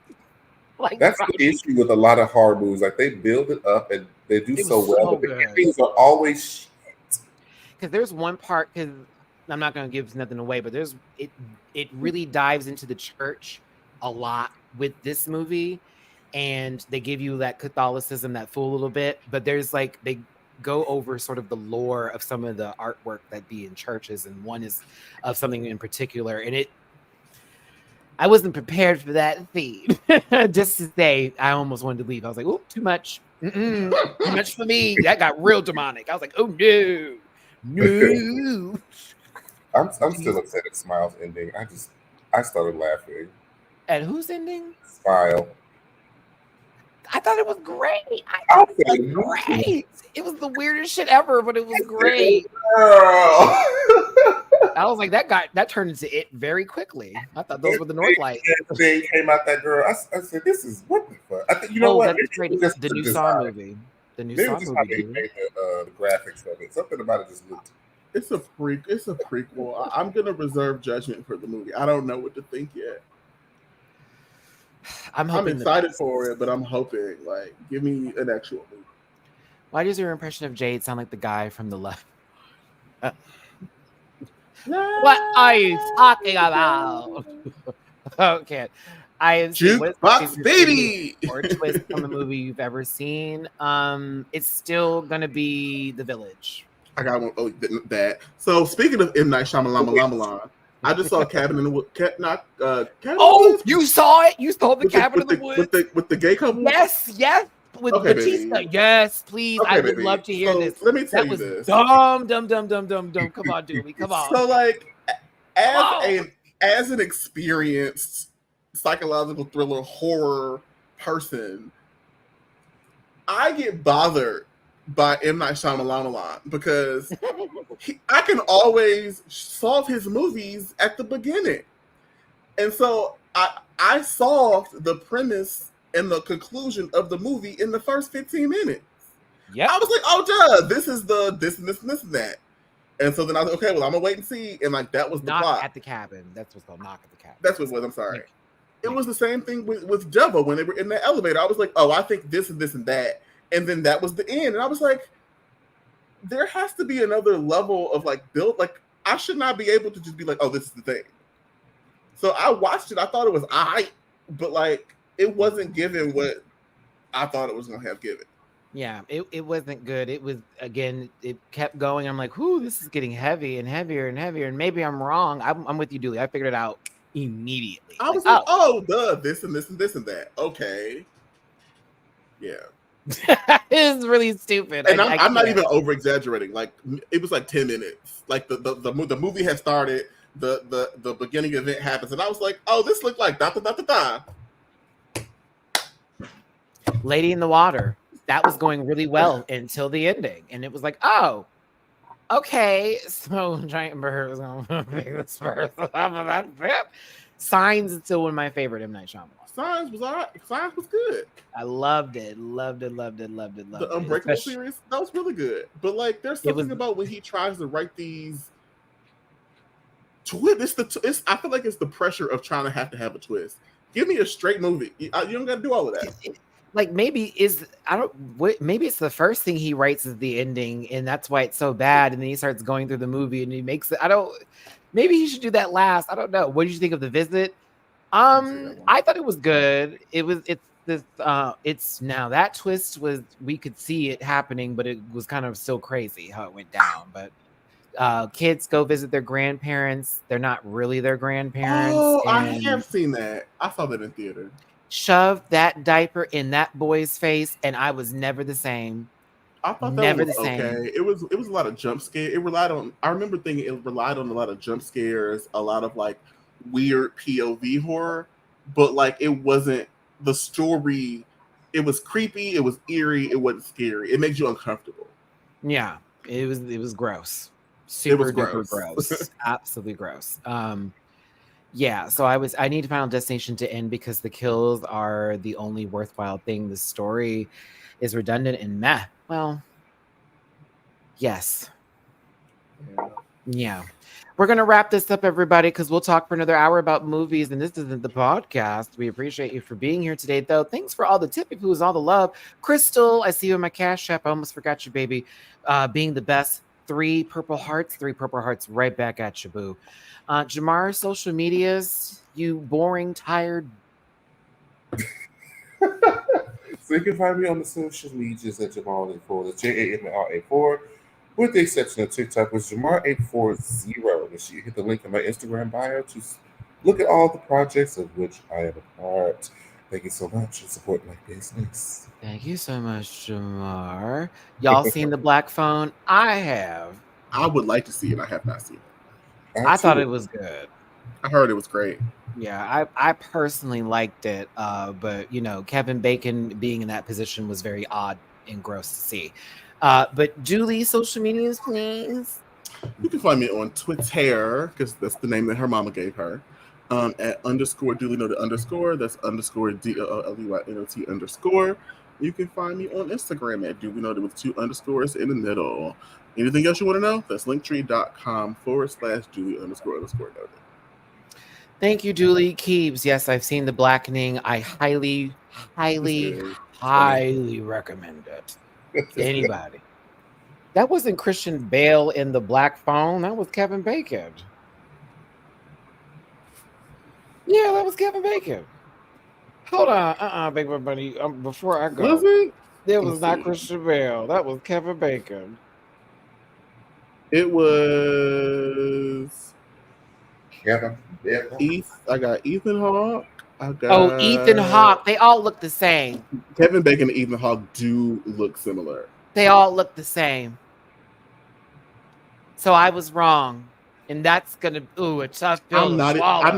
Like, that's the issue with a lot of horror movies. Like, they build it up and they do so well, but the endings are always shit. Because there's one part, because I'm not going to give nothing away, but it really dives into the church a lot with this movie, and they give you that Catholicism, that fool a little bit, but there's like, they go over sort of the lore of some of the artwork that be in churches, and one is of something in particular, and I wasn't prepared for that theme. Just to say, I almost wanted to leave. I was like, "Oh, too much, too much for me." That got real demonic. I was like, "Oh no, no." I'm still upset at Smile's ending. I started laughing. At whose ending? Smile. I thought it was great. I thought it was great. It was the weirdest shit ever, but it was great. Girl. I was like, that turned into it very quickly. I thought those were the North Lights. They came out that girl. I said, "This is what the fuck." I think you know what? That's great. The new Saw movie. The new Saw movie. They made the graphics of it. Something about it just looked. It's a prequel. I'm gonna reserve judgment for the movie. I don't know what to think yet. I'm excited for it, but I'm hoping, like, give me an actual movie. Why does your impression of Jade sound like the guy from The Left? What are you talking about? Okay. I have Jukebox Baby or twist on the movie you've ever seen. It's still gonna be The Village. I got one. Oh, that. So speaking of M. Night Shyamalan, I just saw Cabin in the Woods. You saw it? You saw the Cabin in the Woods with the gay couple? Yes. With Batista. Baby. Yes, please. Okay, I would love to hear this. Let me tell you this. Dumb. Come on, Dooley. Come on. So, like, as an experienced psychological thriller horror person, I get bothered by M. Night Shyamalan a lot because I can always solve his movies at the beginning. And so I solved the premise and the conclusion of the movie in the first 15 minutes. Yeah, I was like, oh, duh, this is this and that. And so then I was like, okay, well, I'm going to wait and see. And, like, that was the plot. Knock at the Cabin. That's what's called Knock at the Cabin. That's what it was. I'm sorry. It was the same thing with Devil when they were in the elevator. I was like, oh, I think this and this and that. And then that was the end. And I was like, there has to be another level of, like, build. Like, I should not be able to just be like, oh, this is the thing. So I watched it. I thought it was but, like, it wasn't given what I thought it was going to have given. Yeah, it wasn't good. It was, again, it kept going. I'm like, whoo, this is getting heavy and heavier and heavier. And maybe I'm wrong. I'm with you, Dooley. I figured it out immediately. I was like, oh, duh, this and this and this and that. Okay. Yeah. It's really stupid. And I'm not even over exaggerating. Like, it was like 10 minutes. Like the movie had started, the beginning event happens, and I was like, oh, this looked like da. Lady in the Water. That was going really well until the ending. And it was like, oh, okay. So Giant Bird was going to be this first. Signs is still one of my favorite M. Night Shyamalan. Signs was all right. Signs was good. I loved it. The Unbreakable series, that was really good. But, like, there's something about when he tries to write these twists. I feel like it's the pressure of trying to have a twist. Give me a straight movie. You don't got to do all of that. like maybe maybe it's the first thing he writes is the ending, and that's why it's so bad. And then he starts going through the movie and he makes it. Maybe he should do that last. I don't know. What did you think of The Visit? I thought it was good. It's now that twist was, we could see it happening, but it was kind of still crazy how it went down. But kids go visit their grandparents. They're not really their grandparents. Oh, I have seen that. I saw that in theater. Shoved that diaper in that boy's face, and I was never the same. I thought that was okay. It was a lot of jump scare. It relied on. I remember thinking it relied on a lot of jump scares, a lot of like weird POV horror, but like it wasn't the story. It was creepy. It was eerie. It wasn't scary. It made you uncomfortable. Yeah, it was gross. Super duper gross. Absolutely gross. Yeah, so I need Final Destination to end because the kills are the only worthwhile thing. The story is redundant and meh. Well, yes. Yeah. We're going to wrap this up, everybody, because we'll talk for another hour about movies, and this isn't the podcast. We appreciate you for being here today, though. Thanks for all the tippy poos, all the love. Crystal, I see you in my Cash App. I almost forgot you, baby. Being the best. 3 purple hearts right back at you, boo. Jamar, social medias, you boring, tired. So you can find me on the social medias at Jamal84, that's JAMR84, with the exception of TikTok, which is Jamar840. Make sure you hit the link in my Instagram bio to look at all the projects of which I am a part. Thank you so much for supporting my business. Thank you so much, Jamar. Y'all seen The Black Phone? I have. I would like to see it. I have not seen it. I thought it was good. I heard it was great. Yeah, I personally liked it. But you know, Kevin Bacon being in that position was very odd and gross to see. But Julie, social medias, please. You can find me on Twitter, because that's the name that her mama gave her. At _Dooley Noted _ that's _DOLEYNOT _ You can find me on Instagram at Dooley Noted with 2 underscores in the middle. Anything else you want to know? That's linktree.com/Dooley __noted. Thank you, Julie Keeves. Yes, I've seen The Blackening. I highly recommend it. Anybody. That wasn't Christian Bale in The Black Phone. That was Kevin Bacon. Yeah, that was Kevin Bacon. Hold on, baby buddy. Before I go, was it? That was not Christian Bale. That was Kevin Bacon. It was Kevin. I got Ethan Hawke. Ethan Hawke. They all look the same. Kevin Bacon and Ethan Hawke do look similar. They all look the same. So I was wrong. And that's gonna a tough pill. I'm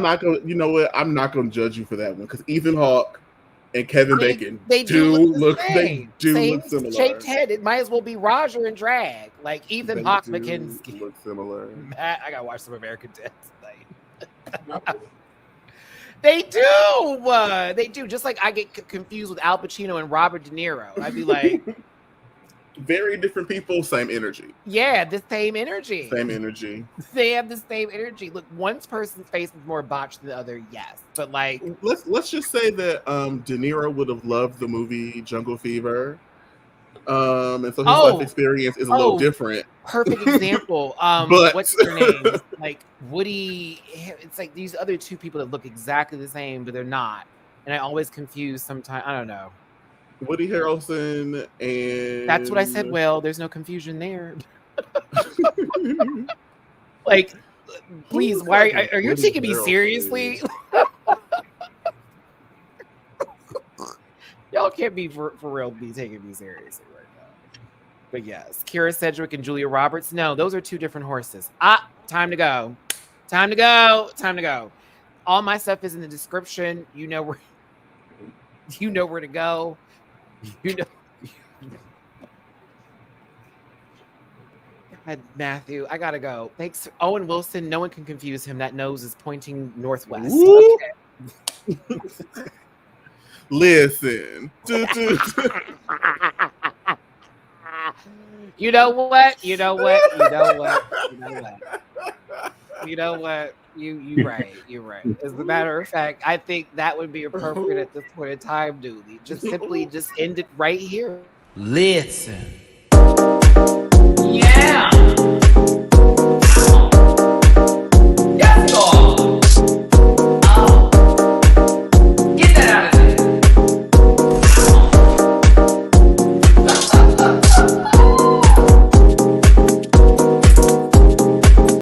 not gonna. You know what? I'm not gonna judge you for that one because Ethan Hawke and Kevin Bacon do look similar. Shaped head. It might as well be Roger and drag. Like Ethan Hawke McKenzie. Look similar. Matt, I gotta watch some American Dad tonight. They do. They do. Just like I get confused with Al Pacino and Robert De Niro. I'd be like. Very different people, same energy. Yeah, the same energy. Same energy. They have the same energy. Look, one person's face is more botched than the other, yes. But like let's just say that De Niro would have loved the movie Jungle Fever. And so his life experience is a little different. Perfect example. But what's their name? Like Woody, it's like these other 2 people that look exactly the same, but they're not. And I always confuse sometimes. I don't know. Woody Harrelson and that's what I said. Well, there's no confusion there. Like, please, why are you taking me seriously? Y'all can't be for real be taking me seriously right now. But yes, Kira Sedgwick and Julia Roberts. No, those are 2 different horses. Time to go. Time to go. Time to go. All my stuff is in the description. You know where to go. God, Matthew, I gotta go. Thanks, Owen Wilson. No one can confuse him. That nose is pointing northwest. Okay. Listen. You know what? You know what? You're right. You're right. As a matter of fact, I think that would be appropriate at this point in time, Dooley. Just simply just end it right here. Listen. Yeah.